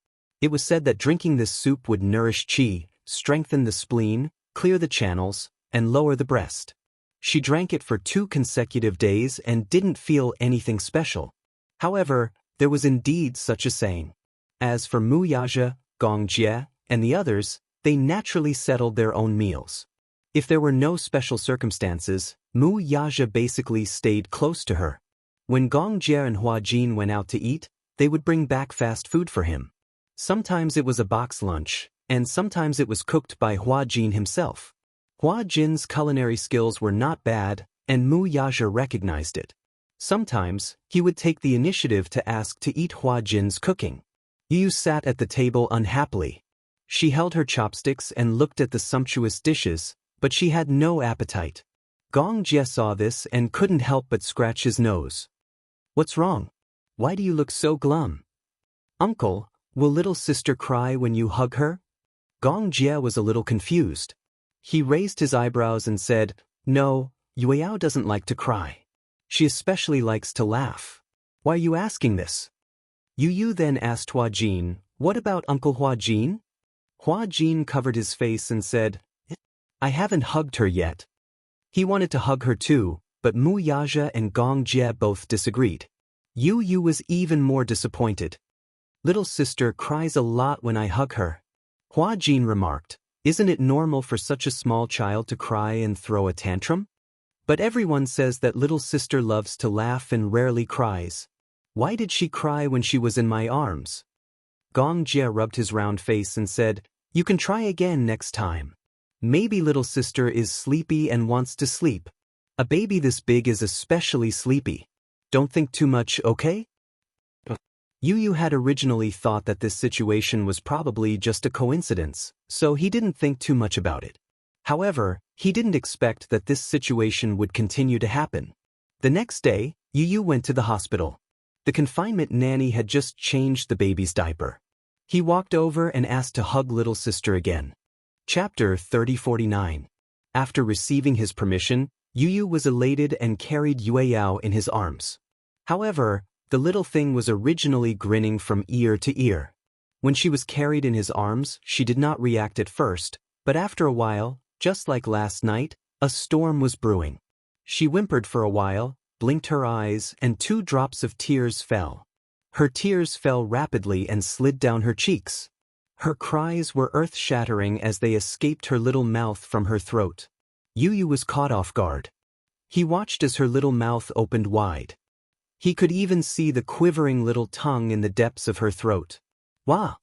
It was said that drinking this soup would nourish qi, strengthen the spleen, clear the channels, and lower the breast. She drank it for 2 consecutive days and didn't feel anything special. However, there was indeed such a saying. As for Mu Yaja, Gong Jie, and the others, they naturally settled their own meals. If there were no special circumstances, Mu Yaja basically stayed close to her. When Gong Jie and Hua Jin went out to eat, they would bring back fast food for him. Sometimes it was a box lunch, and sometimes it was cooked by Hua Jin himself. Hua Jin's culinary skills were not bad, and Mu Yaja recognized it. Sometimes, he would take the initiative to ask to eat Hua Jin's cooking. Yu sat at the table unhappily. She held her chopsticks and looked at the sumptuous dishes, but she had no appetite. Gong Jie saw this and couldn't help but scratch his nose. "What's wrong? Why do you look so glum?" "Uncle, will little sister cry when you hug her?" Gong Jie was a little confused. He raised his eyebrows and said, "No, Yueyao doesn't like to cry. She especially likes to laugh. Why are you asking this?" Yu then asked Hua Jin, "What about Uncle Hua Jin?" Hua Jin covered his face and said, "I haven't hugged her yet." He wanted to hug her too, but Mu Yaja and Gong Jie both disagreed. Yu was even more disappointed. "Little sister cries a lot when I hug her." Hua Jin remarked, "Isn't it normal for such a small child to cry and throw a tantrum? But everyone says that little sister loves to laugh and rarely cries. Why did she cry when she was in my arms?" Gong Jie rubbed his round face and said, "You can try again next time. Maybe little sister is sleepy and wants to sleep. A baby this big is especially sleepy. Don't think too much, okay?" Yu had originally thought that this situation was probably just a coincidence, so he didn't think too much about it. However, he didn't expect that this situation would continue to happen. The next day, Yu went to the hospital. The confinement nanny had just changed the baby's diaper. He walked over and asked to hug little sister again. Chapter 3049. After receiving his permission, Yu was elated and carried Yueyao in his arms. However, the little thing was originally grinning from ear to ear. When she was carried in his arms, she did not react at first, but after a while, just like last night, a storm was brewing. She whimpered for a while, blinked her eyes, and 2 drops of tears fell. Her tears fell rapidly and slid down her cheeks. Her cries were earth-shattering as they escaped her little mouth from her throat. Yu was caught off guard. He watched as her little mouth opened wide. He could even see the quivering little tongue in the depths of her throat. "Wah!"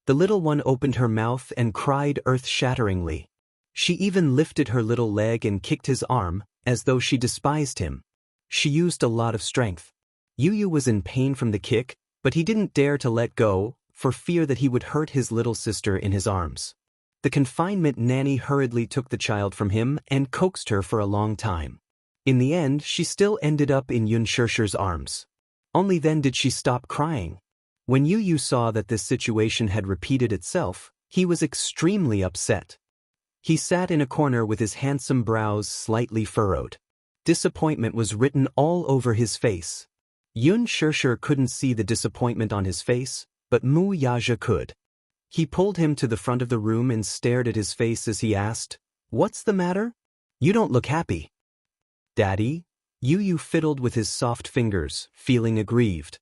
The little one opened her mouth and cried earth-shatteringly. She even lifted her little leg and kicked his arm, as though she despised him. She used a lot of strength. Yu was in pain from the kick, but he didn't dare to let go, for fear that he would hurt his little sister in his arms. The confinement nanny hurriedly took the child from him and coaxed her for a long time. In the end, she still ended up in Yun Shishir's arms. Only then did she stop crying. When Yu saw that this situation had repeated itself, he was extremely upset. He sat in a corner with his handsome brows slightly furrowed. Disappointment was written all over his face. Yun Shishir couldn't see the disappointment on his face, but Mu Yaja could. He pulled him to the front of the room and stared at his face as he asked, "What's the matter? You don't look happy." "Daddy?" Yu fiddled with his soft fingers, feeling aggrieved.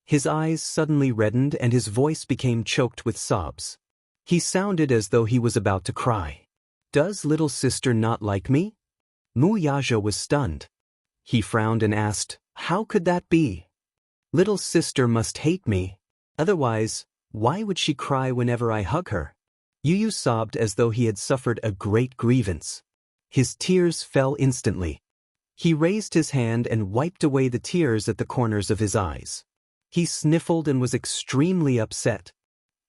His eyes suddenly reddened and his voice became choked with sobs. He sounded as though he was about to cry. "Does little sister not like me?" Mu Yaja was stunned. He frowned and asked, "How could that be? Little sister must hate me. Otherwise, why would she cry whenever I hug her?" Yu sobbed as though he had suffered a great grievance. His tears fell instantly. He raised his hand and wiped away the tears at the corners of his eyes. He sniffled and was extremely upset.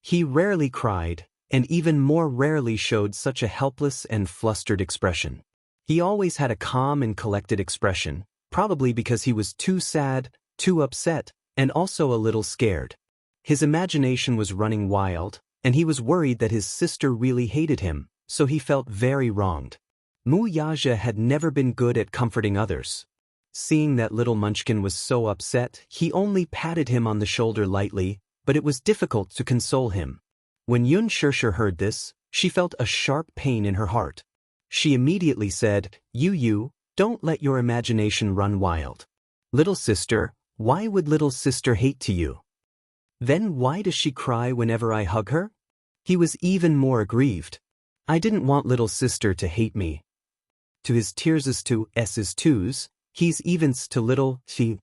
He rarely cried, and even more rarely showed such a helpless and flustered expression. He always had a calm and collected expression, probably because he was too sad, too upset, and also a little scared. His imagination was running wild, and he was worried that his sister really hated him, so he felt very wronged. Mu Yaja had never been good at comforting others. Seeing that little munchkin was so upset, he only patted him on the shoulder lightly, but it was difficult to console him. When Yun Shishir heard this, She felt a sharp pain in her heart. She immediately said, You, don't let your imagination run wild. Little sister, why would little sister hate to you? Then why does she cry whenever I hug her? He was even more aggrieved. I didn't want little sister to hate me. To his tears to s's twos, he's evens to little she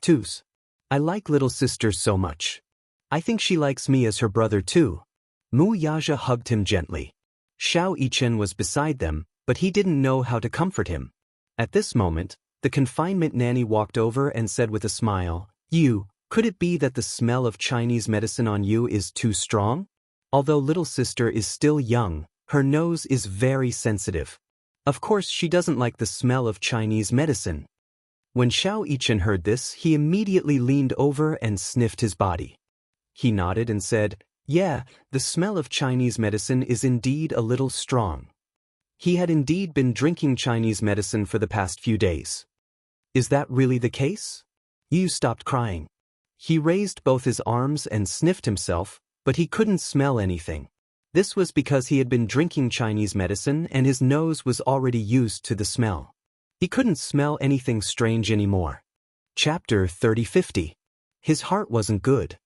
twos. I like little sister so much. I think she likes me as her brother too. Mu Yaja hugged him gently. Xiao Yichen was beside them, but he didn't know how to comfort him. At this moment, the confinement nanny walked over and said with a smile, Could it be that the smell of Chinese medicine on you is too strong? Although little sister is still young, her nose is very sensitive. Of course she doesn't like the smell of Chinese medicine. When Xiao Yichen heard this, he immediately leaned over and sniffed his body. He nodded and said, Yeah, the smell of Chinese medicine is indeed a little strong. He had indeed been drinking Chinese medicine for the past few days. Is that really the case? Yu stopped crying. He raised both his arms and sniffed himself, but he couldn't smell anything. This was because he had been drinking Chinese medicine and his nose was already used to the smell. He couldn't smell anything strange anymore. Chapter 30-50. His heart wasn't good.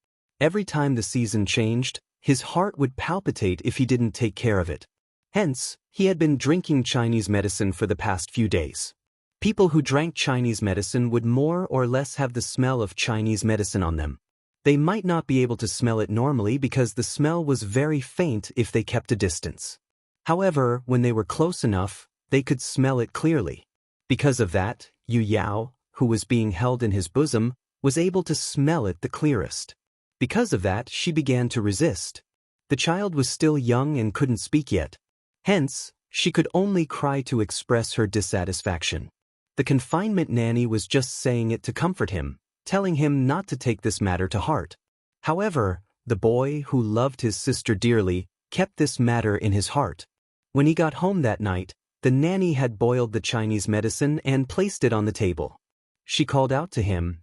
Every time the season changed, his heart would palpitate if he didn't take care of it. Hence, he had been drinking Chinese medicine for the past few days. People who drank Chinese medicine would more or less have the smell of Chinese medicine on them. They might not be able to smell it normally because the smell was very faint if they kept a distance. However, when they were close enough, they could smell it clearly. Because of that, Yu Yao, who was being held in his bosom, was able to smell it the clearest. Because of that, she began to resist. The child was still young and couldn't speak yet. Hence, she could only cry to express her dissatisfaction. The confinement nanny was just saying it to comfort him, telling him not to take this matter to heart. However, the boy, who loved his sister dearly, kept this matter in his heart. When he got home that night, the nanny had boiled the Chinese medicine and placed it on the table. She called out to him,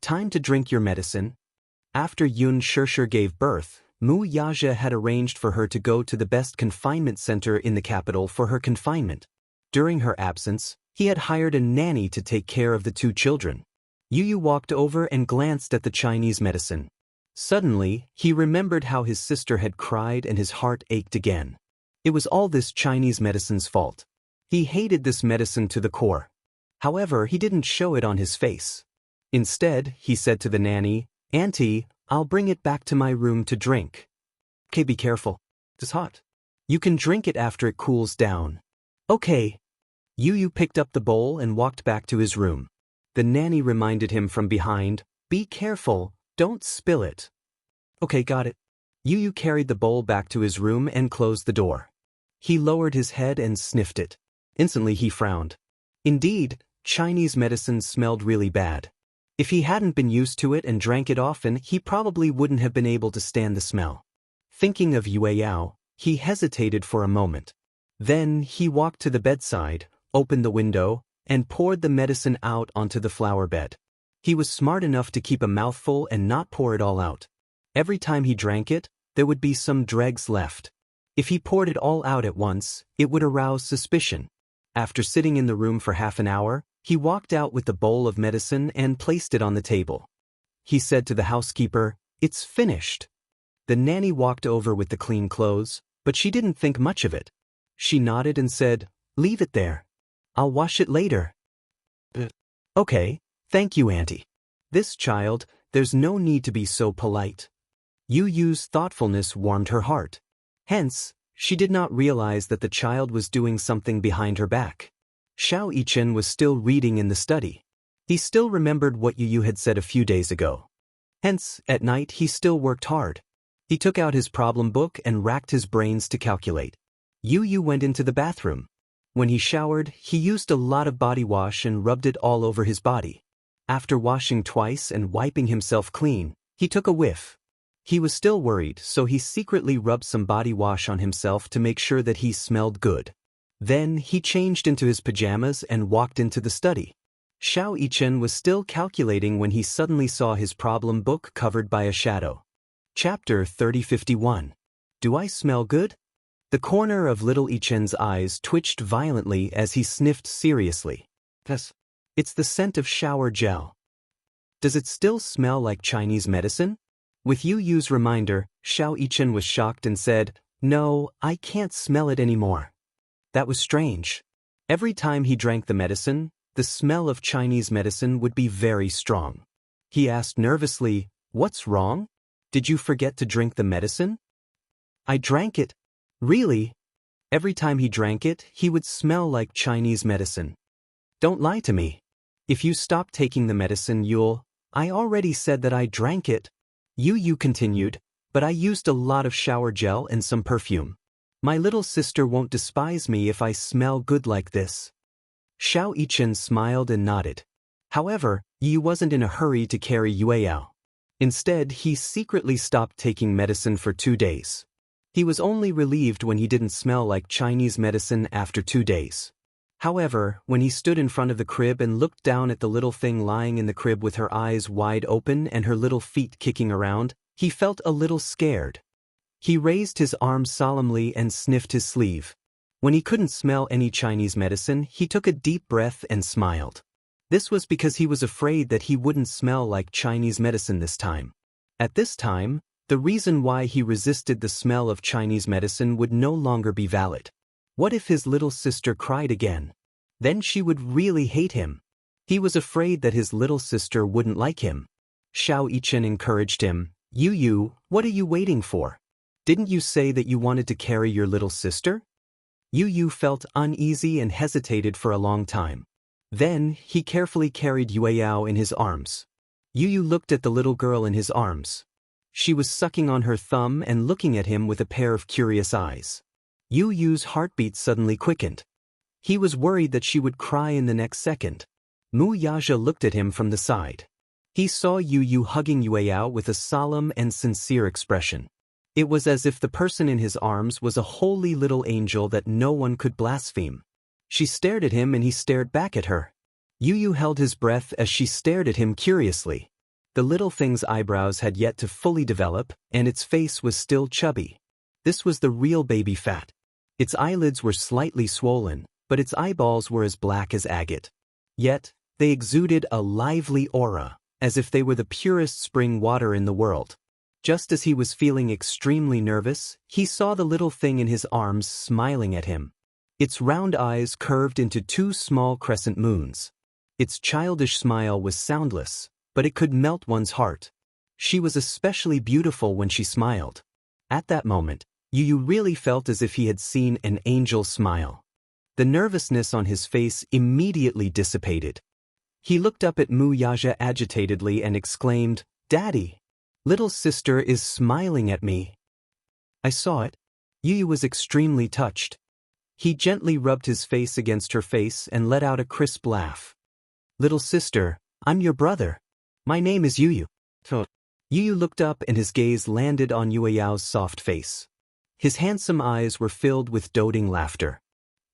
Time to drink your medicine. After Yun Shishir gave birth, Mu Yaja had arranged for her to go to the best confinement center in the capital for her confinement. During her absence, he had hired a nanny to take care of the two children. Yu walked over and glanced at the Chinese medicine. Suddenly, he remembered how his sister had cried and his heart ached again. It was all this Chinese medicine's fault. He hated this medicine to the core. However, he didn't show it on his face. Instead, he said to the nanny, Auntie, I'll bring it back to my room to drink. Okay, be careful. It's hot. You can drink it after it cools down. Okay. Yu picked up the bowl and walked back to his room. The nanny reminded him from behind, Be careful, don't spill it. Okay, got it. Yu carried the bowl back to his room and closed the door. He lowered his head and sniffed it. Instantly he frowned. Indeed, Chinese medicine smelled really bad. If he hadn't been used to it and drank it often, he probably wouldn't have been able to stand the smell. Thinking of Yue Yao, he hesitated for a moment. Then he walked to the bedside, opened the window, and poured the medicine out onto the flower bed. He was smart enough to keep a mouthful and not pour it all out. Every time he drank it, there would be some dregs left. If he poured it all out at once, it would arouse suspicion. After sitting in the room for half an hour, he walked out with the bowl of medicine and placed it on the table. He said to the housekeeper, It's finished. The nanny walked over with the clean clothes, but she didn't think much of it. She nodded and said, Leave it there. I'll wash it later. Okay, thank you, Auntie. This child, there's no need to be so polite. Yu's thoughtfulness warmed her heart. Hence, she did not realize that the child was doing something behind her back. Xiao Yichen was still reading in the study. He still remembered what Yu had said a few days ago. Hence, at night he still worked hard. He took out his problem book and racked his brains to calculate. Yu went into the bathroom. When he showered, he used a lot of body wash and rubbed it all over his body. After washing twice and wiping himself clean, he took a whiff. He was still worried, so he secretly rubbed some body wash on himself to make sure that he smelled good. Then he changed into his pajamas and walked into the study. Xiao Yichen was still calculating when he suddenly saw his problem book covered by a shadow. Chapter 30-51. Do I smell good? The corner of little Yichen's eyes twitched violently as he sniffed seriously. It's the scent of shower gel. Does it still smell like Chinese medicine? With Yu Yu's reminder, Xiao Yichen was shocked and said, "No, I can't smell it anymore." That was strange. Every time he drank the medicine, the smell of Chinese medicine would be very strong. He asked nervously, "What's wrong? Did you forget to drink the medicine?" "I drank it." "Really?" Every time he drank it, he would smell like Chinese medicine. "Don't lie to me. If you stop taking the medicine, I already said that I drank it." Yu continued, "But I used a lot of shower gel and some perfume. My little sister won't despise me if I smell good like this." Xiao Yichen smiled and nodded. However, Yu wasn't in a hurry to carry Yueyao. Instead, he secretly stopped taking medicine for 2 days. He was only relieved when he didn't smell like Chinese medicine after 2 days. However, when he stood in front of the crib and looked down at the little thing lying in the crib with her eyes wide open and her little feet kicking around, he felt a little scared. He raised his arm solemnly and sniffed his sleeve. When he couldn't smell any Chinese medicine, he took a deep breath and smiled. This was because he was afraid that he wouldn't smell like Chinese medicine this time. At this time, the reason why he resisted the smell of Chinese medicine would no longer be valid. What if his little sister cried again? Then she would really hate him. He was afraid that his little sister wouldn't like him. Xiao Yichen encouraged him, Yu, what are you waiting for? Didn't you say that you wanted to carry your little sister?" Yu felt uneasy and hesitated for a long time. Then, he carefully carried Yueyao in his arms. Yu looked at the little girl in his arms. She was sucking on her thumb and looking at him with a pair of curious eyes. Yu's heartbeat suddenly quickened. He was worried that she would cry in the next second. Mu Yaja looked at him from the side. He saw Yu hugging Yueyao with a solemn and sincere expression. It was as if the person in his arms was a holy little angel that no one could blaspheme. She stared at him and he stared back at her. Yu held his breath as she stared at him curiously. The little thing's eyebrows had yet to fully develop, and its face was still chubby. This was the real baby fat. Its eyelids were slightly swollen, but its eyeballs were as black as agate. Yet, they exuded a lively aura, as if they were the purest spring water in the world. Just as he was feeling extremely nervous, he saw the little thing in his arms smiling at him. Its round eyes curved into 2 small crescent moons. Its childish smile was soundless, but it could melt one's heart. She was especially beautiful when she smiled. At that moment, Yu really felt as if he had seen an angel smile. The nervousness on his face immediately dissipated. He looked up at Mu Yaja agitatedly and exclaimed, "Daddy! Little sister is smiling at me." "I saw it." Yu was extremely touched. He gently rubbed his face against her face and let out a crisp laugh. "Little sister, I'm your brother. My name is Yu." Yu looked up and his gaze landed on Yueyao's soft face. His handsome eyes were filled with doting laughter.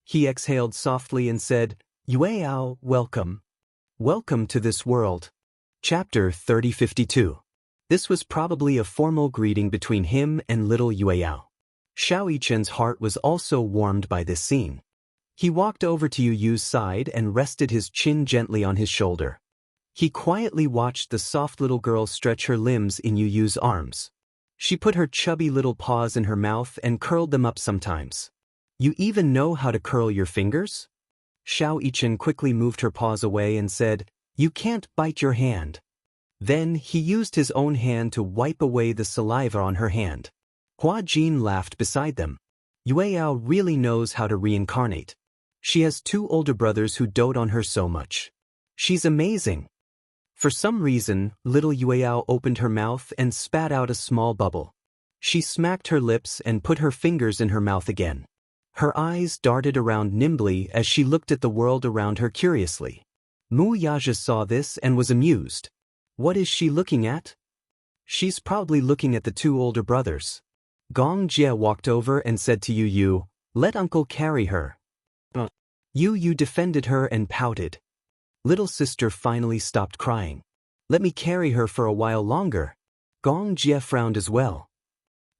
He exhaled softly and said, "Yueyao, welcome. Welcome to this world." Chapter 3052. This was probably a formal greeting between him and little Yueyao. Xiao Yichen's heart was also warmed by this scene. He walked over to Yu's side and rested his chin gently on his shoulder. He quietly watched the soft little girl stretch her limbs in Yu's arms. She put her chubby little paws in her mouth and curled them up sometimes. "You even know how to curl your fingers?" Xiao Yichen quickly moved her paws away and said, "You can't bite your hand." Then he used his own hand to wipe away the saliva on her hand. Hua Jin laughed beside them. Yueyao really knows how to reincarnate. She has 2 older brothers who dote on her so much. She's amazing. For some reason, little Yueyao opened her mouth and spat out a small bubble. She smacked her lips and put her fingers in her mouth again. Her eyes darted around nimbly as she looked at the world around her curiously. Mu Yaja saw this and was amused. What is she looking at? She's probably looking at the 2 older brothers. Gong Jie walked over and said to Yu, "Let uncle carry her." Yu defended her and pouted. Little sister finally stopped crying. "Let me carry her for a while longer." Gong Jie frowned as well.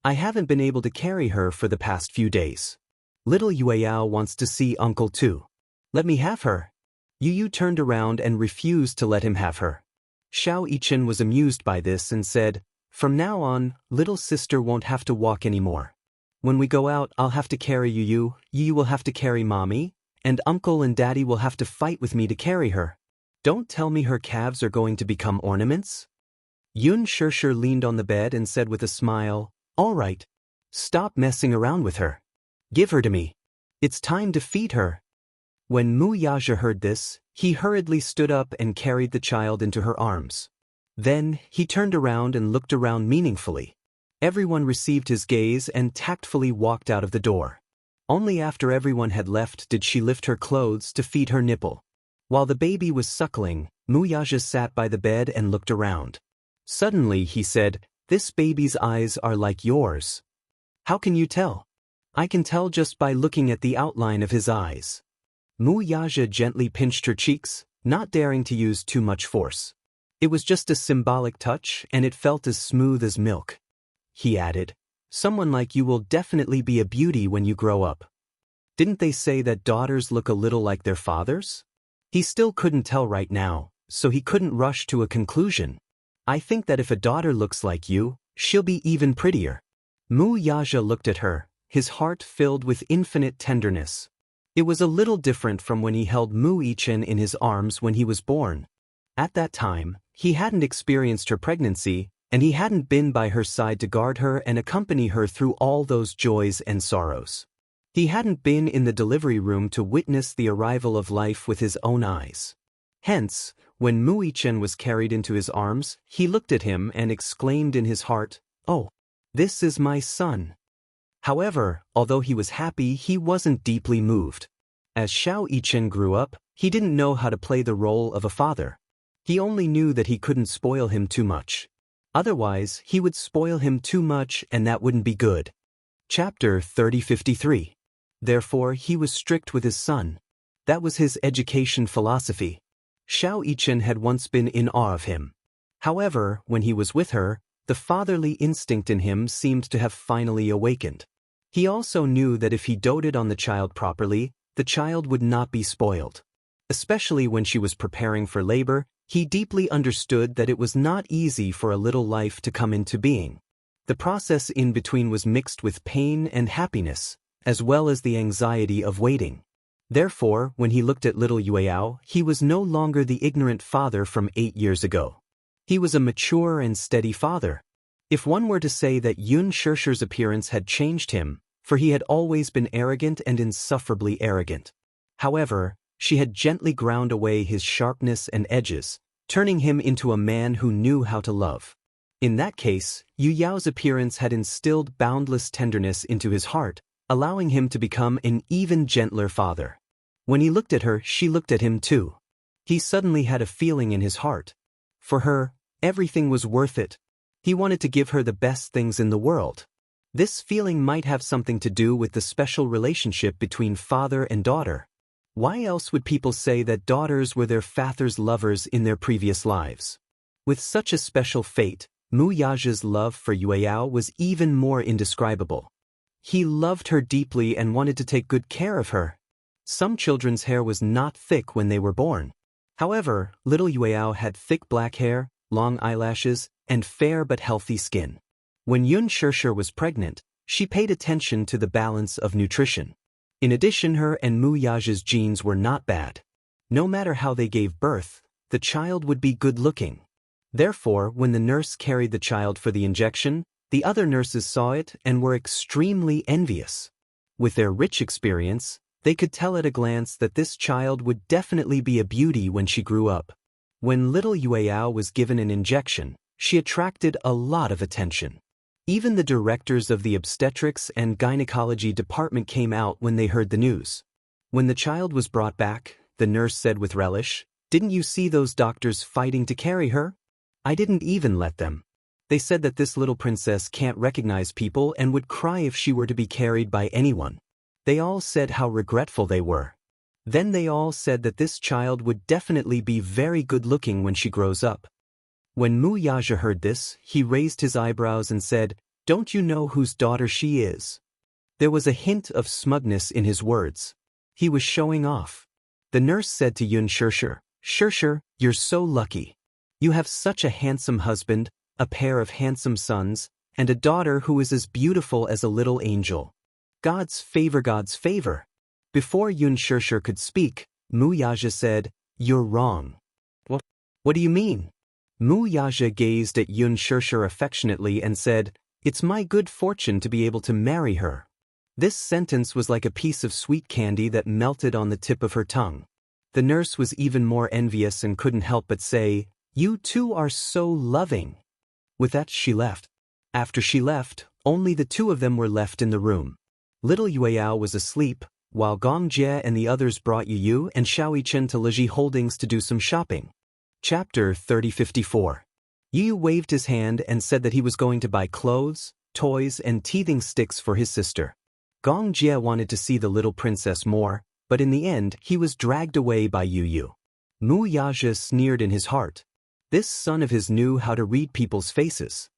I haven't been able to carry her for the past few days. Little Yueyao wants to see uncle too. Let me have her. Yu turned around and refused to let him have her. Xiao Yichen was amused by this and said, "From now on, little sister won't have to walk anymore. When we go out, I'll have to carry Yu will have to carry mommy, and uncle and daddy will have to fight with me to carry her. Don't tell me her calves are going to become ornaments?" Yun Shirshir leaned on the bed and said with a smile, "All right. Stop messing around with her. Give her to me. It's time to feed her." When Mu Yaja heard this, he hurriedly stood up and carried the child into her arms. Then, he turned around and looked around meaningfully. Everyone received his gaze and tactfully walked out of the door. Only after everyone had left did she lift her clothes to feed her nipple. While the baby was suckling, Mu Yaja sat by the bed and looked around. Suddenly he said, "This baby's eyes are like yours." "How can you tell?" "I can tell just by looking at the outline of his eyes." Mu Yaja gently pinched her cheeks, not daring to use too much force. It was just a symbolic touch and it felt as smooth as milk. He added, "Someone like you will definitely be a beauty when you grow up." Didn't they say that daughters look a little like their fathers? He still couldn't tell right now, so he couldn't rush to a conclusion. "I think that if a daughter looks like you, she'll be even prettier." Mu Yaja looked at her, his heart filled with infinite tenderness. It was a little different from when he held Mu Yichen in his arms when he was born. At that time, he hadn't experienced her pregnancy, and he hadn't been by her side to guard her and accompany her through all those joys and sorrows. He hadn't been in the delivery room to witness the arrival of life with his own eyes. Hence, when Mu Yichen was carried into his arms, he looked at him and exclaimed in his heart, "Oh, this is my son." However, although he was happy, he wasn't deeply moved. As Xiao Yichen grew up, he didn't know how to play the role of a father. He only knew that he couldn't spoil him too much. Otherwise, he would spoil him too much and that wouldn't be good. Chapter 3053. Therefore, he was strict with his son. That was his education philosophy. Xiao Yichen had once been in awe of him. However, when he was with her, the fatherly instinct in him seemed to have finally awakened. He also knew that if he doted on the child properly, the child would not be spoiled. Especially when she was preparing for labor, he deeply understood that it was not easy for a little life to come into being. The process in between was mixed with pain and happiness, as well as the anxiety of waiting. Therefore, when he looked at little Yueyao, he was no longer the ignorant father from 8 years ago. He was a mature and steady father. If one were to say that Yun Shirshir's appearance had changed him, for he had always been arrogant and insufferably arrogant. However, she had gently ground away his sharpness and edges, turning him into a man who knew how to love. In that case, Yu Yao's appearance had instilled boundless tenderness into his heart, allowing him to become an even gentler father. When he looked at her, she looked at him too. He suddenly had a feeling in his heart. For her, everything was worth it. He wanted to give her the best things in the world. This feeling might have something to do with the special relationship between father and daughter. Why else would people say that daughters were their father's lovers in their previous lives? With such a special fate, Mu Yaja's love for Yueyao was even more indescribable. He loved her deeply and wanted to take good care of her. Some children's hair was not thick when they were born. However, little Yueyao had thick black hair, long eyelashes, and fair but healthy skin. When Yun Shirshir was pregnant, she paid attention to the balance of nutrition. In addition, her and Mu Yaja's genes were not bad. No matter how they gave birth, the child would be good-looking. Therefore, when the nurse carried the child for the injection, the other nurses saw it and were extremely envious. With their rich experience, they could tell at a glance that this child would definitely be a beauty when she grew up. When little Yueyao was given an injection, she attracted a lot of attention. Even the directors of the obstetrics and gynecology department came out when they heard the news. When the child was brought back, the nurse said with relish, "Didn't you see those doctors fighting to carry her? I didn't even let them. They said that this little princess can't recognize people and would cry if she were to be carried by anyone. They all said how regretful they were. Then they all said that this child would definitely be very good-looking when she grows up." When Mu Yaja heard this, he raised his eyebrows and said, Don't you know whose daughter she is? There was a hint of smugness in his words. He was showing off. The nurse said to Xianxia, "Xianxia, you're so lucky. You have such a handsome husband, a pair of handsome sons, and a daughter who is as beautiful as a little angel. God's favor, God's favor." Before Xianxia could speak, Mu Yaja said, "You're wrong." What do you mean?" Mu Yaja gazed at Xianxia affectionately and said, "It's my good fortune to be able to marry her." This sentence was like a piece of sweet candy that melted on the tip of her tongue. The nurse was even more envious and couldn't help but say, "You two are so loving." With that, she left. After she left, only the two of them were left in the room. Little Yueyao was asleep, while Gong Jie and the others brought Yu and Xiao Chen to Liji Holdings to do some shopping. Chapter 3054. Yu waved his hand and said that he was going to buy clothes, toys, and teething sticks for his sister. Gong Jie wanted to see the little princess more, but in the end he was dragged away by Yu. Mu Yaja sneered in his heart. This son of his knew how to read people's faces.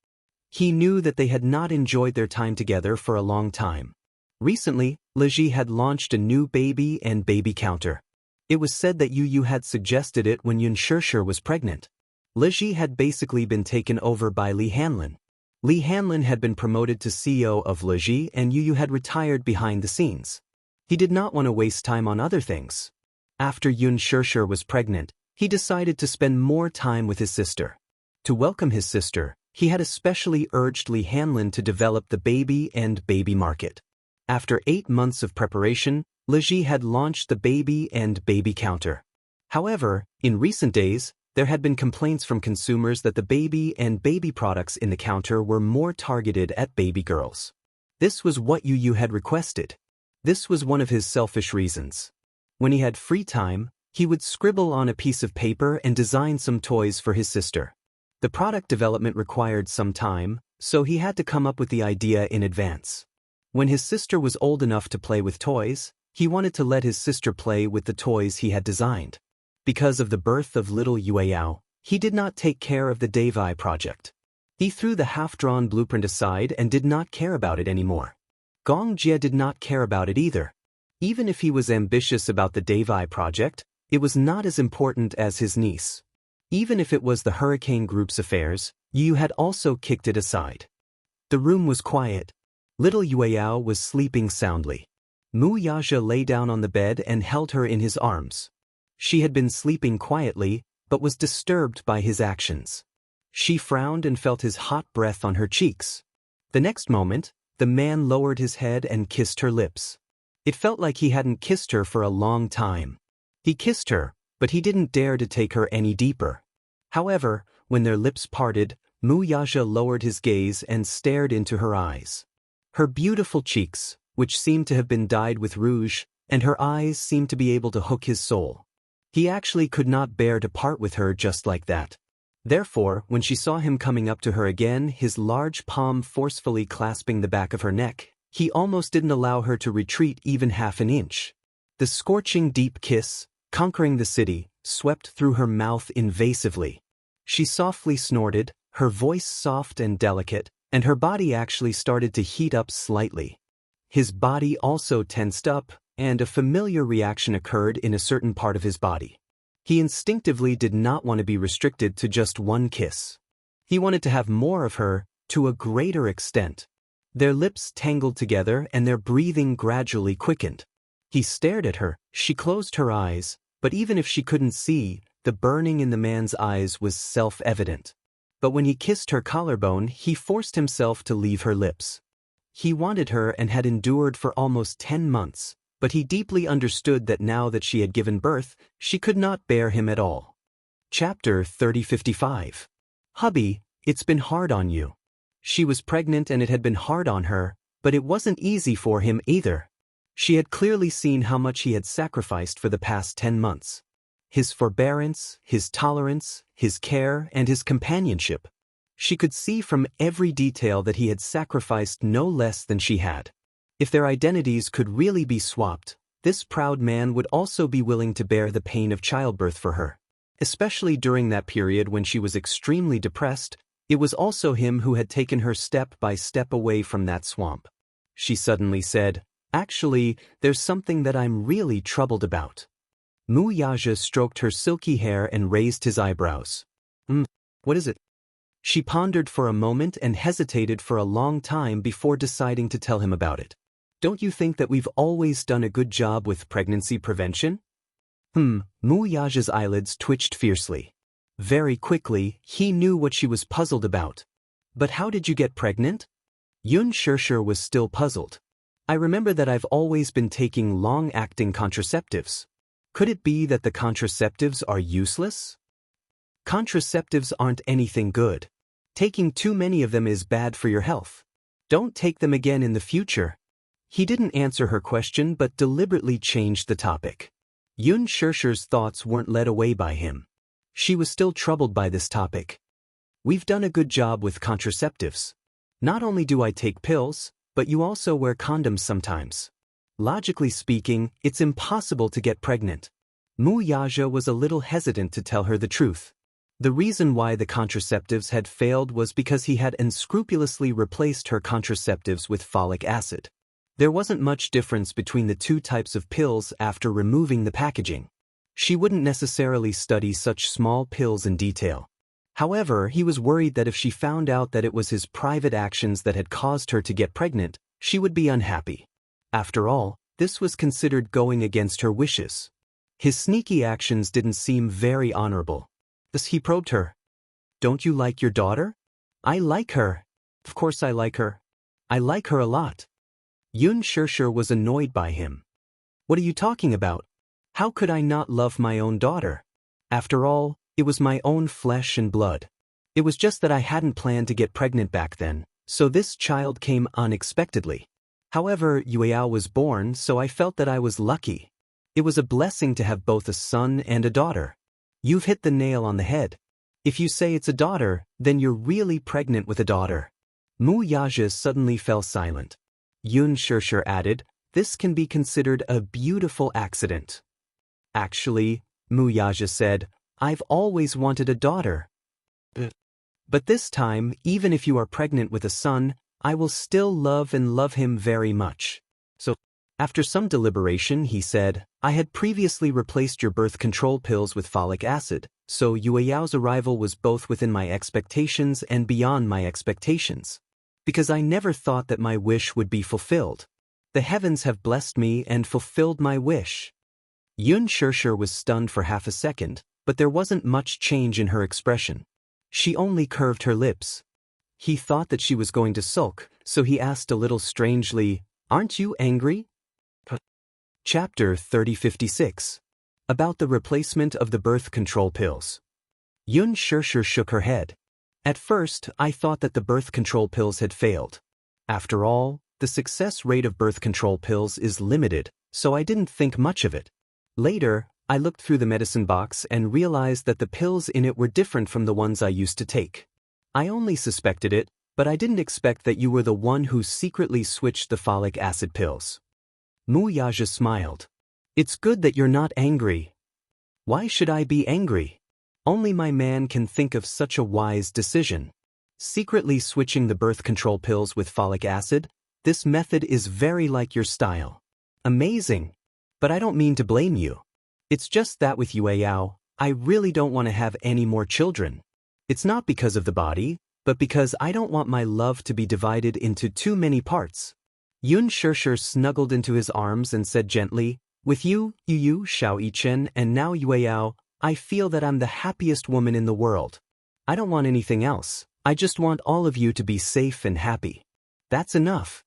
He knew that they had not enjoyed their time together for a long time. Recently, Liji had launched a new baby and baby counter. It was said that Yu had suggested it when Xianxia was pregnant. Liji had basically been taken over by Li Hanlin. Li Hanlin had been promoted to CEO of Liji and Yu had retired behind the scenes. He did not want to waste time on other things. After Xianxia was pregnant, he decided to spend more time with his sister. To welcome his sister, he had especially urged Li Hanlin to develop the baby and baby market. After 8 months of preparation, Liji had launched the baby and baby counter. However, in recent days, there had been complaints from consumers that the baby and baby products in the counter were more targeted at baby girls. This was what Yu had requested. This was one of his selfish reasons. When he had free time, he would scribble on a piece of paper and design some toys for his sister. The product development required some time, so he had to come up with the idea in advance. When his sister was old enough to play with toys, he wanted to let his sister play with the toys he had designed. Because of the birth of little Yueyao, he did not take care of the Daoist project. He threw the half-drawn blueprint aside and did not care about it anymore. Gong Jie did not care about it either. Even if he was ambitious about the Daoist project, it was not as important as his niece. Even if it was the Hurricane Group's affairs, Yu had also kicked it aside. The room was quiet. Little Yueyao was sleeping soundly. Mu Yaja lay down on the bed and held her in his arms. She had been sleeping quietly, but was disturbed by his actions. She frowned and felt his hot breath on her cheeks. The next moment, the man lowered his head and kissed her lips. It felt like he hadn't kissed her for a long time. He kissed her, but he didn't dare to take her any deeper. However, when their lips parted, Mu Yaja lowered his gaze and stared into her eyes. Her beautiful cheeks, which seemed to have been dyed with rouge, and her eyes seemed to be able to hook his soul. He actually could not bear to part with her just like that. Therefore, when she saw him coming up to her again, his large palm forcefully clasping the back of her neck, he almost didn't allow her to retreat even half an inch. The scorching deep kiss, conquering the city, swept through her mouth invasively. She softly snorted, her voice soft and delicate, and her body actually started to heat up slightly. His body also tensed up, and a familiar reaction occurred in a certain part of his body. He instinctively did not want to be restricted to just one kiss. He wanted to have more of her, to a greater extent. Their lips tangled together and their breathing gradually quickened. He stared at her, she closed her eyes, but even if she couldn't see, the burning in the man's eyes was self-evident. But when he kissed her collarbone, he forced himself to leave her lips. He wanted her and had endured for almost 10 months, but he deeply understood that now that she had given birth, she could not bear him at all. Chapter 3055. Hubby, it's been hard on you. She was pregnant and it had been hard on her, but it wasn't easy for him either. She had clearly seen how much he had sacrificed for the past 10 months. His forbearance, his tolerance, his care, and his companionship. She could see from every detail that he had sacrificed no less than she had. If their identities could really be swapped, this proud man would also be willing to bear the pain of childbirth for her. Especially during that period when she was extremely depressed, It was also him who had taken her step by step away from that swamp. She suddenly said, "Actually, there's something that I'm really troubled about." Mu Yaja stroked her silky hair and raised his eyebrows. What is it?" She pondered for a moment and hesitated for a long time before deciding to tell him about it. "Don't you think that we've always done a good job with pregnancy prevention?" Mu Yaja's eyelids twitched fiercely. Very quickly, he knew what she was puzzled about. "But how did you get pregnant?" Yun Shirshir was still puzzled. "I remember that I've always been taking long-acting contraceptives. Could it be that the contraceptives are useless?" "Contraceptives aren't anything good. Taking too many of them is bad for your health. Don't take them again in the future." He didn't answer her question but deliberately changed the topic. Yun Shirshir's thoughts weren't led away by him. She was still troubled by this topic. "We've done a good job with contraceptives. Not only do I take pills, but you also wear condoms sometimes. Logically speaking, it's impossible to get pregnant." Mu Yaja was a little hesitant to tell her the truth. The reason why the contraceptives had failed was because he had unscrupulously replaced her contraceptives with folic acid. There wasn't much difference between the two types of pills after removing the packaging. She wouldn't necessarily study such small pills in detail. However, he was worried that if she found out that it was his private actions that had caused her to get pregnant, she would be unhappy. After all, this was considered going against her wishes. His sneaky actions didn't seem very honorable. Thus he probed her. "Don't you like your daughter?" "I like her. Of course I like her. I like her a lot." Yun Shirshir was annoyed by him. "What are you talking about? How could I not love my own daughter? After all, it was my own flesh and blood. It was just that I hadn't planned to get pregnant back then, so this child came unexpectedly. However, Yueyao was born, so I felt that I was lucky. It was a blessing to have both a son and a daughter." "You've hit the nail on the head. If you say it's a daughter, then you're really pregnant with a daughter." Mu Yaja suddenly fell silent. Yun Shirshir added, "This can be considered a beautiful accident." "Actually," Mu Yaja said, "I've always wanted a daughter. But this time, even if you are pregnant with a son, I will still love him very much." So, after some deliberation, he said, "I had previously replaced your birth control pills with folic acid, so Yueyao's arrival was both within my expectations and beyond my expectations. Because I never thought that my wish would be fulfilled. The heavens have blessed me and fulfilled my wish." Yun Shirshir was stunned for half a second, but there wasn't much change in her expression. She only curved her lips. He thought that she was going to sulk, so he asked a little strangely, "Aren't you angry?" Chapter 3056. About the replacement of the birth control pills. Yun Shirshir shook her head. "At first, I thought that the birth control pills had failed. After all, the success rate of birth control pills is limited, so I didn't think much of it. Later, I looked through the medicine box and realized that the pills in it were different from the ones I used to take. I only suspected it, but I didn't expect that you were the one who secretly switched the folic acid pills." Mu Yaja smiled. "It's good that you're not angry." "Why should I be angry? Only my man can think of such a wise decision. Secretly switching the birth control pills with folic acid, this method is very like your style. Amazing. But I don't mean to blame you. It's just that with Yueyao, I really don't want to have any more children. It's not because of the body, but because I don't want my love to be divided into too many parts." Yun Shirshir snuggled into his arms and said gently, "With you, Yu Xiao Yichen, and now Yueyao, I feel that I'm the happiest woman in the world. I don't want anything else. I just want all of you to be safe and happy. That's enough.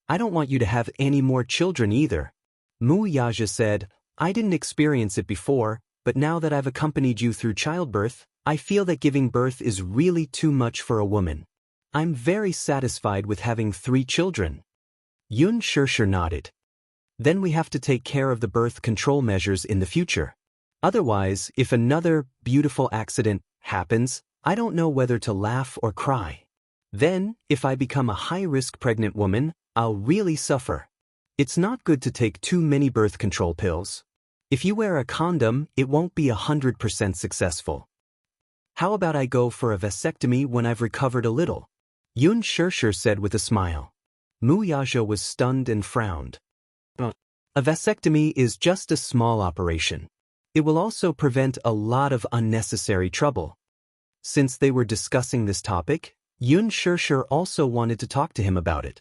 I don't want you to have any more children either." Mu Yaja said, "I didn't experience it before, but now that I've accompanied you through childbirth, I feel that giving birth is really too much for a woman. I'm very satisfied with having 3 children." Yun Shirshir nodded. "Then we have to take care of the birth control measures in the future. Otherwise, if another beautiful accident happens, I don't know whether to laugh or cry. Then, if I become a high-risk pregnant woman, I'll really suffer. It's not good to take too many birth control pills. If you wear a condom, it won't be 100% successful." How about I go for a vasectomy when I've recovered a little? Yun Xianxia said with a smile. Mu Yaja was stunned and frowned. A vasectomy is just a small operation. It will also prevent a lot of unnecessary trouble. Since they were discussing this topic, Yun Xianxia also wanted to talk to him about it.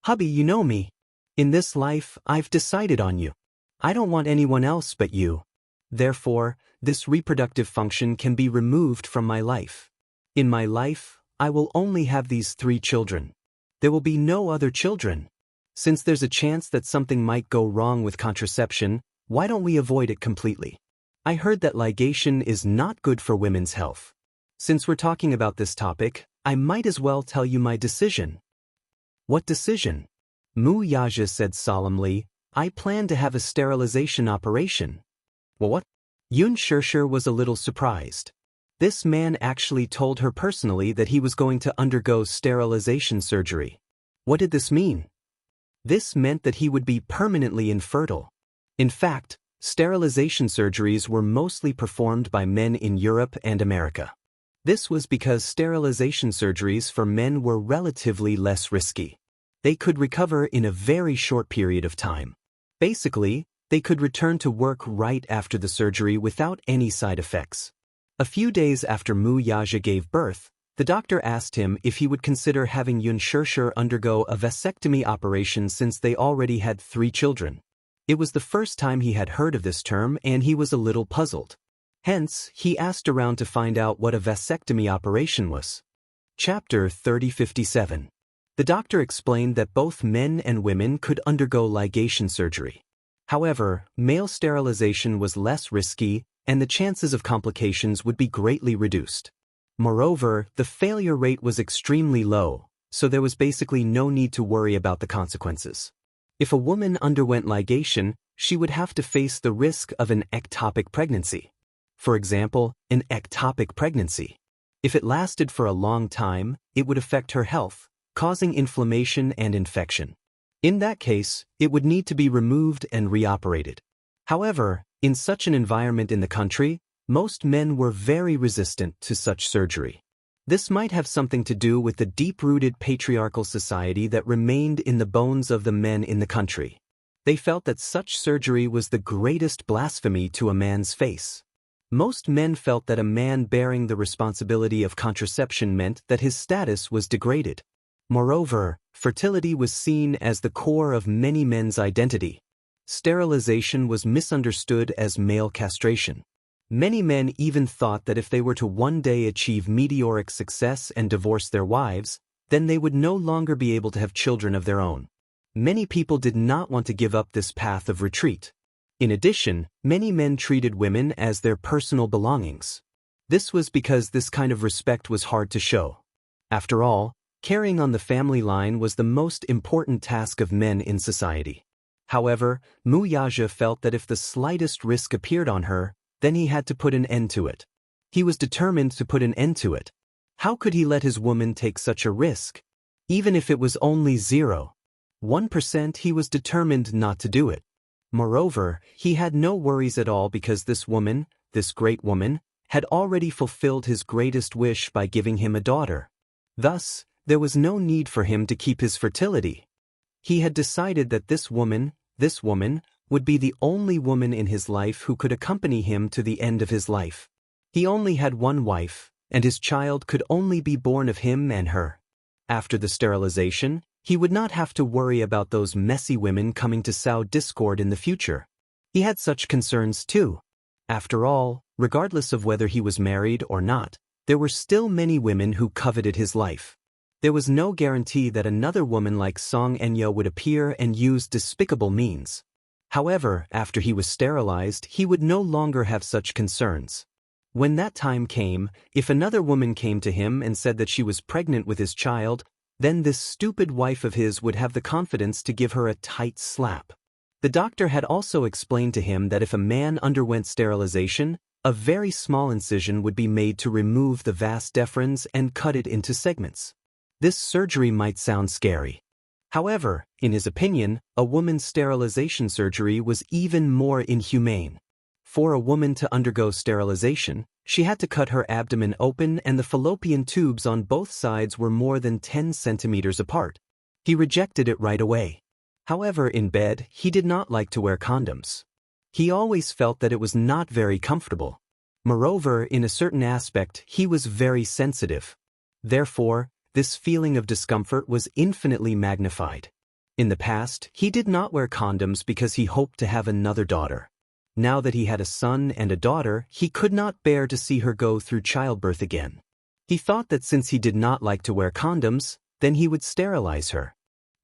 Hubby, you know me. In this life, I've decided on you. I don't want anyone else but you. Therefore, this reproductive function can be removed from my life. In my life, I will only have these 3 children. There will be no other children. Since there's a chance that something might go wrong with contraception, why don't we avoid it completely? I heard that ligation is not good for women's health. Since we're talking about this topic, I might as well tell you my decision. What decision? Mu Yaja said solemnly, I plan to have a sterilization operation. Well, what? Yun Xianxia was a little surprised. This man actually told her personally that he was going to undergo sterilization surgery. What did this mean? This meant that he would be permanently infertile. In fact, sterilization surgeries were mostly performed by men in Europe and America. This was because sterilization surgeries for men were relatively less risky. They could recover in a very short period of time. Basically, they could return to work right after the surgery without any side effects. A few days after Mu Yaja gave birth, the doctor asked him if he would consider having Yun Xianxia undergo a vasectomy operation since they already had 3 children. It was the first time he had heard of this term and he was a little puzzled. Hence, he asked around to find out what a vasectomy operation was. Chapter 3057. The doctor explained that both men and women could undergo ligation surgery. However, male sterilization was less risky and the chances of complications would be greatly reduced. Moreover, the failure rate was extremely low, so there was basically no need to worry about the consequences. If a woman underwent ligation, she would have to face the risk of an ectopic pregnancy. For example, an ectopic pregnancy. If it lasted for a long time, it would affect her health, causing inflammation and infection. In that case, it would need to be removed and reoperated. However, in such an environment in the country, most men were very resistant to such surgery. This might have something to do with the deep-rooted patriarchal society that remained in the bones of the men in the country. They felt that such surgery was the greatest blasphemy to a man's face. Most men felt that a man bearing the responsibility of contraception meant that his status was degraded. Moreover, fertility was seen as the core of many men's identity. Sterilization was misunderstood as male castration. Many men even thought that if they were to one day achieve meteoric success and divorce their wives, then they would no longer be able to have children of their own. Many people did not want to give up this path of retreat. In addition, many men treated women as their personal belongings. This was because this kind of respect was hard to show. After all, carrying on the family line was the most important task of men in society. However, Mu Yaja felt that if the slightest risk appeared on her, then he had to put an end to it. He was determined to put an end to it. How could he let his woman take such a risk? Even if it was only 0.1%, he was determined not to do it. Moreover, he had no worries at all because this woman, this great woman, had already fulfilled his greatest wish by giving him a daughter. Thus, there was no need for him to keep his fertility. He had decided that this woman, would be the only woman in his life who could accompany him to the end of his life. He only had one wife, and his child could only be born of him and her. After the sterilization, he would not have to worry about those messy women coming to sow discord in the future. He had such concerns too. After all, regardless of whether he was married or not, there were still many women who coveted his life. There was no guarantee that another woman like Xianxia would appear and use despicable means. However, after he was sterilized, he would no longer have such concerns. When that time came, if another woman came to him and said that she was pregnant with his child, then this stupid wife of his would have the confidence to give her a tight slap. The doctor had also explained to him that if a man underwent sterilization, a very small incision would be made to remove the vas deferens and cut it into segments. This surgery might sound scary. However, in his opinion, a woman's sterilization surgery was even more inhumane. For a woman to undergo sterilization, she had to cut her abdomen open and the fallopian tubes on both sides were more than 10 centimeters apart. He rejected it right away. However, in bed, he did not like to wear condoms. He always felt that it was not very comfortable. Moreover, in a certain aspect, he was very sensitive. Therefore, this feeling of discomfort was infinitely magnified. In the past, he did not wear condoms because he hoped to have another daughter. Now that he had a son and a daughter, he could not bear to see her go through childbirth again. He thought that since he did not like to wear condoms, then he would sterilize her.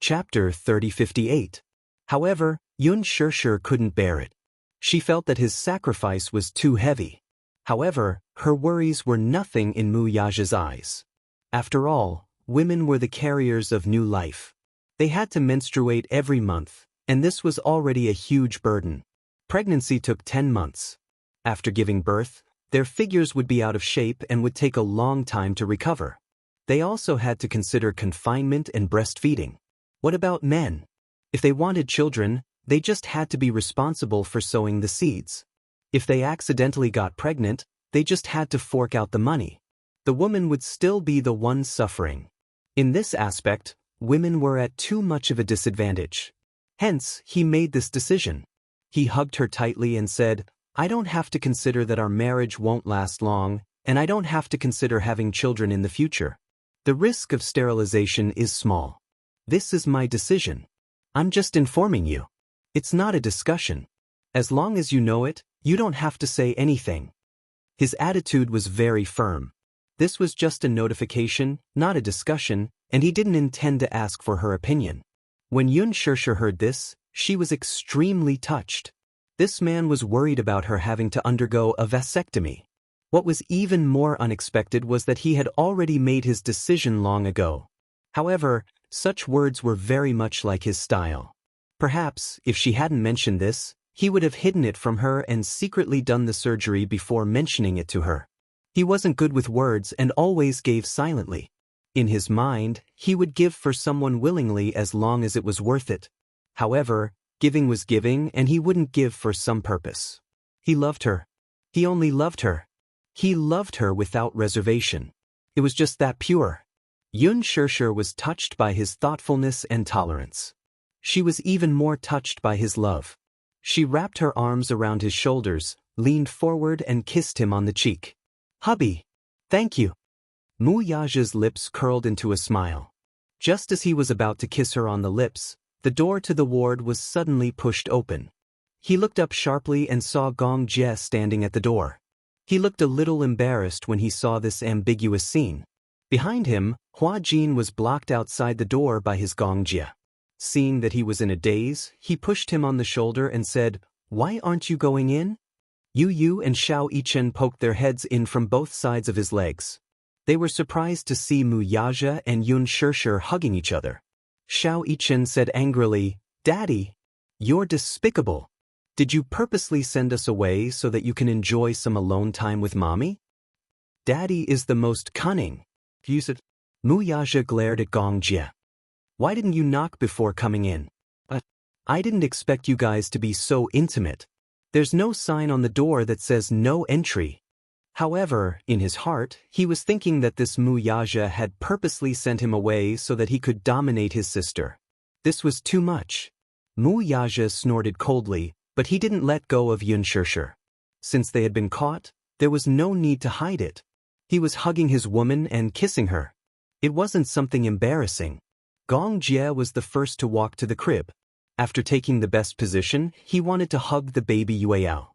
Chapter 3058. However, Xianxia couldn't bear it. She felt that his sacrifice was too heavy. However, her worries were nothing in Mu Yaja's eyes. After all, women were the carriers of new life. They had to menstruate every month, and this was already a huge burden. Pregnancy took 10 months. After giving birth, their figures would be out of shape and would take a long time to recover. They also had to consider confinement and breastfeeding. What about men? If they wanted children, they just had to be responsible for sowing the seeds. If they accidentally got pregnant, they just had to fork out the money. The woman would still be the one suffering. In this aspect, women were at too much of a disadvantage. Hence, he made this decision. He hugged her tightly and said, "I don't have to consider that our marriage won't last long, and I don't have to consider having children in the future. The risk of sterilization is small. This is my decision. I'm just informing you. It's not a discussion. As long as you know it, you don't have to say anything." His attitude was very firm. This was just a notification, not a discussion, and he didn't intend to ask for her opinion. When Xianxia heard this, she was extremely touched. This man was worried about her having to undergo a vasectomy. What was even more unexpected was that he had already made his decision long ago. However, such words were very much like his style. Perhaps, if she hadn't mentioned this, he would have hidden it from her and secretly done the surgery before mentioning it to her. He wasn't good with words and always gave silently. In his mind, he would give for someone willingly as long as it was worth it. However, giving was giving and he wouldn't give for some purpose. He loved her. He only loved her. He loved her without reservation. It was just that pure. Xianxia was touched by his thoughtfulness and tolerance. She was even more touched by his love. She wrapped her arms around his shoulders, leaned forward and kissed him on the cheek. "Hubby, thank you." Mu Yaja's lips curled into a smile. Just as he was about to kiss her on the lips, the door to the ward was suddenly pushed open. He looked up sharply and saw Gong Jie standing at the door. He looked a little embarrassed when he saw this ambiguous scene. Behind him, Hua Jin was blocked outside the door by his Gong Jie. Seeing that he was in a daze, he pushed him on the shoulder and said, "Why aren't you going in?" Yu and Xiao Yichen poked their heads in from both sides of his legs. They were surprised to see Mu Yaja and Xianxia hugging each other. Xiao Yichen said angrily, "Daddy, you're despicable. Did you purposely send us away so that you can enjoy some alone time with Mommy? Daddy is the most cunning." Mu Yaja glared at Gong Jie. "Why didn't you knock before coming in? I didn't expect you guys to be so intimate. There's no sign on the door that says no entry." However, in his heart, he was thinking that this Mu Yaja had purposely sent him away so that he could dominate his sister. This was too much. Mu Yaja snorted coldly, but he didn't let go of Xianxia. Since they had been caught, there was no need to hide it. He was hugging his woman and kissing her. It wasn't something embarrassing. Gong Jie was the first to walk to the crib. After taking the best position, he wanted to hug the baby Yueyao.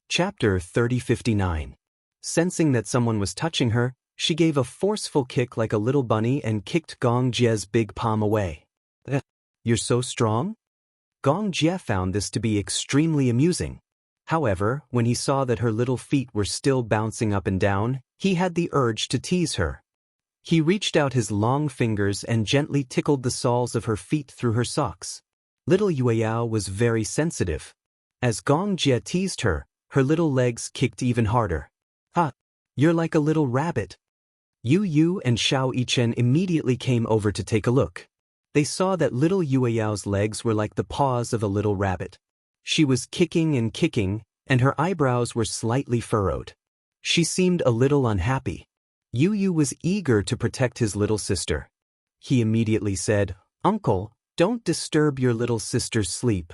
Chapter 3059. Sensing that someone was touching her, she gave a forceful kick like a little bunny and kicked Gong Jie's big palm away. "You're so strong?" Gong Jie found this to be extremely amusing. However, when he saw that her little feet were still bouncing up and down, he had the urge to tease her. He reached out his long fingers and gently tickled the soles of her feet through her socks. Little Yueyao was very sensitive. As Gong Jie teased her, her little legs kicked even harder. You're like a little rabbit." Yu and Xiao Yichen immediately came over to take a look. They saw that little Yueyao's legs were like the paws of a little rabbit. She was kicking, and her eyebrows were slightly furrowed. She seemed a little unhappy. Yu was eager to protect his little sister. He immediately said, "Uncle, don't disturb your little sister's sleep.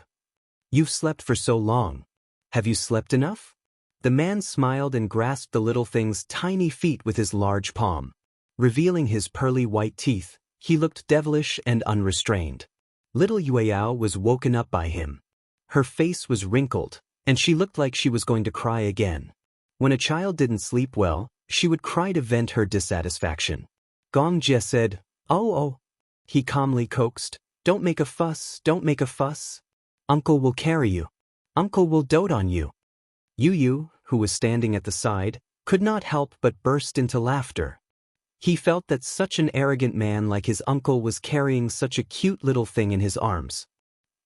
You've slept for so long. Have you slept enough?" The man smiled and grasped the little thing's tiny feet with his large palm. Revealing his pearly white teeth, he looked devilish and unrestrained. Little Yueyao was woken up by him. Her face was wrinkled, and she looked like she was going to cry again. When a child didn't sleep well, she would cry to vent her dissatisfaction. Gong Jie said, Oh. He calmly coaxed, "Don't make a fuss, don't make a fuss. Uncle will carry you. Uncle will dote on you." Yu, who was standing at the side, could not help but burst into laughter. He felt that such an arrogant man like his uncle was carrying such a cute little thing in his arms.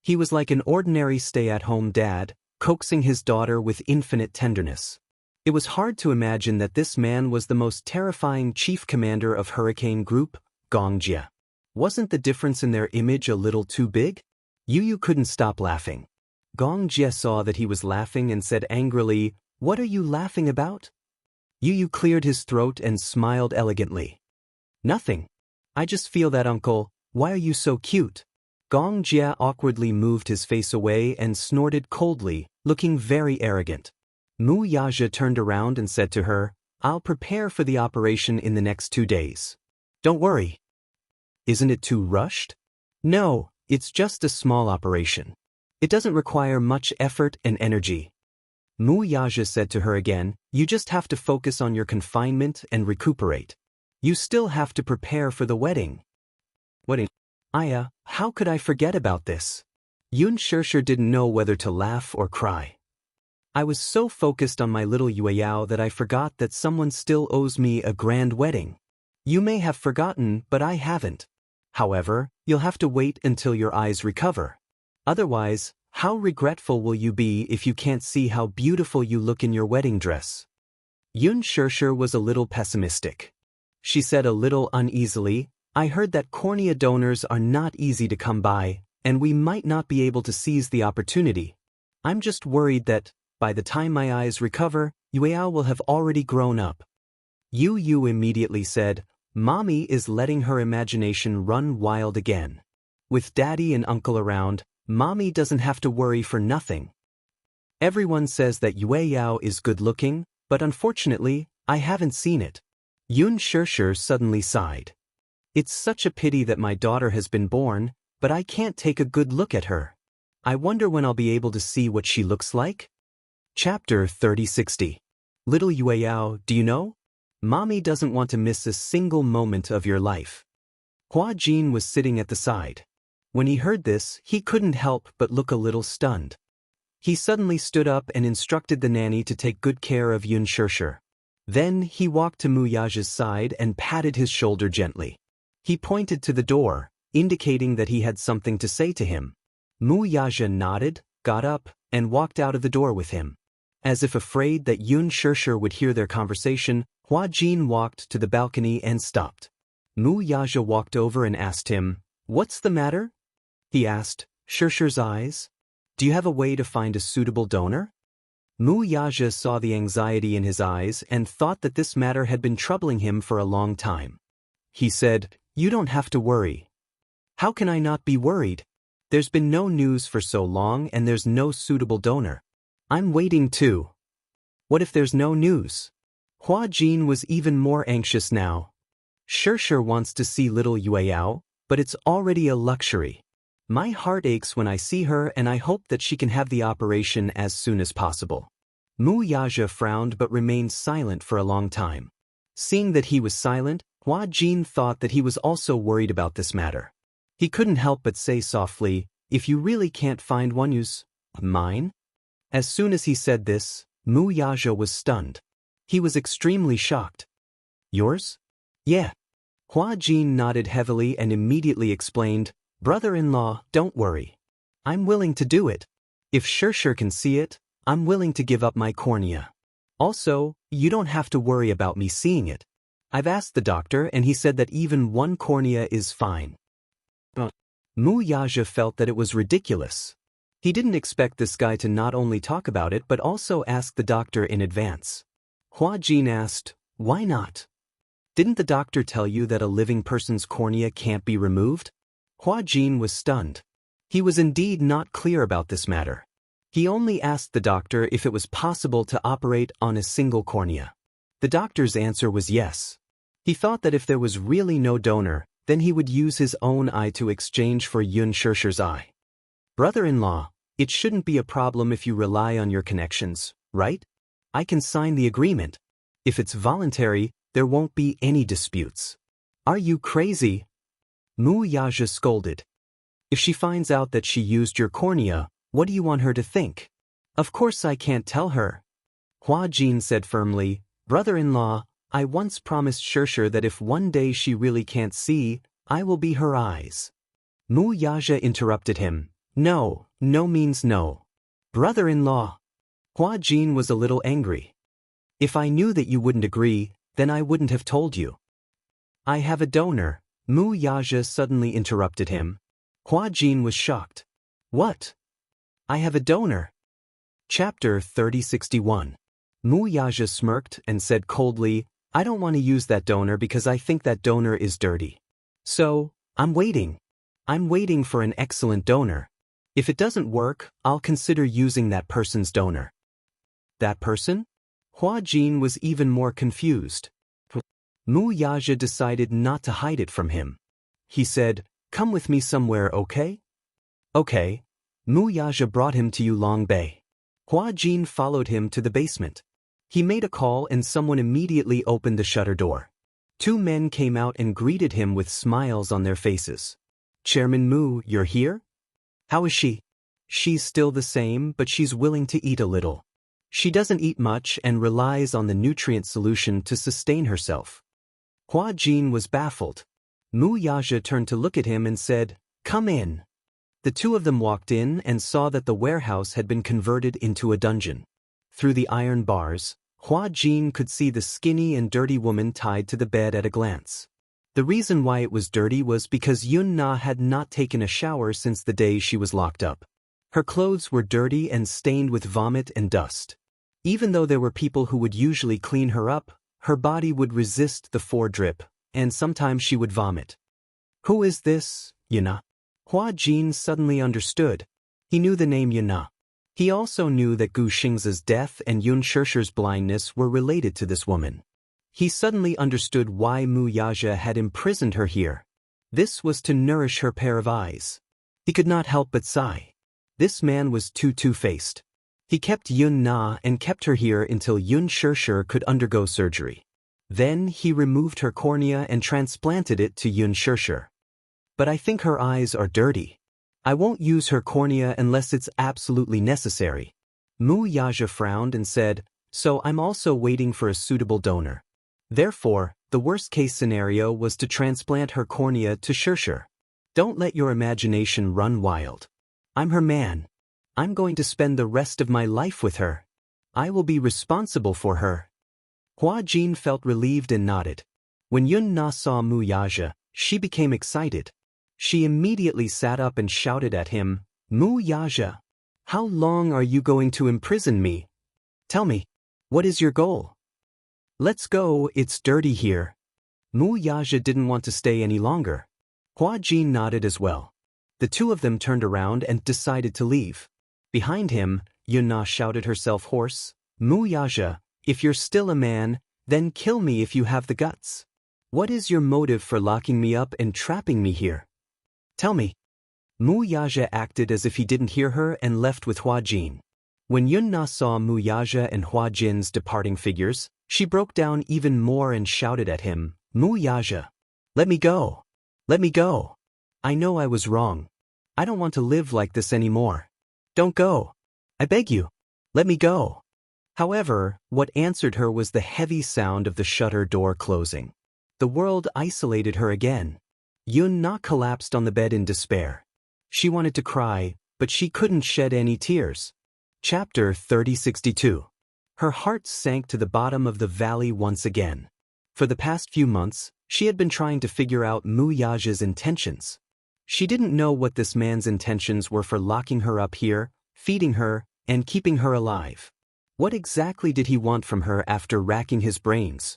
He was like an ordinary stay-at-home dad, coaxing his daughter with infinite tenderness. It was hard to imagine that this man was the most terrifying chief commander of Hurricane Group, Gong Jie. Wasn't the difference in their image a little too big? Yu couldn't stop laughing. Gong Jie saw that he was laughing and said angrily, "What are you laughing about?" Yu cleared his throat and smiled elegantly. "Nothing. I just feel that, uncle. Why are you so cute?" Gong Jie awkwardly moved his face away and snorted coldly, looking very arrogant. Mu Yaja turned around and said to her, "I'll prepare for the operation in the next 2 days. Don't worry." "Isn't it too rushed?" "No, it's just a small operation. It doesn't require much effort and energy." Mu Yaja said to her again, "You just have to focus on your confinement and recuperate. You still have to prepare for the wedding." "Wedding? Aya, how could I forget about this?" Xianxia didn't know whether to laugh or cry. "I was so focused on my little Yueyao that I forgot that someone still owes me a grand wedding. You may have forgotten, but I haven't. However, you'll have to wait until your eyes recover. Otherwise, how regretful will you be if you can't see how beautiful you look in your wedding dress?" Xianxia was a little pessimistic. She said a little uneasily, "I heard that cornea donors are not easy to come by, and we might not be able to seize the opportunity. I'm just worried that, by the time my eyes recover, Yueyao will have already grown up." Yu immediately said, "Mommy is letting her imagination run wild again. With Daddy and Uncle around, Mommy doesn't have to worry for nothing. Everyone says that Yueyao is good-looking, but unfortunately, I haven't seen it." Xianxia suddenly sighed. "It's such a pity that my daughter has been born, but I can't take a good look at her. I wonder when I'll be able to see what she looks like?" Chapter 3060. Little Yueyao, do you know? Mommy doesn't want to miss a single moment of your life. Hua Jin was sitting at the side. When he heard this, he couldn't help but look a little stunned. He suddenly stood up and instructed the nanny to take good care of Xianxia. Then he walked to Mu Yaja's side and patted his shoulder gently. He pointed to the door, indicating that he had something to say to him. Mu Yaja nodded, got up, and walked out of the door with him. As if afraid that Xianxia would hear their conversation, Hua Jin walked to the balcony and stopped. Mu Yaja walked over and asked him, "What's the matter?" He asked, "Xiaxia's eyes? Do you have a way to find a suitable donor?" Mu Yaja saw the anxiety in his eyes and thought that this matter had been troubling him for a long time. He said, "You don't have to worry." "How can I not be worried? There's been no news for so long and there's no suitable donor. I'm waiting too." "What if there's no news?" Hua Jin was even more anxious now. "Xiaxia wants to see little Yueyao, but it's already a luxury. My heart aches when I see her and I hope that she can have the operation as soon as possible." Mu Yaja frowned but remained silent for a long time. Seeing that he was silent, Hua Jin thought that he was also worried about this matter. He couldn't help but say softly, "If you really can't find one, use mine?" As soon as he said this, Mu Yaja was stunned. He was extremely shocked. "Yours?" "Yeah." Hua Jin nodded heavily and immediately explained, "Brother-in-law, don't worry. I'm willing to do it. If Xiaxia can see it, I'm willing to give up my cornea. Also, you don't have to worry about me seeing it. I've asked the doctor and he said that even one cornea is fine." Mu Yaja felt that it was ridiculous. He didn't expect this guy to not only talk about it but also ask the doctor in advance. Hua Jin asked, "Why not? Didn't the doctor tell you that a living person's cornea can't be removed?" Hua Jin was stunned. He was indeed not clear about this matter. He only asked the doctor if it was possible to operate on a single cornea. The doctor's answer was yes. He thought that if there was really no donor, then he would use his own eye to exchange for Yun Xirshi's eye. "Brother-in-law, it shouldn't be a problem if you rely on your connections, right? I can sign the agreement. If it's voluntary, there won't be any disputes." "Are you crazy?" Mu Yaja scolded. "If she finds out that she used your cornea, what do you want her to think?" "Of course I can't tell her." Hua Jin said firmly, "Brother-in-law, I once promised Xirsher that if one day she really can't see, I will be her eyes." Mu Yaja interrupted him. "No, no means no. Brother-in-law." Hua Jin was a little angry. "If I knew that you wouldn't agree, then I wouldn't have told you." "I have a donor," Mu Yaja suddenly interrupted him. Hua Jin was shocked. "What? I have a donor?" Chapter 3061. Mu Yaja smirked and said coldly, "I don't want to use that donor because I think that donor is dirty. So, I'm waiting. I'm waiting for an excellent donor. If it doesn't work, I'll consider using that person's donor." "That person?" Hua Jin was even more confused. Mu Yaja decided not to hide it from him. He said, "Come with me somewhere, okay?" "Okay." Mu Yaja brought him to Yulong Bay. Hua Jin followed him to the basement. He made a call and someone immediately opened the shutter door. Two men came out and greeted him with smiles on their faces. "Chairman Mu, you're here? How is she?" "She's still the same, but she's willing to eat a little. She doesn't eat much and relies on the nutrient solution to sustain herself." Hua Jin was baffled. Mu Yaja turned to look at him and said, "Come in." The two of them walked in and saw that the warehouse had been converted into a dungeon. Through the iron bars, Hua Jin could see the skinny and dirty woman tied to the bed at a glance. The reason why it was dirty was because Yun Na had not taken a shower since the day she was locked up. Her clothes were dirty and stained with vomit and dust. Even though there were people who would usually clean her up, her body would resist the foredrip, and sometimes she would vomit. "Who is this, Yun Na?" Hua Jin suddenly understood. He knew the name Yun Na. He also knew that Gu Xingzi's death and Yun Xirshi's blindness were related to this woman. He suddenly understood why Mu Yaja had imprisoned her here. This was to nourish her pair of eyes. He could not help but sigh. This man was too two-faced. He kept Yun Na and kept her here until Yun Xirsher could undergo surgery. Then he removed her cornea and transplanted it to Yun Xirsher. "But I think her eyes are dirty. I won't use her cornea unless it's absolutely necessary." Mu Yaja frowned and said, "So I'm also waiting for a suitable donor." Therefore, the worst-case scenario was to transplant her cornea to Xirsher. "Don't let your imagination run wild. I'm her man. I'm going to spend the rest of my life with her. I will be responsible for her." Hua Jin felt relieved and nodded. When Yun Na saw Mu Yaja, she became excited. She immediately sat up and shouted at him, "Mu Yaja, how long are you going to imprison me? Tell me, what is your goal? Let's go, it's dirty here." Mu Yaja didn't want to stay any longer. Hua Jin nodded as well. The two of them turned around and decided to leave. Behind him, Yun Na shouted herself hoarse, "Mu Yaja, if you're still a man, then kill me if you have the guts. What is your motive for locking me up and trapping me here? Tell me." Mu Yaja acted as if he didn't hear her and left with Hua Jin. When Yun Na saw Mu Yaja and Hua Jin's departing figures, she broke down even more and shouted at him, "Mu Yaja, let me go. Let me go. I know I was wrong. I don't want to live like this anymore. Don't go. I beg you. Let me go." However, what answered her was the heavy sound of the shutter door closing. The world isolated her again. Yun Na collapsed on the bed in despair. She wanted to cry, but she couldn't shed any tears. Chapter 3062. Her heart sank to the bottom of the valley once again. For the past few months, she had been trying to figure out Mu Yaja's intentions. She didn't know what this man's intentions were for locking her up here, feeding her, and keeping her alive. What exactly did he want from her after racking his brains?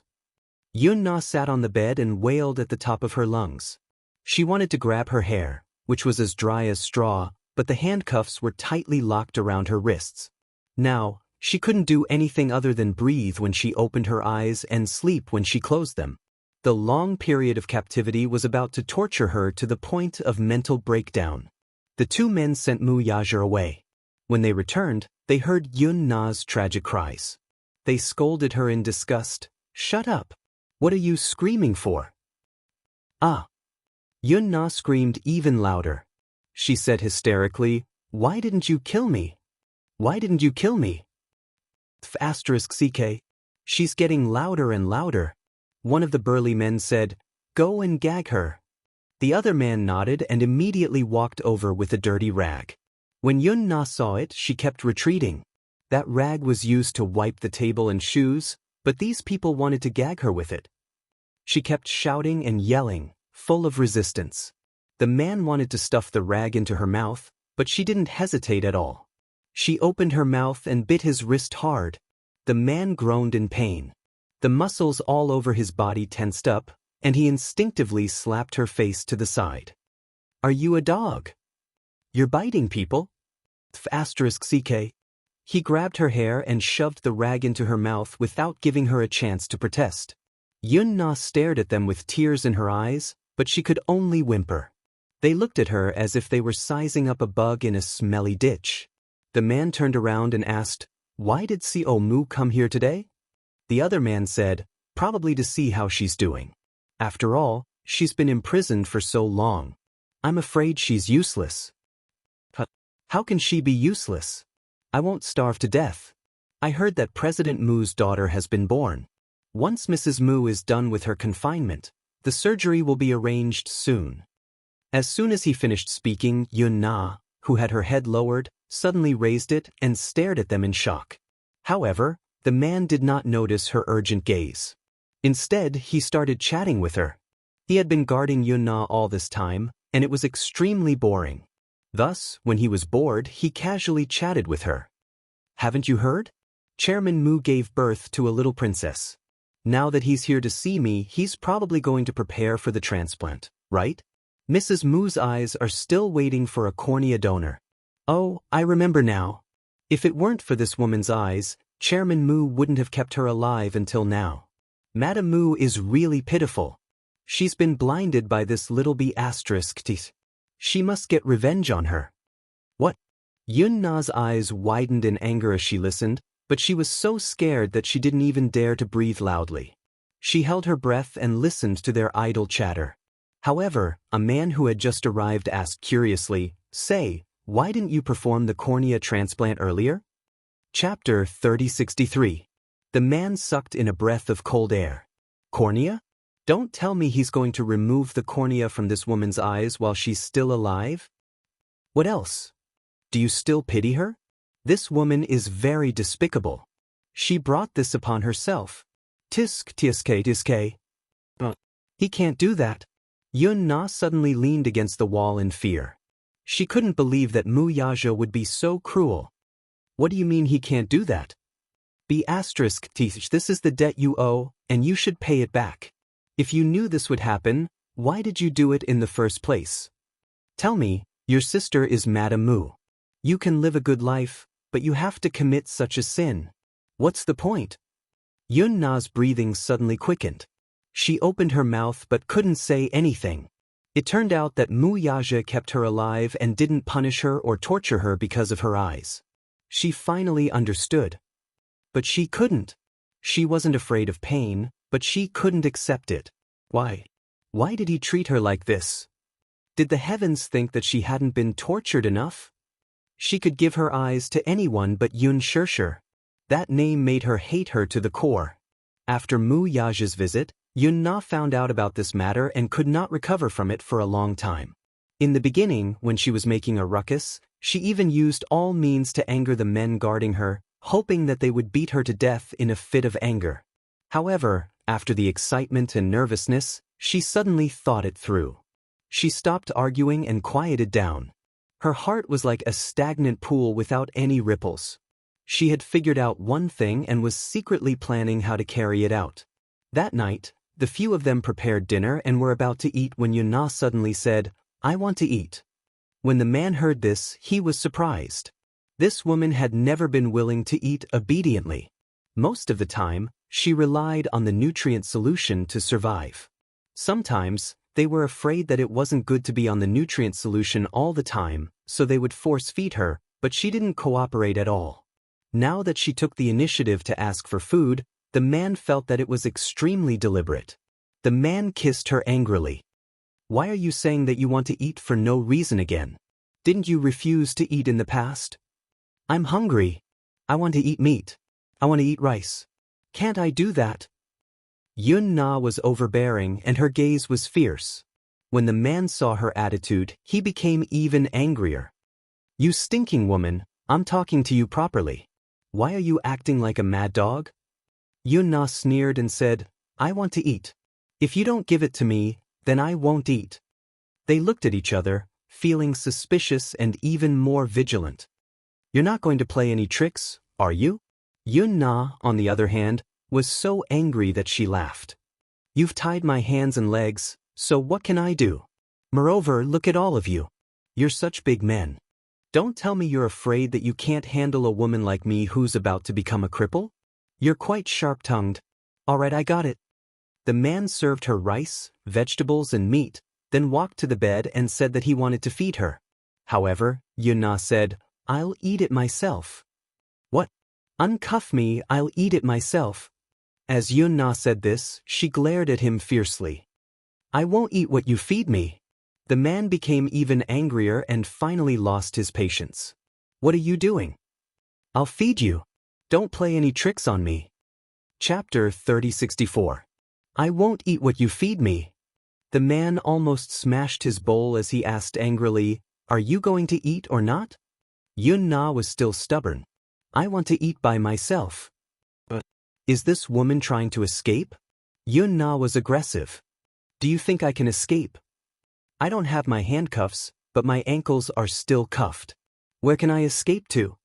Yun Na sat on the bed and wailed at the top of her lungs. She wanted to grab her hair, which was as dry as straw, but the handcuffs were tightly locked around her wrists. Now, she couldn't do anything other than breathe when she opened her eyes and sleep when she closed them. The long period of captivity was about to torture her to the point of mental breakdown. The two men sent Mu Yazhi away. When they returned, they heard Yun Na's tragic cries. They scolded her in disgust. "Shut up! What are you screaming for?" "Ah!" Yun Na screamed even louder. She said hysterically, "Why didn't you kill me? Why didn't you kill me?" *CK. She's getting louder and louder. One of the burly men said, "Go and gag her." The other man nodded and immediately walked over with a dirty rag. When Yun Na saw it, she kept retreating. That rag was used to wipe the table and shoes, but these people wanted to gag her with it. She kept shouting and yelling, full of resistance. The man wanted to stuff the rag into her mouth, but she didn't hesitate at all. She opened her mouth and bit his wrist hard. The man groaned in pain. The muscles all over his body tensed up, and he instinctively slapped her face to the side. "Are you a dog? You're biting people?" *CK. He grabbed her hair and shoved the rag into her mouth without giving her a chance to protest. Yun Na stared at them with tears in her eyes, but she could only whimper. They looked at her as if they were sizing up a bug in a smelly ditch. The man turned around and asked, "Why did Co Mu come here today?" The other man said, "Probably to see how she's doing. After all, she's been imprisoned for so long. I'm afraid she's useless." "How can she be useless? I won't starve to death. I heard that President Mu's daughter has been born. Once Mrs. Mu is done with her confinement, the surgery will be arranged soon." As soon as he finished speaking, Yun Na, who had her head lowered, suddenly raised it and stared at them in shock. However, the man did not notice her urgent gaze. Instead, he started chatting with her. He had been guarding Yun Na all this time, and it was extremely boring. Thus, when he was bored, he casually chatted with her. "Haven't you heard? Chairman Mu gave birth to a little princess. Now that he's here to see me, he's probably going to prepare for the transplant, right? Mrs. Mu's eyes are still waiting for a cornea donor. Oh, I remember now. If it weren't for this woman's eyes, Chairman Mu wouldn't have kept her alive until now. Madame Mu is really pitiful. She's been blinded by this little b****. She must get revenge on her." "What?" Yun Na's eyes widened in anger as she listened, but she was so scared that she didn't even dare to breathe loudly. She held her breath and listened to their idle chatter. However, a man who had just arrived asked curiously, "Say, why didn't you perform the cornea transplant earlier?" Chapter 3063. The man sucked in a breath of cold air. "Cornea? Don't tell me he's going to remove the cornea from this woman's eyes while she's still alive? What else? Do you still pity her? This woman is very despicable. She brought this upon herself. Tisk. But he can't do that." Yun Na suddenly leaned against the wall in fear. She couldn't believe that Mu Yazhi would be so cruel. "What do you mean he can't do that?" This is the debt you owe, and you should pay it back. If you knew this would happen, why did you do it in the first place? Tell me, your sister is Madame Mu. You can live a good life, but you have to commit such a sin. What's the point? Yun Na's breathing suddenly quickened. She opened her mouth but couldn't say anything. It turned out that Mu Yazhi kept her alive and didn't punish her or torture her because of her eyes. She finally understood. But she couldn't. She wasn't afraid of pain, but she couldn't accept it. Why? Why did he treat her like this? Did the heavens think that she hadn't been tortured enough? She could give her eyes to anyone but Yun Xianxia. That name made her hate her to the core. After Mu Yazhi's visit, Yun Na found out about this matter and could not recover from it for a long time. In the beginning, when she was making a ruckus, she even used all means to anger the men guarding her, hoping that they would beat her to death in a fit of anger. However, after the excitement and nervousness, she suddenly thought it through. She stopped arguing and quieted down. Her heart was like a stagnant pool without any ripples. She had figured out one thing and was secretly planning how to carry it out. That night, the few of them prepared dinner and were about to eat when Yuna suddenly said, "I want to eat." When the man heard this, he was surprised. This woman had never been willing to eat obediently. Most of the time, she relied on the nutrient solution to survive. Sometimes, they were afraid that it wasn't good to be on the nutrient solution all the time, so they would force-feed her, but she didn't cooperate at all. Now that she took the initiative to ask for food, the man felt that it was extremely deliberate. The man kissed her angrily. "Why are you saying that you want to eat for no reason again? Didn't you refuse to eat in the past?" "I'm hungry. I want to eat meat. I want to eat rice. Can't I do that?" Yun Na was overbearing and her gaze was fierce. When the man saw her attitude, he became even angrier. "You stinking woman, I'm talking to you properly. Why are you acting like a mad dog?" Yun Na sneered and said, "I want to eat. If you don't give it to me, then I won't eat." They looked at each other, feeling suspicious and even more vigilant. "You're not going to play any tricks, are you?" Yun Na, on the other hand, was so angry that she laughed. "You've tied my hands and legs, so what can I do? Moreover, look at all of you. You're such big men. Don't tell me you're afraid that you can't handle a woman like me who's about to become a cripple? You're quite sharp-tongued. All right, I got it." The man served her rice, vegetables and meat, then walked to the bed and said that he wanted to feed her. However, Yun Na said, "I'll eat it myself." "What? Uncuff me, I'll eat it myself." As Yun Na said this, she glared at him fiercely. "I won't eat what you feed me." The man became even angrier and finally lost his patience. "What are you doing?" "I'll feed you. Don't play any tricks on me." Chapter 3064. "I won't eat what you feed me." The man almost smashed his bowl as he asked angrily, "Are you going to eat or not?" Yun Na was still stubborn. "I want to eat by myself." "But is this woman trying to escape?" Yun Na was aggressive. "Do you think I can escape? I don't have my handcuffs, but my ankles are still cuffed. Where can I escape to?"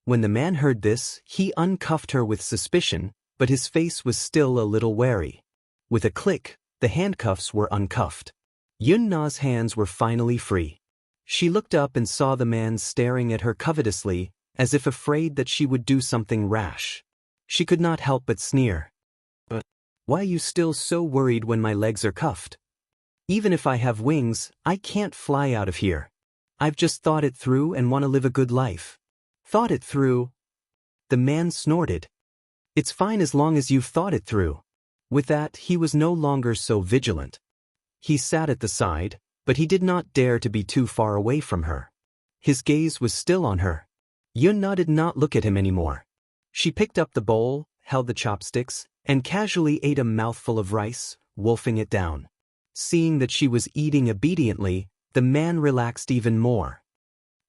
When the man heard this, he uncuffed her with suspicion, but his face was still a little wary. With a click, the handcuffs were uncuffed. Yun Na's hands were finally free. She looked up and saw the man staring at her covetously, as if afraid that she would do something rash. She could not help but sneer. "But why are you still so worried when my legs are cuffed? Even if I have wings, I can't fly out of here. I've just thought it through and want to live a good life." "Thought it through?" The man snorted. "It's fine as long as you've thought it through." With that, he was no longer so vigilant. He sat at the side, but he did not dare to be too far away from her. His gaze was still on her. Yun Na did not look at him anymore. She picked up the bowl, held the chopsticks, and casually ate a mouthful of rice, wolfing it down. Seeing that she was eating obediently, the man relaxed even more.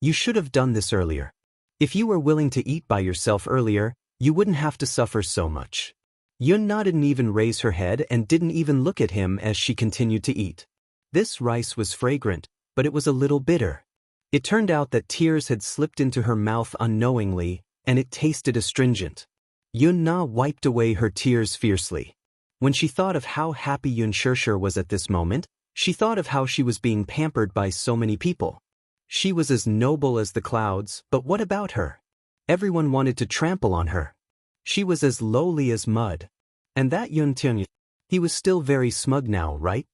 "You should have done this earlier. If you were willing to eat by yourself earlier, you wouldn't have to suffer so much." Yun Na didn't even raise her head and didn't even look at him as she continued to eat. This rice was fragrant, but it was a little bitter. It turned out that tears had slipped into her mouth unknowingly, and it tasted astringent. Yun Na wiped away her tears fiercely. When she thought of how happy Yun Xianxia was at this moment, she thought of how she was being pampered by so many people. She was as noble as the clouds, but what about her? Everyone wanted to trample on her. She was as lowly as mud. And that Yun Xianxia, he was still very smug now, right?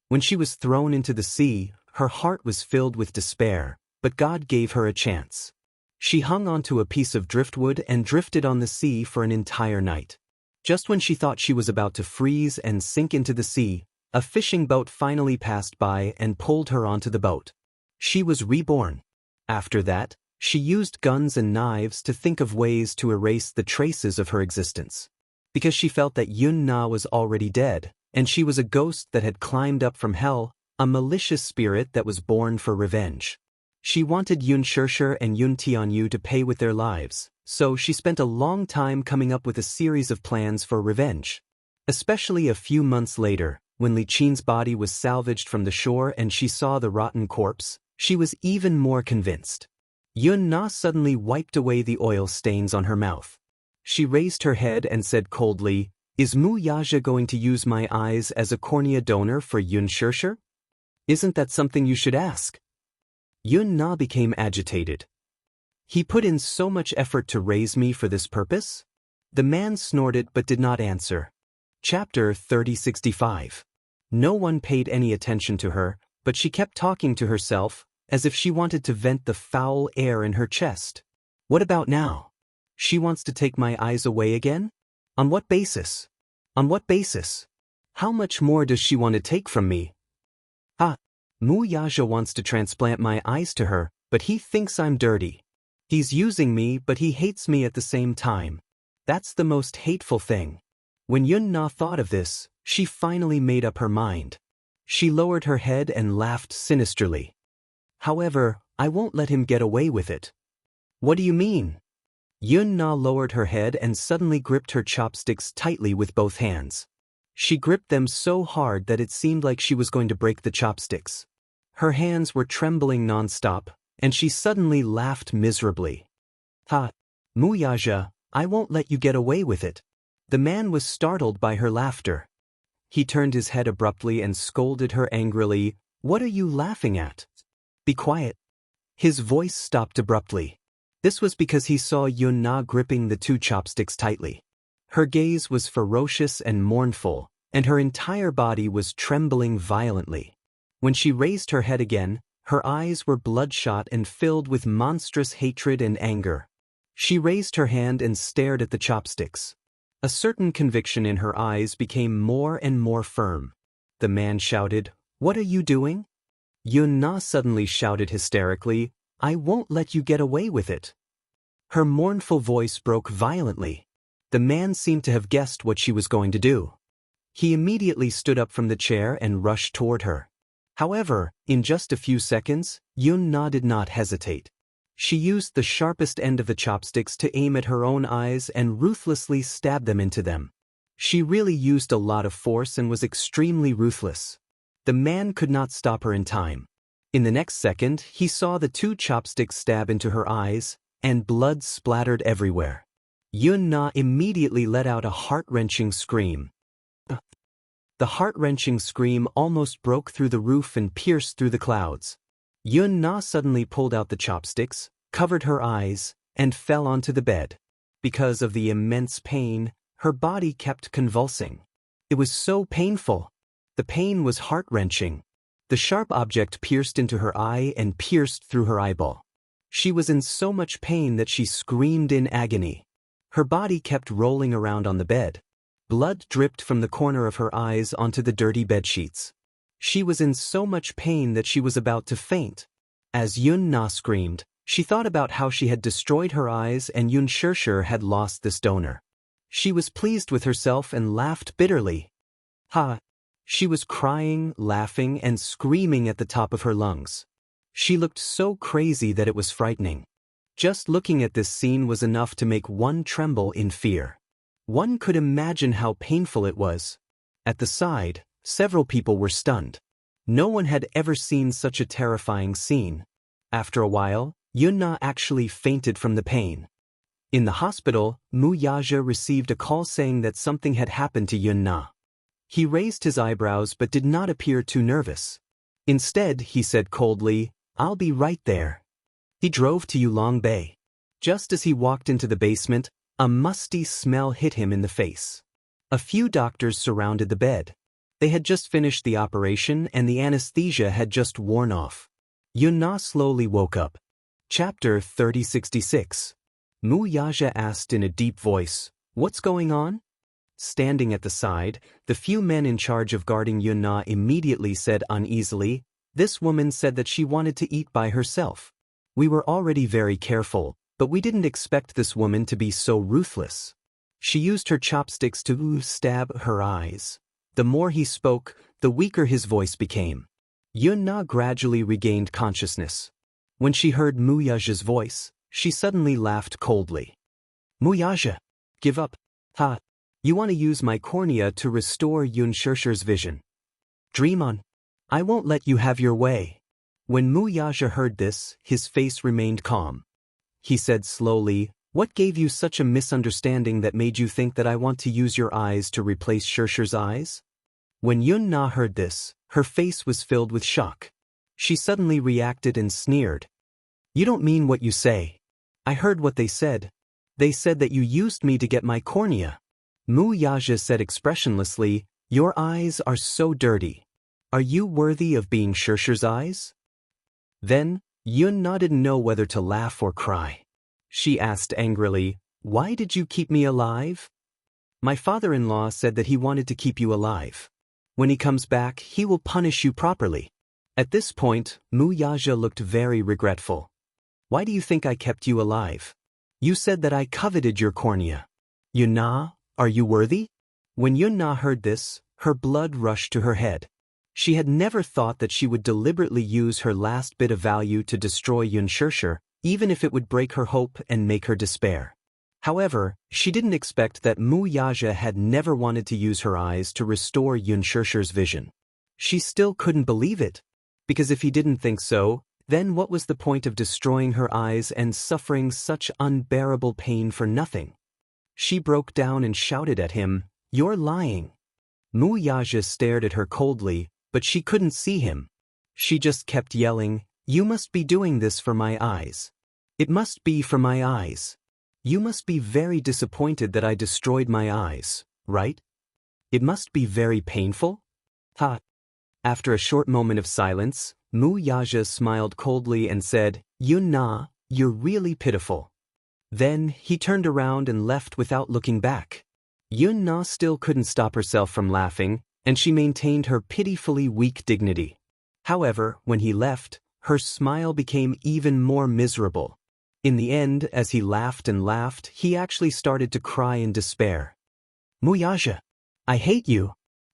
When she was thrown into the sea, her heart was filled with despair, but God gave her a chance. She hung onto a piece of driftwood and drifted on the sea for an entire night. Just when she thought she was about to freeze and sink into the sea, a fishing boat finally passed by and pulled her onto the boat. She was reborn. After that, she used guns and knives to think of ways to erase the traces of her existence. Because she felt that Yun Na was already dead, and she was a ghost that had climbed up from hell, a malicious spirit that was born for revenge. She wanted Yun Xianxia and Yun Tianyu to pay with their lives, so she spent a long time coming up with a series of plans for revenge. Especially a few months later, When Li Qin's body was salvaged from the shore and she saw the rotten corpse, she was even more convinced. Yun Na suddenly wiped away the oil stains on her mouth. She raised her head and said coldly, "Is Mu Yaja going to use my eyes as a cornea donor for Yun Xianxia? Isn't that something you should ask?" Yun Na became agitated. "He put in so much effort to raise me for this purpose?" The man snorted but did not answer. Chapter 3065. No one paid any attention to her, but she kept talking to herself, as if she wanted to vent the foul air in her chest. "What about now? She wants to take my eyes away again? On what basis? On what basis? How much more does she want to take from me? Mu Yaja wants to transplant my eyes to her, but he thinks I'm dirty. He's using me, but he hates me at the same time. That's the most hateful thing." When Yun Na thought of this, she finally made up her mind. She lowered her head and laughed sinisterly. "However, I won't let him get away with it." "What do you mean?" Yun Na lowered her head and suddenly gripped her chopsticks tightly with both hands. She gripped them so hard that it seemed like she was going to break the chopsticks. Her hands were trembling non-stop, and she suddenly laughed miserably. Mu Yaja, I won't let you get away with it." The man was startled by her laughter. He turned his head abruptly and scolded her angrily, "What are you laughing at? Be quiet." His voice stopped abruptly. This was because he saw Yun Na gripping the two chopsticks tightly. Her gaze was ferocious and mournful, and her entire body was trembling violently. When she raised her head again, her eyes were bloodshot and filled with monstrous hatred and anger. She raised her hand and stared at the chopsticks. A certain conviction in her eyes became more and more firm. The man shouted, "What are you doing?" Yun Na suddenly shouted hysterically, "I won't let you get away with it." Her mournful voice broke violently. The man seemed to have guessed what she was going to do. He immediately stood up from the chair and rushed toward her. However, in just a few seconds, Yun Na did not hesitate. She used the sharpest end of the chopsticks to aim at her own eyes and ruthlessly stab them into them. She really used a lot of force and was extremely ruthless. The man could not stop her in time. In the next second, he saw the two chopsticks stab into her eyes, and blood splattered everywhere. Yun Na immediately let out a heart-wrenching scream. The heart-wrenching scream almost broke through the roof and pierced through the clouds. Yun Na suddenly pulled out the chopsticks, covered her eyes, and fell onto the bed. Because of the immense pain, her body kept convulsing. It was so painful. The pain was heart-wrenching. The sharp object pierced into her eye and pierced through her eyeball. She was in so much pain that she screamed in agony. Her body kept rolling around on the bed. Blood dripped from the corner of her eyes onto the dirty bedsheets. She was in so much pain that she was about to faint. As Yun Na screamed, she thought about how she had destroyed her eyes and Yun Xianxia had lost this donor. She was pleased with herself and laughed bitterly. She was crying, laughing, and screaming at the top of her lungs. She looked so crazy that it was frightening. Just looking at this scene was enough to make one tremble in fear. One could imagine how painful it was. At the side, several people were stunned. No one had ever seen such a terrifying scene. After a while, Yun Na actually fainted from the pain. In the hospital, Mu Yaja received a call saying that something had happened to Yun Na. He raised his eyebrows but did not appear too nervous. Instead, he said coldly, "I'll be right there." He drove to Yulong Bay. Just as he walked into the basement, a musty smell hit him in the face. A few doctors surrounded the bed. They had just finished the operation and the anesthesia had just worn off. Yun Na slowly woke up. Chapter 3066. Mu Yaja asked in a deep voice, "What's going on?" Standing at the side, the few men in charge of guarding Yun Na immediately said uneasily, "This woman said that she wanted to eat by herself. We were already very careful, but we didn't expect this woman to be so ruthless. She used her chopsticks to stab her eyes." The more he spoke, the weaker his voice became. Yun Na gradually regained consciousness. When she heard Mu Yaja's voice, she suddenly laughed coldly. "Mu Yaja, give up. You want to use my cornea to restore Yun Xianxia's vision. Dream on. I won't let you have your way. When Mu Yaja heard this, his face remained calm. He said slowly, what gave you such a misunderstanding that made you think that I want to use your eyes to replace Xianxia's eyes? When Yun Na heard this, her face was filled with shock. She suddenly reacted and sneered. You don't mean what you say. I heard what they said. They said that you used me to get my cornea. Mu Yaja said expressionlessly, your eyes are so dirty. Are you worthy of being Xianxia's eyes? Then, Yun Na didn't know whether to laugh or cry. She asked angrily, why did you keep me alive? My father-in-law said that he wanted to keep you alive. When he comes back, he will punish you properly. At this point, Mu Yaja looked very regretful. Why do you think I kept you alive? You said that I coveted your cornea. Yun Na, are you worthy? When Yun Na heard this, her blood rushed to her head. She had never thought that she would deliberately use her last bit of value to destroy Yun Xianxia, even if it would break her hope and make her despair. However, she didn't expect that Mu Yaja had never wanted to use her eyes to restore Yun Xianxia's vision. She still couldn't believe it. Because if he didn't think so, then what was the point of destroying her eyes and suffering such unbearable pain for nothing? She broke down and shouted at him, you're lying. Mu Yaja stared at her coldly, but she couldn't see him. She just kept yelling, you must be doing this for my eyes. It must be for my eyes. You must be very disappointed that I destroyed my eyes, right? It must be very painful? Ha! After a short moment of silence, Mu Yaja smiled coldly and said, Yun Na, you're really pitiful. Then, he turned around and left without looking back. Yun Na still couldn't stop herself from laughing, and she maintained her pitifully weak dignity. However, when he left, her smile became even more miserable. In the end, as he laughed and laughed, he actually started to cry in despair. Mu Yaja, I hate you.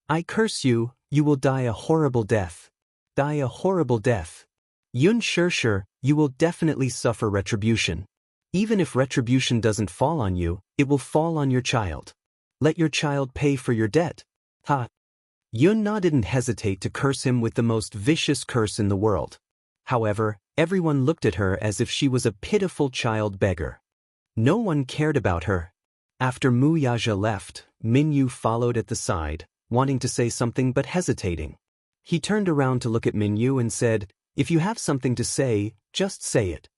I curse you, you will die a horrible death. Die a horrible death. Yun Xianxia, you will definitely suffer retribution. Even if retribution doesn't fall on you, it will fall on your child. Let your child pay for your debt. Ha! Yun Na didn't hesitate to curse him with the most vicious curse in the world. However, everyone looked at her as if she was a pitiful child beggar. No one cared about her. After Mu Yaja left, Minyu followed at the side, wanting to say something but hesitating. He turned around to look at Minyu and said, if you have something to say, just say it.